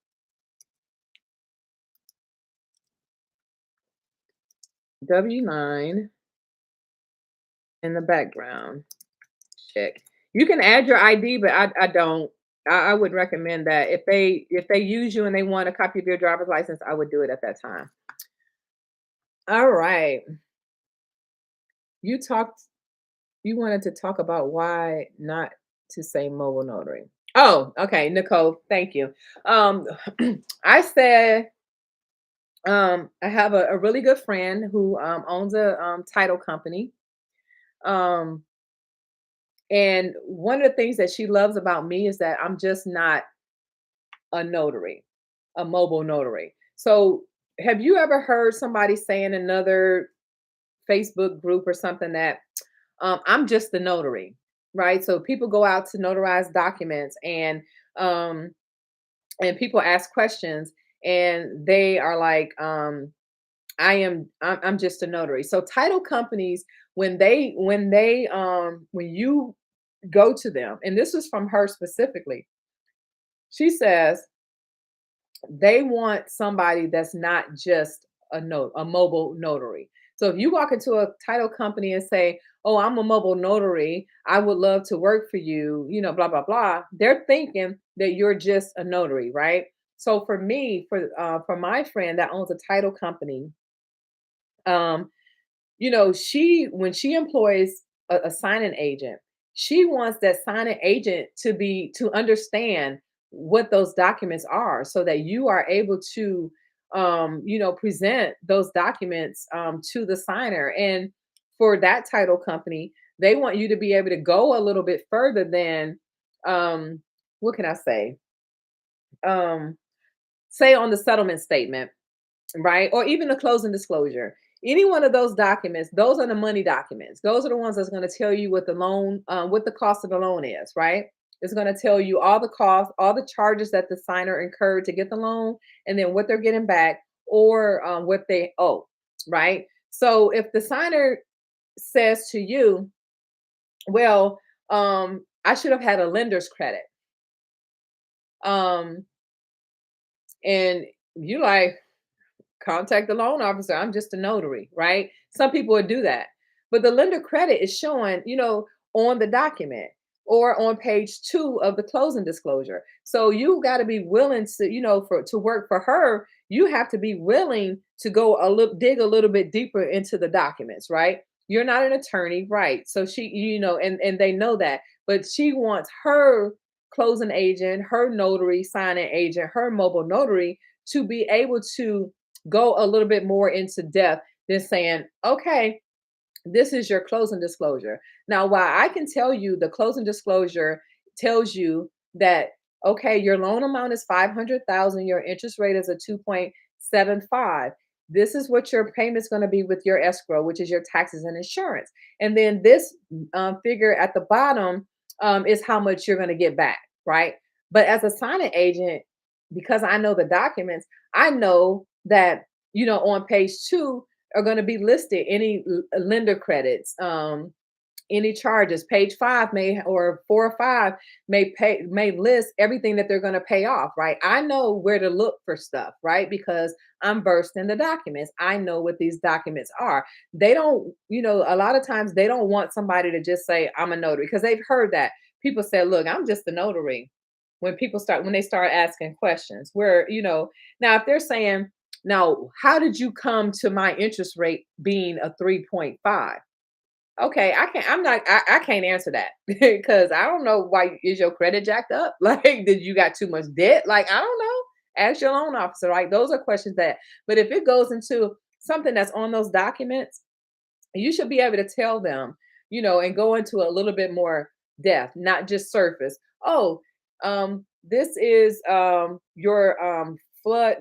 W-9 in the background check. You can add your ID, but I don't. I would recommend that if they use you and they want a copy of your driver's license, I would do it at that time. All right. You talked You wanted to talk about why not to say mobile notary. Oh, okay, Nicole, thank you. Um, I said I have a really good friend who owns a title company. Um, and one of the things that she loves about me is that I'm just not a notary, a mobile notary. So, have you ever heard somebody say in another Facebook group or something that I'm just the notary, right? So people go out to notarize documents, um, and people ask questions, and they are like, I'm just a notary. So title companies, when you go to them, and this was from her specifically, she says they want somebody that's not just a mobile notary. So if you walk into a title company and say, "Oh, I'm a mobile notary. I would love to work for you," blah blah blah. They're thinking that you're just a notary, right? So for me, for my friend that owns a title company, um, she when she employs a signing agent, she wants that signing agent to understand what those documents are so that you are able to present those documents to the signer. And for that title company, they want you to be able to go a little bit further than what can I um say on the settlement statement, right? Or even the closing disclosure. Any one of those documents, those are the money documents. Those are the ones that's going to tell you what the loan, what the cost of the loan is, right? It's going to tell you all the costs, all the charges that the signer incurred to get the loan, and then what they're getting back or what they owe, right? So if the signer says to you, well, I should have had a lender's credit, um, and you like, contact the loan officer. I'm just a notary, right? Some people would do that. But the lender credit is showing, on the document or on page 2 of the closing disclosure. So you got to be willing to, to work for her, you have to be willing to go dig a little bit deeper into the documents, right? You're not an attorney, right? So she, and they know that, but she wants her closing agent, her notary, signing agent, her mobile notary to be able to go a little bit more into depth than saying, okay, this is your closing disclosure. Now, while I can tell you the closing disclosure tells you that, okay, your loan amount is 500,000, your interest rate is a 2.75. This is what your payment's going to be with your escrow, which is your taxes and insurance. And then this figure at the bottom is how much you're going to get back, right? But as a signing agent, because I know the documents, I know that, on page 2 are going to be listed any lender credits, any charges. Page 5 may, or 4 or 5 may list everything that they're going to pay off, right? I know where to look for stuff, right? Because I'm versed in the documents. I know what these documents are. They don't, a lot of times they don't want somebody to just say, I'm a notary, because they've heard that. People say, look, I'm just a notary. When they start asking questions, where, now if they're saying, now, how did you come to my interest rate being a 3.5? Okay, I can't answer that because I don't know why. Is your credit jacked up? Like, did you got too much debt? Like, I don't know. Ask your loan officer, right? Those are questions that, but if it goes into something that's on those documents, you should be able to tell them, and go into a little bit more depth, not just surface. Oh, this is your flood.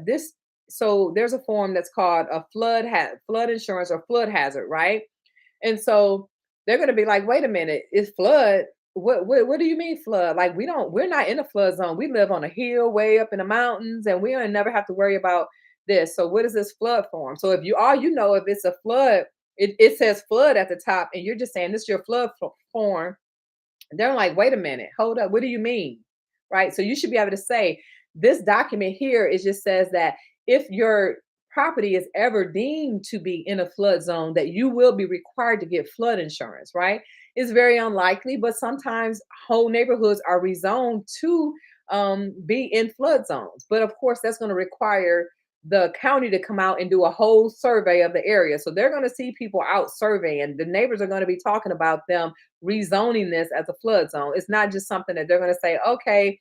So there's a form that's called a flood insurance or flood hazard, right? And so they're going to be like, wait a minute, it's flood. What do you mean flood? Like, we're not in a flood zone. We live on a hill way up in the mountains, and we don't never have to worry about this. So what is this flood form? So if if it's a flood, it says flood at the top, and you're just saying this is your form. They're like, wait a minute, hold up, what do you mean? Right? So you should be able to say, this document here, it just says that if your property is ever deemed to be in a flood zone, that you will be required to get flood insurance, right? It's very unlikely, but sometimes whole neighborhoods are rezoned to be in flood zones. But of course, that's going to require the county to come out and do a whole survey of the area. So they're going to see people out surveying. The neighbors are going to be talking about them rezoning this as a flood zone. It's not just something that they're going to say, okay,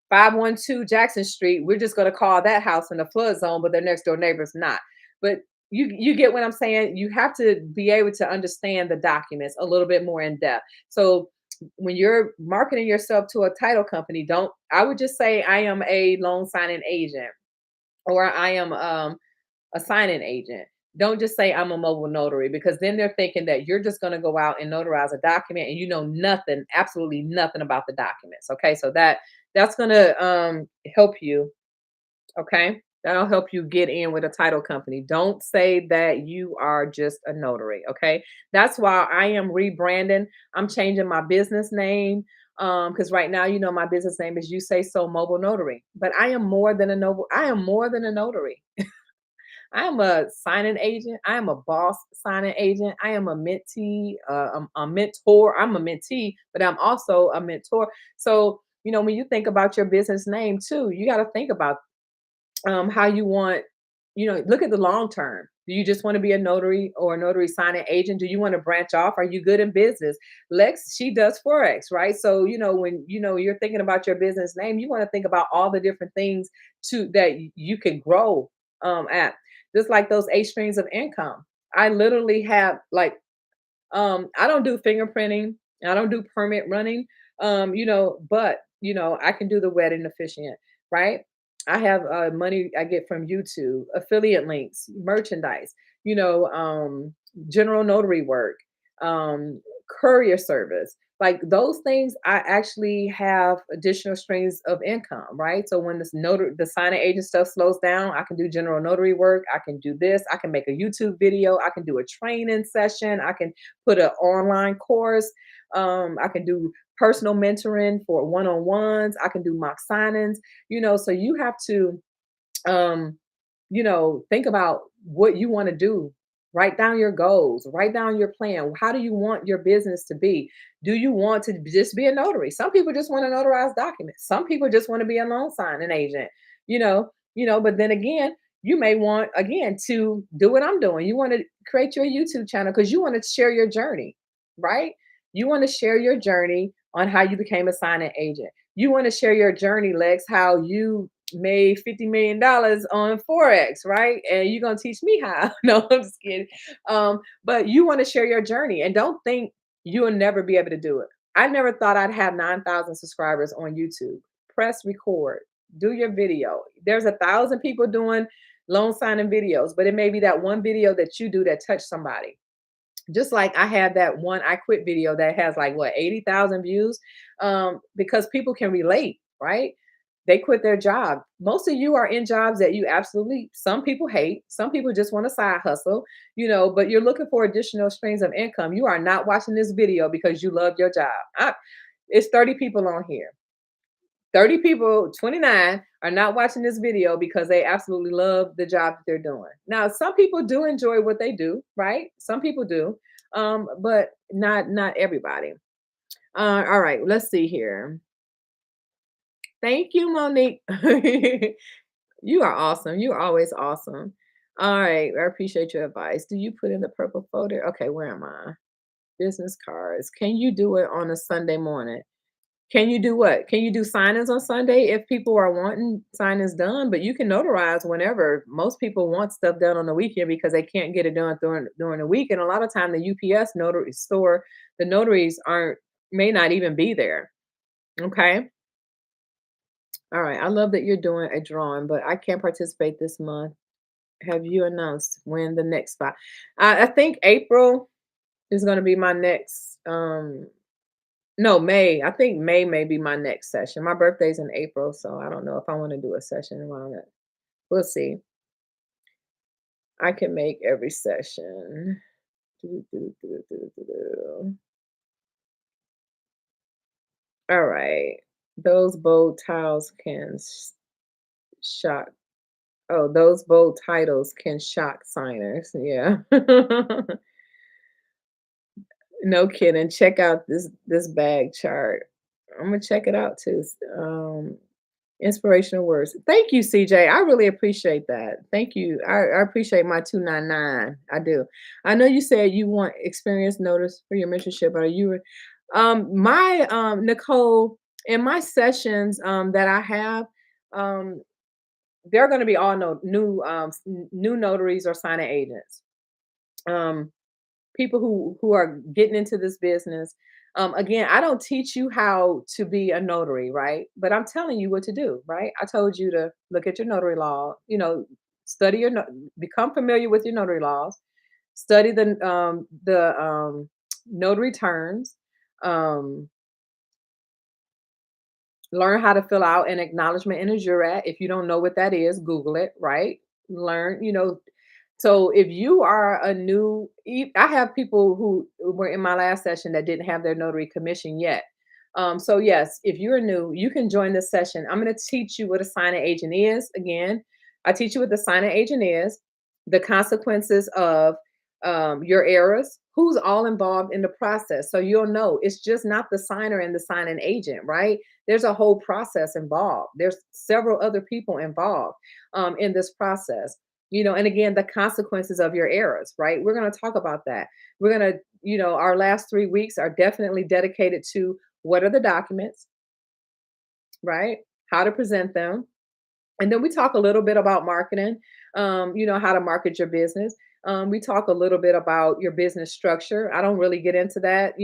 512 Jackson Street, we're just going to call that house in the flood zone, but their next door neighbor's not. But you get what I'm saying? You have to be able to understand the documents a little bit more in depth. So when you're marketing yourself to a title company, I would just say I am a loan signing agent, or I am a signing agent. Don't just say I'm a mobile notary, because then they're thinking that you're just going to go out and notarize a document and you know nothing, absolutely nothing about the documents. Okay, so that's going to help you. Okay, that'll help you get in with a title company. Don't say that you are just a notary. Okay, that's why I am rebranding. I'm changing my business name because right now, my business name is YouSaySo Mobile Notary. But I am more than a noble. I am more than a notary. I am a signing agent. I am a boss signing agent. I am a mentee, a mentor. I'm a mentee, but I'm also a mentor. So, when you think about your business name too, you got to think about how you want, look at the long term. Do you just want to be a notary or a notary signing agent? Do you want to branch off? Are you good in business? Lex, she does Forex, right? So, when you're thinking about your business name, you want to think about all the different things that you can grow at. Just like those 8 streams of income. I literally have like I don't do fingerprinting, I don't do permit running, but I can do the wedding officiant, right? I have money I get from YouTube, affiliate links, merchandise, you know, um, general notary work, um, courier service. Like those things, I actually have additional streams of income, right? So when the signing agent stuff slows down, I can do general notary work. I can do this. I can make a YouTube video. I can do a training session. I can put an online course. I can do personal mentoring for one-on-ones. I can do mock signings. So you have to um, think about what you want to do. Write down your goals, write down your plan. How do you want your business to be? Do you want to just be a notary? Some people just want to notarize documents. Some people just want to be a loan signing agent, but then again, you may want again to do what I'm doing. You want to create your YouTube channel because you want to share your journey, right? You want to share your journey on how you became a signing agent. You want to share your journey, Lex, how you made $50 million on Forex, right? And you're gonna teach me how. No, I'm just kidding. But you want to share your journey and don't think you'll never be able to do it. I never thought I'd have 9,000 subscribers on YouTube. Press record, do your video. There's 1,000 people doing loan signing videos, but it may be that one video that you do that touched somebody. Just like I had that one I quit video that has like what 80,000 views, because people can relate, right? They quit their job. Most of you are in jobs that you absolutely, some people hate, some people just want a side hustle, but you're looking for additional streams of income. You are not watching this video because you love your job. It's 30 people on here. 30 people, 29 are not watching this video because they absolutely love the job that they're doing. Now, some people do enjoy what they do, right? Some people do, but not everybody. All right, let's see here. Thank you, Monique. You are awesome. You're always awesome. All right, I appreciate your advice. Do you put in the purple folder? Okay, where am I? Business cards. Can you do it on a Sunday morning? Can you do what? Can you do sign-ins on Sunday if people are wanting sign-ins done? But you can notarize whenever. Most people want stuff done on the weekend because they can't get it done during the week. And a lot of time the UPS notary store, the notaries may not even be there. Okay. All right. I love that you're doing a drawing, but I can't participate this month. Have you announced when the next spot? I think April is going to be my next. No, May. I think May may be my next session. My birthday's in April, so I don't know if I want to do a session around it. We'll see. I can make every session. Do, do, do, do, do, do. All right. Those bold tiles can shock. Oh, those bold titles can shock signers. Yeah. No kidding. Check out this bag chart. I'm gonna check it out too. Inspirational words. Thank you, CJ. I really appreciate that. Thank you. I appreciate my 299. I do. I know you said you want experience notice for your mentorship. Are you my Nicole, in my sessions that I have, um, they're gonna be all new notaries or signing agents. Um, People who are getting into this business. Again, I don't teach you how to be a notary, right? But I'm telling you what to do, right? I told you to look at your notary law, study become familiar with your notary laws, study the notary terms, um, learn how to fill out an acknowledgement and a jurat. If you don't know what that is, Google it, right? Learn, so if you are a I have people who were in my last session that didn't have their notary commission yet. So yes, if you're new, you can join this session. I'm going to teach you what a signing agent is. Again, I teach you what the signing agent is, the consequences of your errors, who's all involved in the process. So you'll know it's just not the signer and the signing agent, right? There's a whole process involved. There's several other people involved in this process. And again, the consequences of your errors, right? We're going to talk about that. We're going to, our last 3 weeks are definitely dedicated to what are the documents, right? How to present them. And then we talk a little bit about marketing, how to market your business. We talk a little bit about your business structure. I don't really get into that,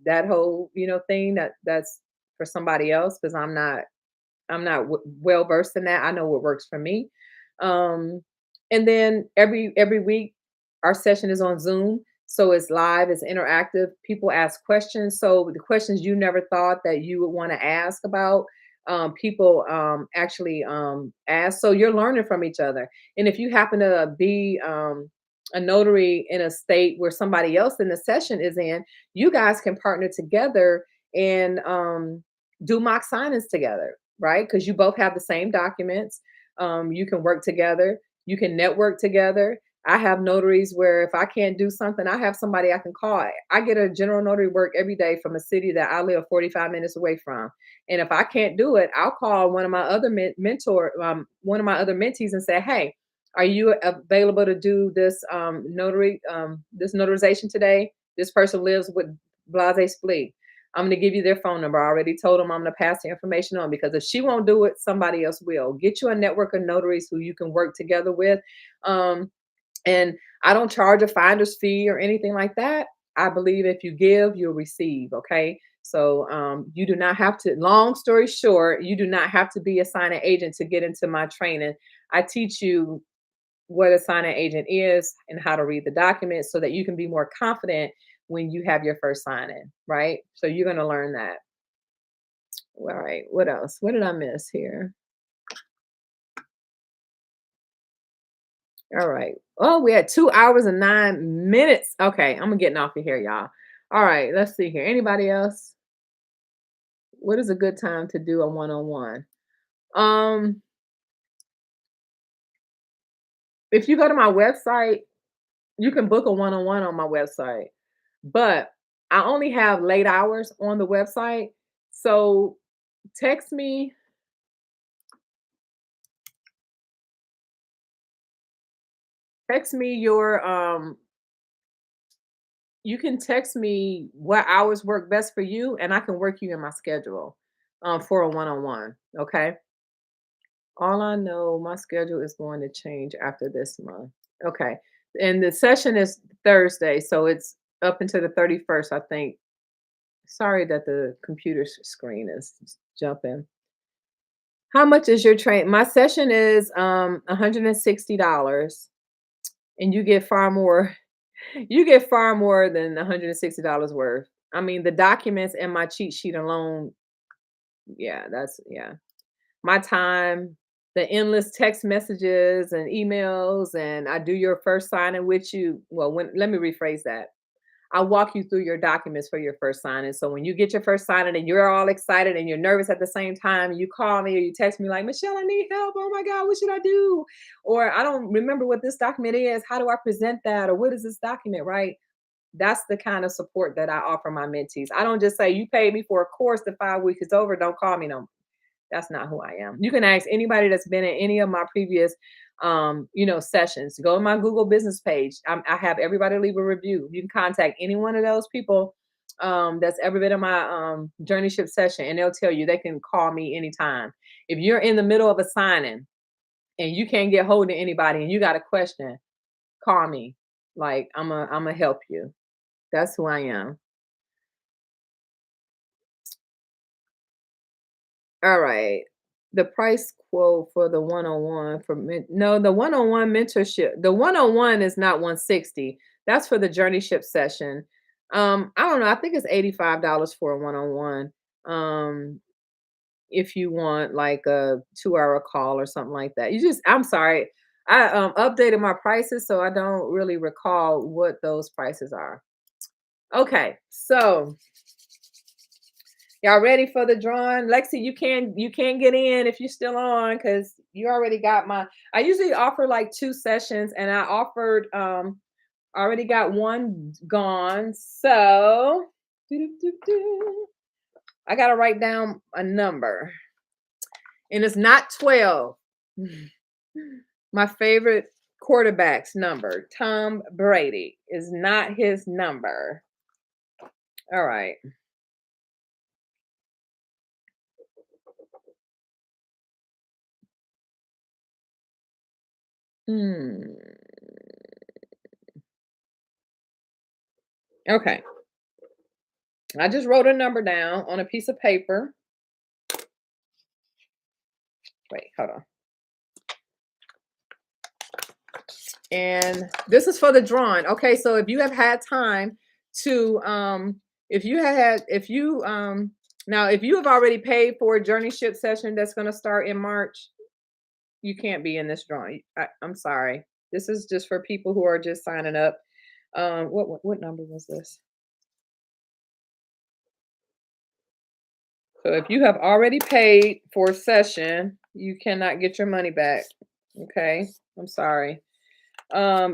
that whole, thing that's for somebody else because I'm not well versed in that. I know what works for me. Um, and then every week, our session is on Zoom, so it's live, it's interactive. People ask questions, so the questions you never thought that you would want to ask about, people actually ask. So you're learning from each other. And if you happen to be a notary in a state where somebody else in the session is in, you guys can partner together and do mock signings together, right? Because you both have the same documents. You can work together. You can network together. I have notaries where if I can't do something, I have somebody I can call. I get a general notary work every day from a city that I live 45 minutes away from. And if I can't do it, I'll call one of my other one of my other mentees and say, hey, are you available to do this this notarization today? This person lives with Blase Splee. I'm going to give you their phone number. I already told them I'm going to pass the information on because if she won't do it, somebody else will. Get you a network of notaries who you can work together with. And I don't charge a finder's fee or anything like that. I believe if you give, you'll receive. Okay. So you do not have to, long story short, you do not have to be a signing agent to get into my training. I teach you what a signing agent is and how to read the documents so that you can be more confident when you have your first signing, right? So you're going to learn that. All right. What else? What did I miss here? All right. Oh, we had 2 hours and 9 minutes. Okay, I'm getting off of here, y'all. All right, let's see here. Anybody else? What is a good time to do a one-on-one? Um, if you go to my website, you can book a one-on-one on my website. But I only have late hours on the website. So text me, text me your you can text me what hours work best for you and I can work you in my schedule for a one-on-one. Okay. All I know, my schedule is going to change after this month. Okay. And the session is Thursday, so it's up until the 31st, I think. Sorry that the computer screen is jumping. How much is your train? My session is $160 and you get far more. You get far more than $160 worth. I mean, the documents and my cheat sheet alone, yeah, that's yeah. My time, the endless text messages and emails, and I do your first signing with you. Well, when let me rephrase that. I walk you through your documents for your first signing. So when you get your first signing and you're all excited and you're nervous at the same time, you call me or you text me like, Michelle, I need help. Oh my God, what should I do? Or I don't remember what this document is. How do I present that? Or what is this document, right? That's the kind of support that I offer my mentees. I don't just say, you paid me for a course, the 5 weeks is over. Don't call me no more. That's not who I am. You can ask anybody that's been in any of my previous sessions. Go to my Google business page. I have everybody leave a review. You can contact any one of those people that's ever been in my JourneyShip session, and they'll tell you they can call me anytime. If you're in the middle of a signing and you can't get hold of anybody and you got a question, call me. Like I'm a help you. That's who I am. All right. The price quote for the one-on-one no, the one-on-one mentorship. The one-on-one is not 160. That's for the JourneyShip session. I don't know. I think it's $85 for a one-on-one. If you want like a 2-hour call or something like that. I'm sorry. I updated my prices, so I don't really recall what those prices are. Okay, so y'all ready for the drawing? Lexi, you can get in if you're still on because you already got my I usually offer like 2 sessions and I offered already got one gone. So I gotta write down a number. And it's not 12. My favorite quarterback's number, Tom Brady, is not his number. All right. Hmm. Okay. I just wrote a number down on a piece of paper. Wait, hold on. And this is for the drawing. Okay, so if you have had time to if you now if you have already paid for a JourneyShip session that's going to start in March, you can't be in this drawing. I'm sorry. This is just for people who are just signing up. What number was this? So if you have already paid for a session, you cannot get your money back. Okay? I'm sorry.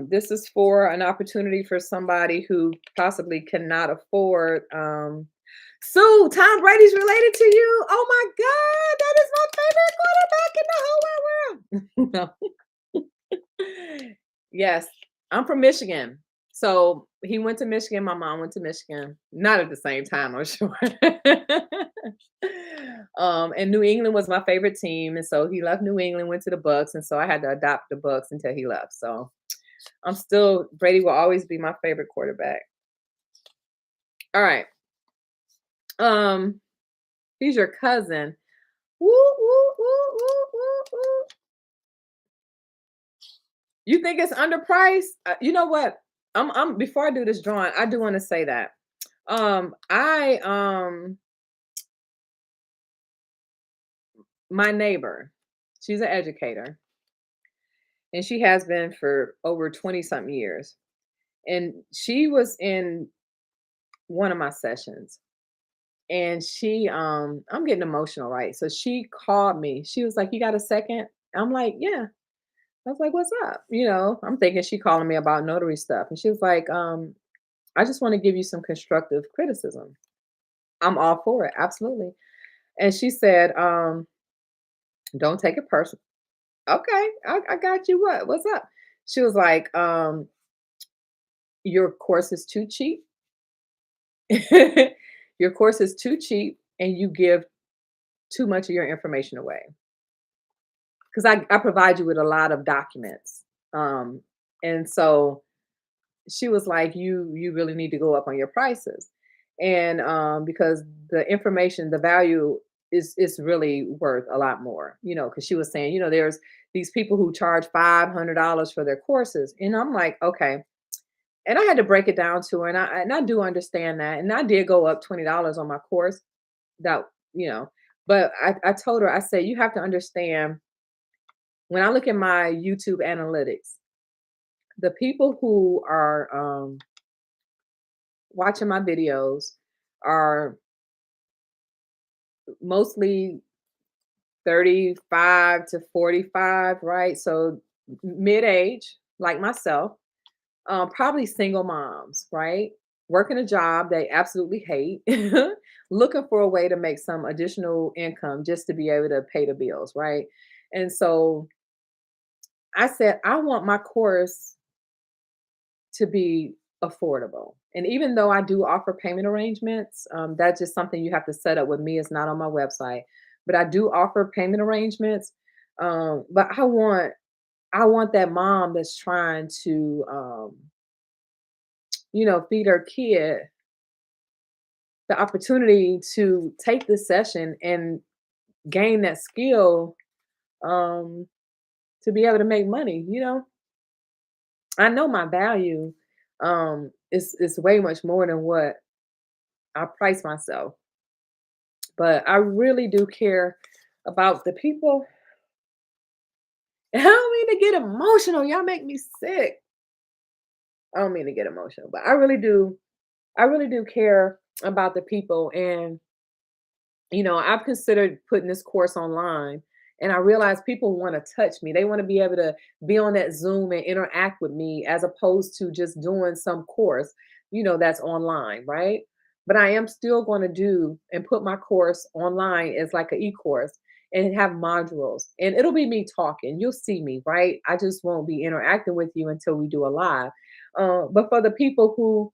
This is for an opportunity for somebody who possibly cannot afford Sue, Tom Brady's related to you. Oh my God, that is my favorite quarterback in the whole wide world. No. Yes, I'm from Michigan. So he went to Michigan. My mom went to Michigan. Not at the same time, I'm sure. And New England was my favorite team. And so he left New England, went to the Bucks. And so I had to adopt the Bucks until he left. So Brady will always be my favorite quarterback. All right. Um, he's your cousin. Woo, woo, woo, woo, woo, woo. You think it's underpriced? You know what? I'm before I do this drawing, I do want to say that. I my neighbor, she's an educator. and she has been for over 20 something years. And she was in one of my sessions, and I'm getting emotional, right? So she called me. She was like, "You got a second?" I'm like, "Yeah." I was like, "What's up?" I'm thinking she calling me about notary stuff. And she was like, "I just want to give you some constructive criticism." I'm all for it, absolutely. And she said, "Don't take it personal." Okay, I got you. What's up? She was like, "Your course is too cheap." Your course is too cheap, and you give too much of your information away. Because I provide you with a lot of documents. And so she was like, you really need to go up on your prices. And because the information, the value is really worth a lot more, because she was saying, there's these people who charge $500 for their courses. And I'm like, okay. And I had to break it down to her, and I do understand that. And I did go up $20 on my course. That, you know, but I told her, I said, you have to understand, when I look at my YouTube analytics, the people who are watching my videos are mostly 35 to 45, right? So mid-age, like myself, probably single moms, right? Working a job they absolutely hate, looking for a way to make some additional income just to be able to pay the bills, right? And so I said, I want my course to be affordable. And even though I do offer payment arrangements, that's just something you have to set up with me. It's not on my website, but I do offer payment arrangements. But I want that mom that's trying to, feed her kid the opportunity to take this session and gain that skill, um, to be able to make money. I know my value is way much more than what I price myself, but I really do care about the people. I don't mean to get emotional. Y'all make me sick. I don't mean to get emotional, but I really do. I really do care about the people. And I've considered putting this course online, and I realize people want to touch me. They want to be able to be on that Zoom and interact with me, as opposed to just doing some course, that's online, right? But I am still going to do and put my course online as like an e-course, and have modules, and it'll be me talking. You'll see me, right? I just won't be interacting with you until we do a live. But for the people who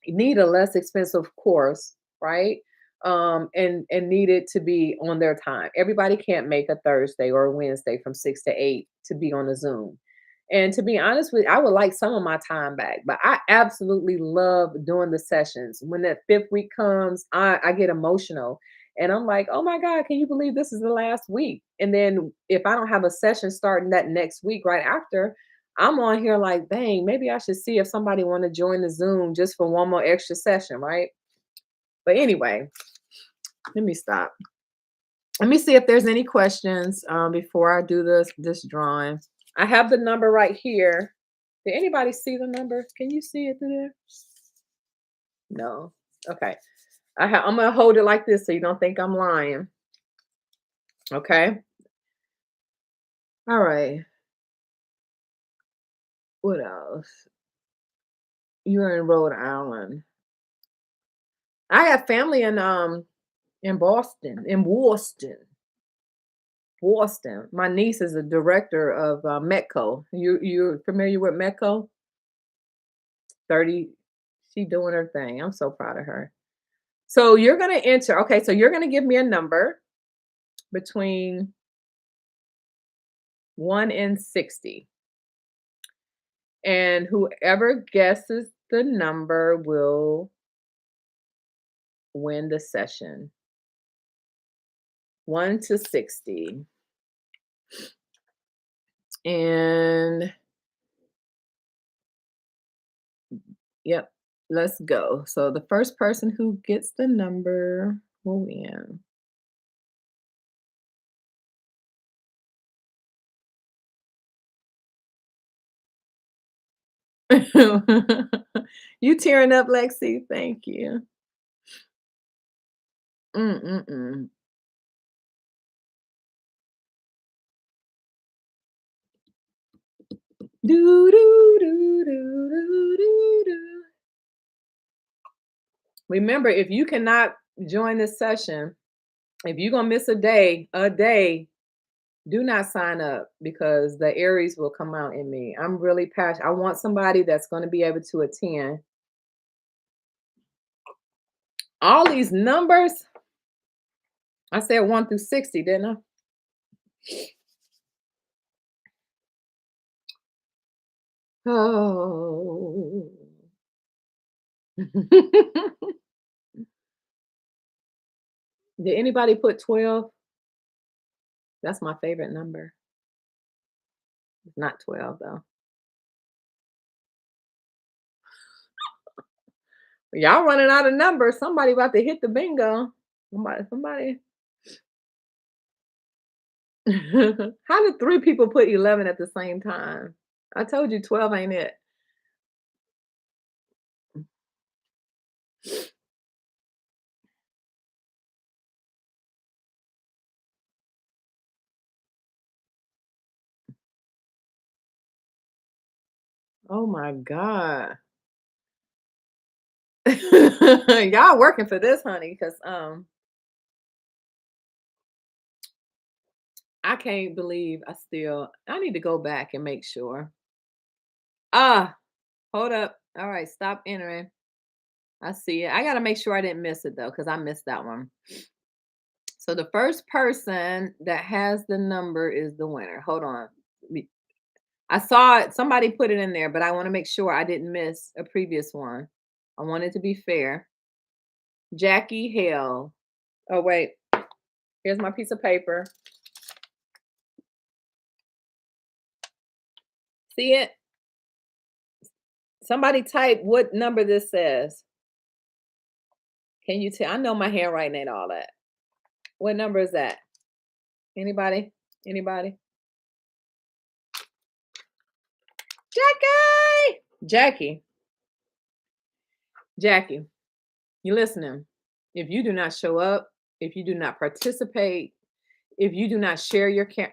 need a less expensive course, right? And need it to be on their time. Everybody can't make a Thursday or a Wednesday from 6 to 8 to be on a Zoom. And to be honest with you, I would like some of my time back, but I absolutely love doing the sessions. When that fifth week comes, I get emotional. And I'm like, oh my God, can you believe this is the last week? And then if I don't have a session starting that next week right after, I'm on here like, dang, maybe I should see if somebody want to join the Zoom just for one more extra session, right? But anyway, let me stop. Let me see if there's any questions before I do this drawing. I have the number right here. Did anybody see the number? Can you see it through there? No. Okay. I'm gonna hold it like this so you don't think I'm lying. Okay. All right. What else? You're in Rhode Island. I have family in Boston, in Boston. My niece is a director of Metco. You're familiar with Metco? 30. She doing her thing. I'm so proud of her. So you're gonna enter. Okay, so you're gonna give me a number between 1 and 60, and whoever guesses the number will win the session. 1 to 60, and yep, let's go. So the first person who gets the number will win. You tearing up, Lexi? Thank you. Mm-mm-mm. Do, do, do, do, do, do, do. Remember, if you cannot join this session, if you're gonna miss a day, do not sign up because the Aries will come out in me. I'm really passionate. I want somebody that's going to be able to attend. All these numbers, I said 1 through 60, didn't I? Oh. Did anybody put 12? That's my favorite number. It's not 12 though. Y'all running out of numbers. Somebody about to hit the bingo. Somebody. How did 3 people put 11 at the same time? I told you 12 ain't it. Oh my God. Y'all working for this, honey, because I can't believe I need to go back and make sure. Ah, hold up. All right, stop entering. I see it. I gotta make sure I didn't miss it though, because I missed that one. So the first person that has the number is the winner. Hold on. I saw it, somebody put it in there, but I want to make sure I didn't miss a previous one. I want it to be fair. Jackie Hale. Oh, wait. Here's my piece of paper. See it? Somebody type what number this says. Can you tell? I know my handwriting ain't all that. What number is that? Anybody? Anybody? Jackie! Jackie. Jackie, you listening? If you do not show up, if you do not participate, if you do not share your camera,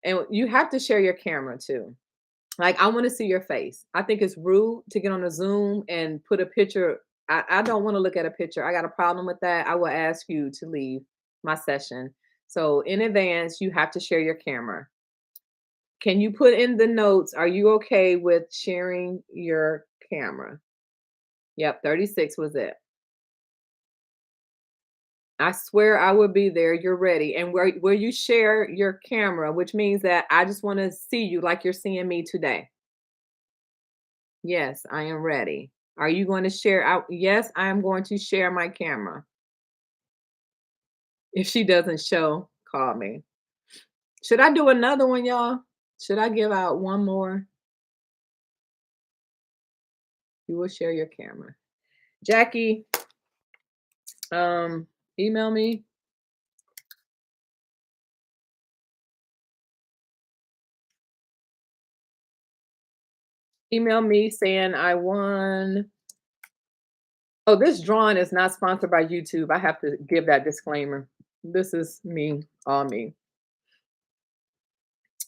and you have to share your camera too. Like, I want to see your face. I think it's rude to get on a Zoom and put a picture. I don't want to look at a picture. I got a problem with that. I will ask you to leave my session. So in advance, you have to share your camera. Can you put in the notes? Are you okay with sharing your camera? Yep, 36 was it. I swear I will be there. You're ready. And where you share your camera, which means that I just want to see you like you're seeing me today. Yes, I am ready. Are you going to share out? Yes, I am going to share my camera. If she doesn't show, call me. Should I do another one, y'all? Should I give out one more? You will share your camera. Jackie, email me. Email me saying I won. Oh, this drawing is not sponsored by YouTube. I have to give that disclaimer. This is me, all me.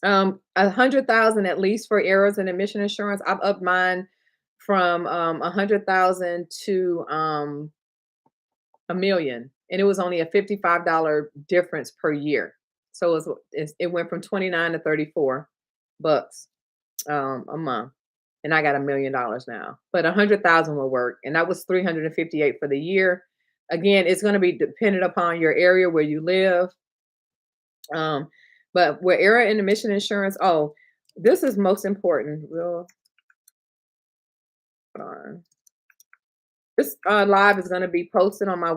100,000 at least for errors and admission insurance. I've upped mine from 100,000 to 1 million, and it was only a $55 difference per year. So it went from 29 to 34 bucks a month, and I got $1 million now. But 100,000 will work, and that was 358 for the year. Again, it's going to be dependent upon your area where you live. But where error in admission insurance, oh, this is most important. Real This live is going to be posted on my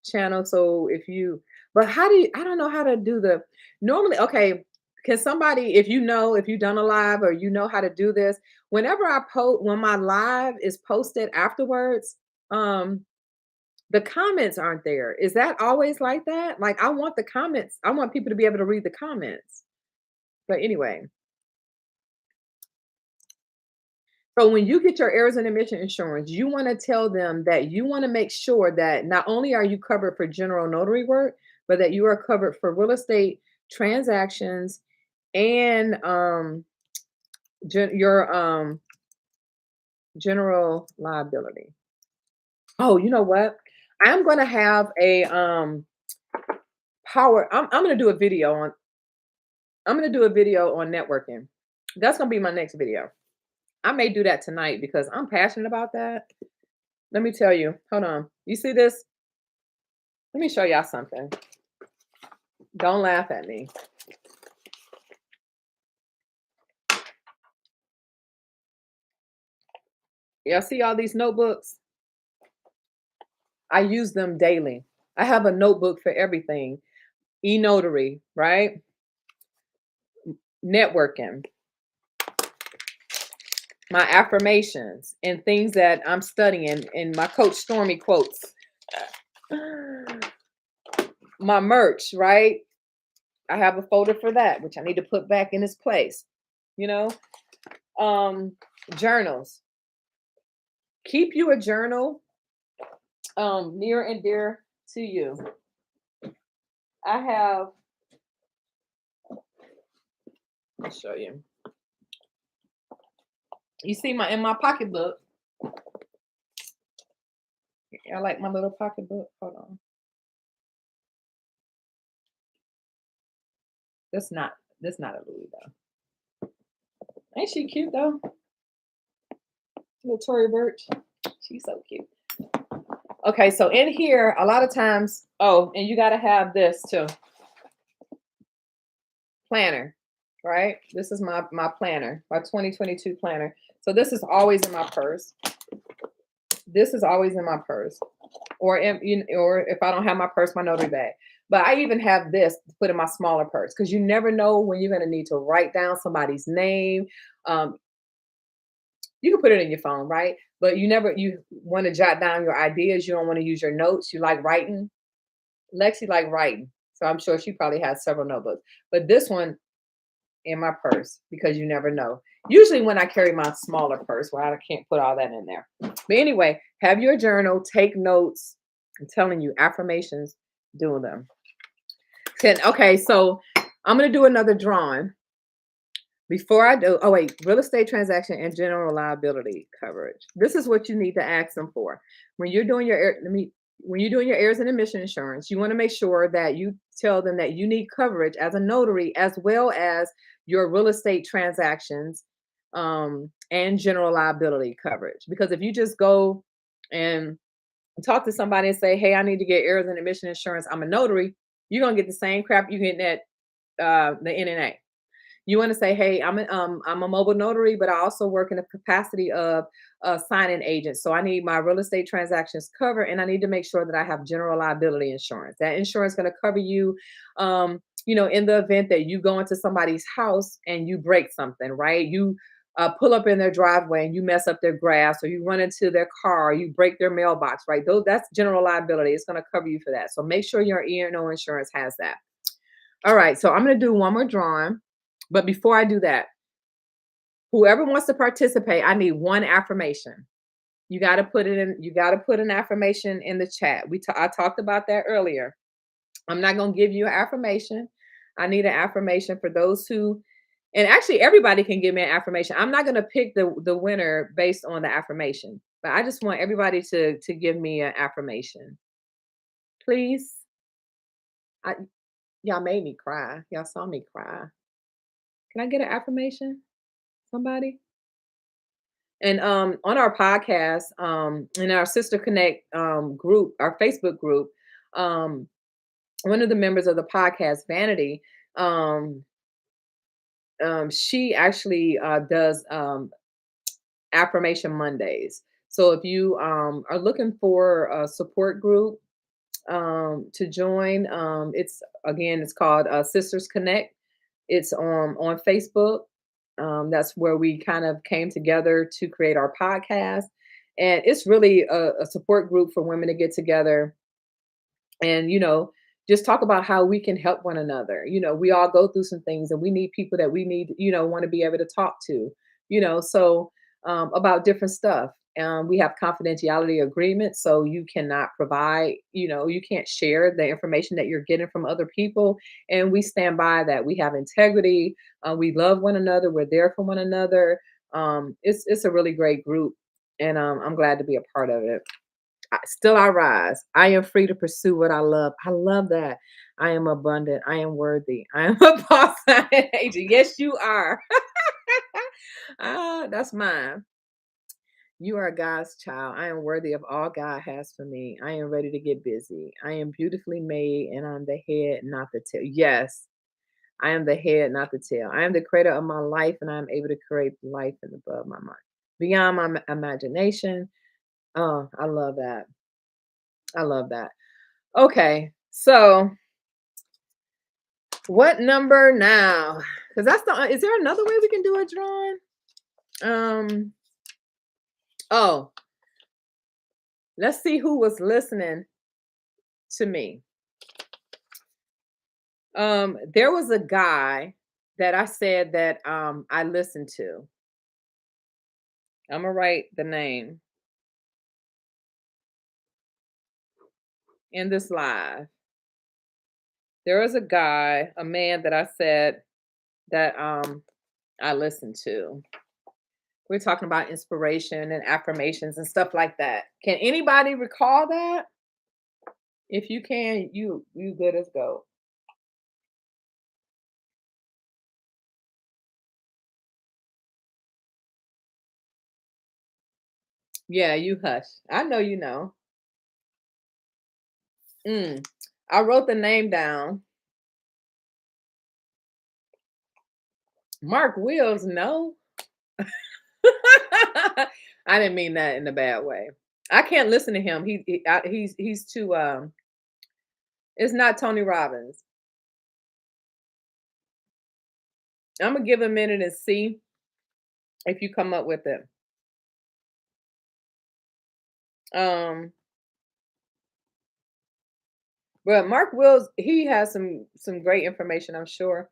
channel. So if you, but how do you, I don't know how to do the, normally, okay, can somebody, if you've done a live or you know how to do this, whenever when my live is posted afterwards, the comments aren't there. Is that always like that? Like, I want the comments. I want people to be able to read the comments. But anyway, So when you get your errors and omission insurance, you want to tell them that you want to make sure that not only are you covered for general notary work, but that you are covered for real estate transactions and your general liability. Oh, you know what? I'm gonna have a power. I'm gonna do a video on. I'm gonna do a video on networking. That's gonna be my next video. I may do that tonight because I'm passionate about that. Let me tell you. Hold on. You see this? Let me show y'all something. Don't laugh at me. Y'all see all these notebooks? I use them daily. I have a notebook for everything. E-notary, right? Networking, my affirmations, and things that I'm studying, and my Coach Stormy quotes. My merch, right? I have a folder for that, which I need to put back in its place. You know, journals. Keep you a journal near and dear to you. I have, I'll show you. You see my in my pocketbook. I like my little pocketbook. Hold on. That's not a Louis though. Ain't she cute though? Little Tory Burch. She's so cute. Okay, so in here, a lot of times, oh, and you gotta have this too. Planner, right? This is my planner, my 2022 planner. So this is always in my purse. This is always in my purse. Or or if I don't have my purse, my notary bag. But I even have this to put in my smaller purse because you never know when you're gonna need to write down somebody's name. Um, you can put it in your phone, right? But you want to jot down your ideas. You don't want to use your notes. You like writing. Lexi like writing. So I'm sure she probably has several notebooks. But this one in my purse because you never know. Usually when I carry my smaller purse where I can't put all that in there. But anyway, have your journal, take notes. I'm telling you, affirmations, do them. Okay, so I'm going to do another drawing. Before I do, oh wait, real estate transaction and general liability coverage. This is what you need to ask them for. When you're doing when you're doing your errors and omission insurance, you want to make sure that you tell them that you need coverage as a notary as well as your real estate transactions and general liability coverage. Because if you just go and talk to somebody and say, hey, I need to get errors and omission insurance, I'm a notary, you're gonna get the same crap you get at the NNA. You want to say, hey, I'm a mobile notary, but I also work in the capacity of a sign-in agent. So I need my real estate transactions covered, and I need to make sure that I have general liability insurance. That insurance is going to cover you, in the event that you go into somebody's house and you break something, right? You pull up in their driveway and you mess up their grass, or you run into their car, or you break their mailbox, right? That's general liability. It's going to cover you for that. So make sure your E&O insurance has that. All right, so I'm going to do one more drawing. But before I do that, whoever wants to participate, I need one affirmation. You got to put it in. You got to put an affirmation in the chat. I talked about that earlier. I'm not going to give you an affirmation. I need an affirmation for those who, and actually everybody can give me an affirmation. I'm not going to pick the winner based on the affirmation, but I just want everybody to give me an affirmation. Please. Y'all made me cry. Y'all saw me cry. Can I get an affirmation? Somebody? And on our podcast, in our Sister Connect group, our Facebook group, one of the members of the podcast, Vanity, she actually does affirmation Mondays. So if you are looking for a support group to join, it's called Sisters Connect. It's on Facebook. That's where we kind of came together to create our podcast. And it's really a support group for women to get together and, just talk about how we can help one another. We all go through some things and we need people that we need, want to be able to talk to, so about different stuff. We have confidentiality agreements, so you cannot provide, you can't share the information that you're getting from other people. And we stand by that. We have integrity. We love one another. We're there for one another. It's a really great group, and I'm glad to be a part of it. Still I rise. I am free to pursue what I love. I love that. I am abundant. I am worthy. I am a boss agent. Yes, you are. That's mine. You are God's child. I am worthy of all God has for me. I am ready to get busy. I am beautifully made and I'm the head, not the tail. Yes, I am the head, not the tail. I am the creator of my life and I am able to create life and above my mind, beyond my imagination. Oh, I love that. I love that. Okay, so what number now? Because that's the. Is there another way we can do a drawing? Um. Oh, let's see who was listening to me. There was a guy that I said that I listened to. I'm gonna write the name in this live. There was a guy, a man that I said that I listened to. We're talking about inspiration and affirmations and stuff like that. Can anybody recall that? If you can, you good as gold. Yeah, you hush. I know you know. Mm. I wrote the name down. Mark Wills, no. I didn't mean that in a bad way. I can't listen to him. He's too it's not Tony Robbins. I'm gonna give a minute and see if you come up with it. Um but Mark Wills, he has some great information, I'm sure.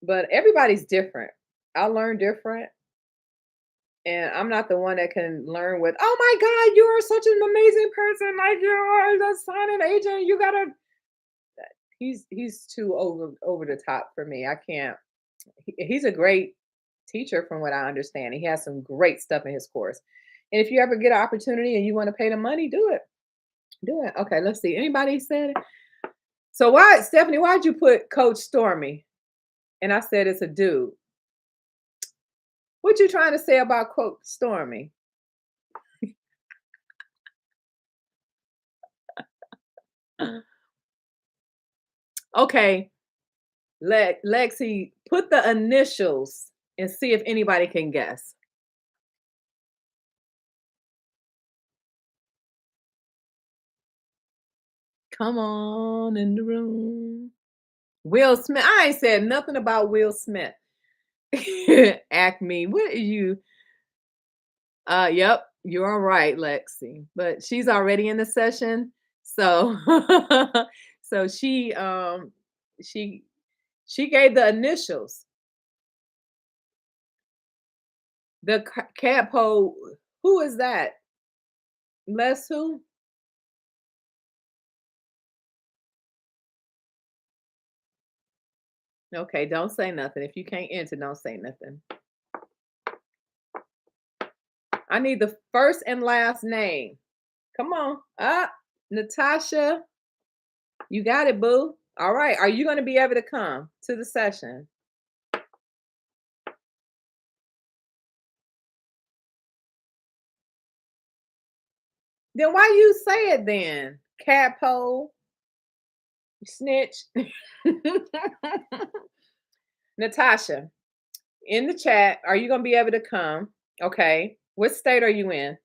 But everybody's different. I learn different. And I'm not the one that can learn with, oh my God, you are such an amazing person. Like you are the signing agent. You gotta he's too over the top for me. I can't. He's a great teacher from what I understand. He has some great stuff in his course. And if you ever get an opportunity and you want to pay the money, do it. Do it. Okay, let's see. Anybody said it? So why, Stephanie, why'd you put Coach Stormy? And I said it's a dude. What you trying to say about Coach Stormy? Okay, Lexi, put the initials and see if anybody can guess. Come on in the room. Will Smith. I ain't said nothing about Will Smith. Acme. What are you? Yep, you're all right, Lexi. But she's already in the session. So so she she gave the initials. The capo, who is that? Les who? Okay, don't say nothing. If you can't enter, don't say nothing. I need the first and last name. Come on. Natasha, you got it, boo. All right. Are you going to be able to come to the session? Then why you say it then? Capo, snitch. Natasha, in the chat, are you going to be able to come? Okay. What state are you in?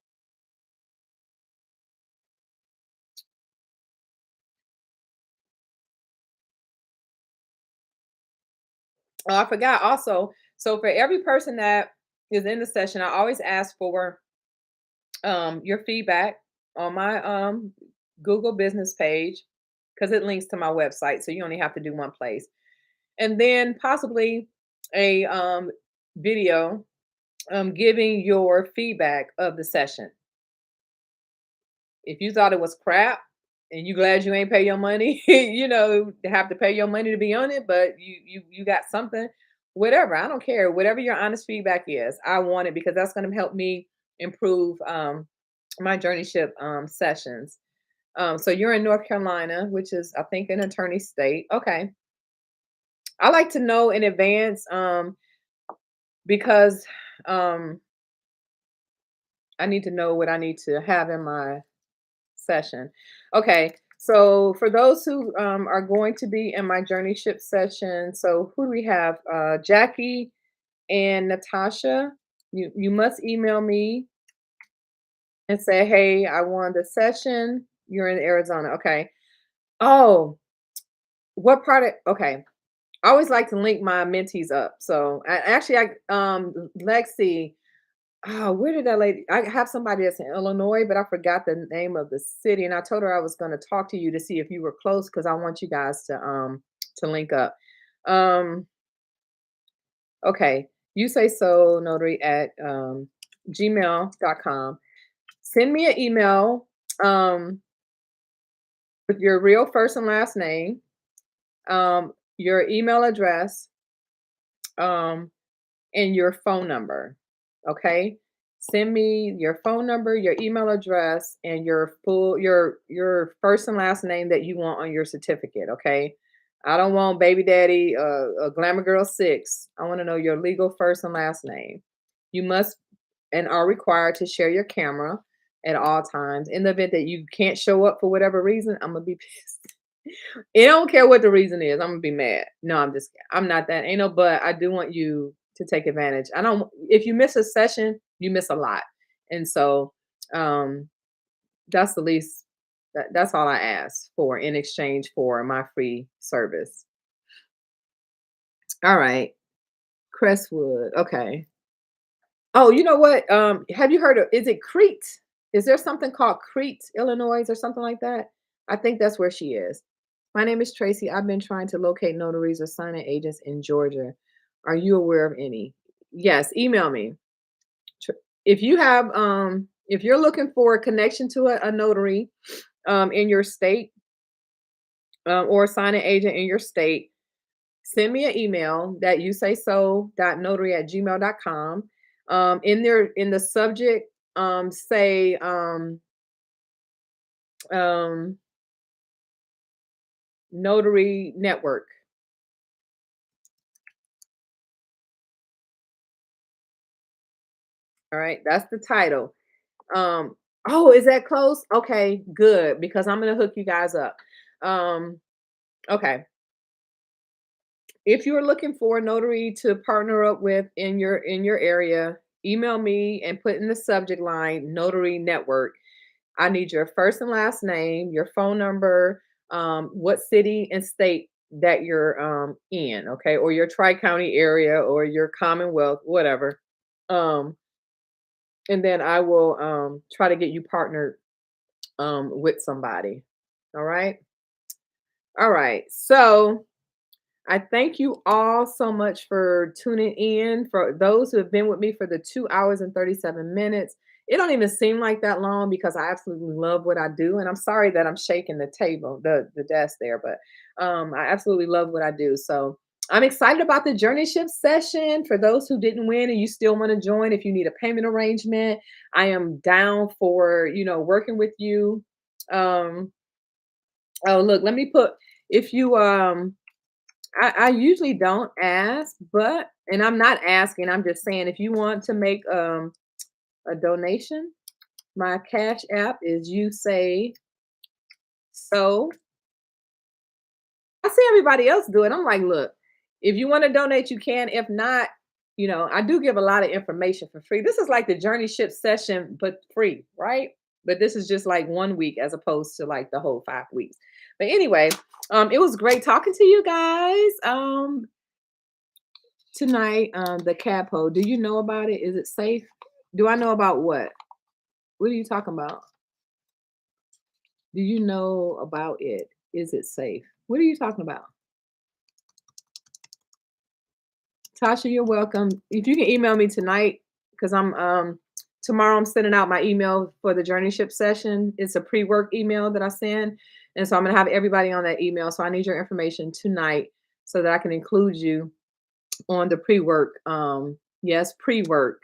Oh, I forgot also. So for every person that is in the session, I always ask for your feedback on my Google business page because it links to my website. So you only have to do one place. And then possibly a video giving your feedback of the session. If you thought it was crap and you glad you ain't pay your money, to have to pay your money to be on it, but you got something, whatever. I don't care. Whatever your honest feedback is, I want it because that's going to help me improve my JourneyShip sessions. So you're in North Carolina, which is I think an attorney state. Okay. I like to know in advance because um I need to know what I need to have in my session. Okay. So for those who are going to be in my JourneyShip session, so who do we have? Jackie and Natasha. You must email me and say, hey, I won the session. You're in Arizona. Okay. Oh, what part of okay. I always like to link my mentees up. So Lexi, oh, where did that lady? I have somebody that's in Illinois, but I forgot the name of the city, and I told her I was going to talk to you to see if you were close because I want you guys to link up. Um, okay, you say so notary at gmail.com. Send me an email um with your real first and last name, your email address, um, and your phone number. Okay. Send me your phone number, your email address, and your first and last name that you want on your certificate. Okay. I don't want baby daddy, a glamour girl 6. I want to know your legal first and last name. You must and are required to share your camera at all times. In the event that you can't show up for whatever reason, I'm gonna be pissed. I don't care what the reason is. I'm gonna be mad. No, I'm not that. Ain't no but. I do want you to take advantage. I don't if you miss a session, you miss a lot. And so um that's the least that's all I ask for in exchange for my free service. All right. Crestwood. Okay. Oh, you know what? Have you heard of is it Crete? Is there something called Crete, Illinois, or something like that? I think that's where she is. My name is Tracy. I've been trying to locate notaries or signing agents in Georgia. Are you aware of any? Yes, email me. Tr- if you're looking for a connection to a notary in your state or a signing agent in your state, send me an email that you say so.notary@gmail.com. In the subject, say um, notary network. All right, that's the title. Oh, is that close? Okay, good, because I'm gonna hook you guys up. Um, okay. If you're looking for a notary to partner up with in your area, email me and put in the subject line notary network. I need your first and last name, your phone number, what city and state that you're in, okay, or your tri-county area or your Commonwealth, whatever. Um, and then I will try to get you partnered with somebody. All right. All right. So I thank you all so much for tuning in. For those who have been with me for the 2 hours and 37 minutes, it don't even seem like that long because I absolutely love what I do. And I'm sorry that I'm shaking the table, the desk there, but I absolutely love what I do. So I'm excited about the JourneyShip session. For those who didn't win and you still want to join, if you need a payment arrangement, I am down for working with you. Um, oh look, let me put if you I usually don't ask, but and I'm not asking, I'm just saying if you want to make a donation, my cash app is you say so. I see everybody else do it. I'm like, look, if you want to donate, you can. If not, I do give a lot of information for free. This is like the Journey Ship session, but free, right? But this is just like 1 week as opposed to like the whole 5 weeks. But anyway, it was great talking to you guys. Tonight, the capo, do you know about it? Is it safe? Do I know about what? What are you talking about? Do you know about it? Is it safe? What are you talking about? Tasha, you're welcome. If you can email me tonight, because I'm tomorrow I'm sending out my email for the JourneyShip session. It's a pre-work email that I send. And so I'm gonna have everybody on that email. So I need your information tonight so that I can include you on the pre-work. Yes, pre-work.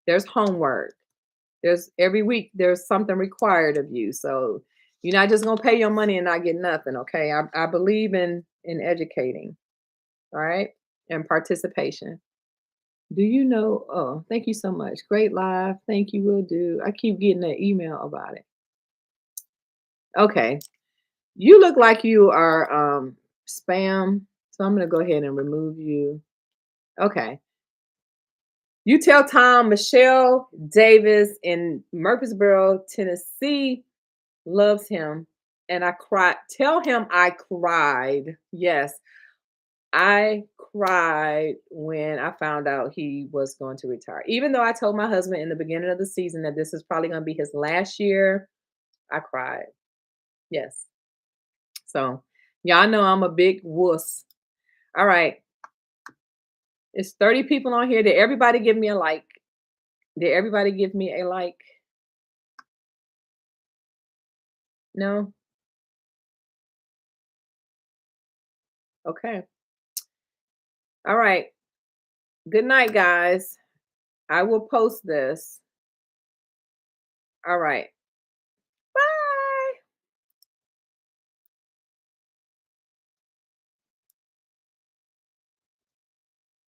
There's homework. There's every week there's something required of you. So you're not just gonna pay your money and not get nothing. Okay. I believe in educating, all right, and participation. Do you know? Oh, thank you so much. Great live. Thank you. Will do. I keep getting an email about it. Okay. You look like you are spam. So I'm gonna go ahead and remove you. Okay. You tell Tom Michelle Davis in Murfreesboro, Tennessee loves him. And I cried. Tell him I cried. Yes. I cried when I found out he was going to retire. Even though I told my husband in the beginning of the season that this is probably going to be his last year, I cried. Yes. So, y'all know I'm a big wuss. All right. It's 30 people on here. Did everybody give me a like? Did everybody give me a like? No? Okay. All right. Good night, guys. I will post this. All right.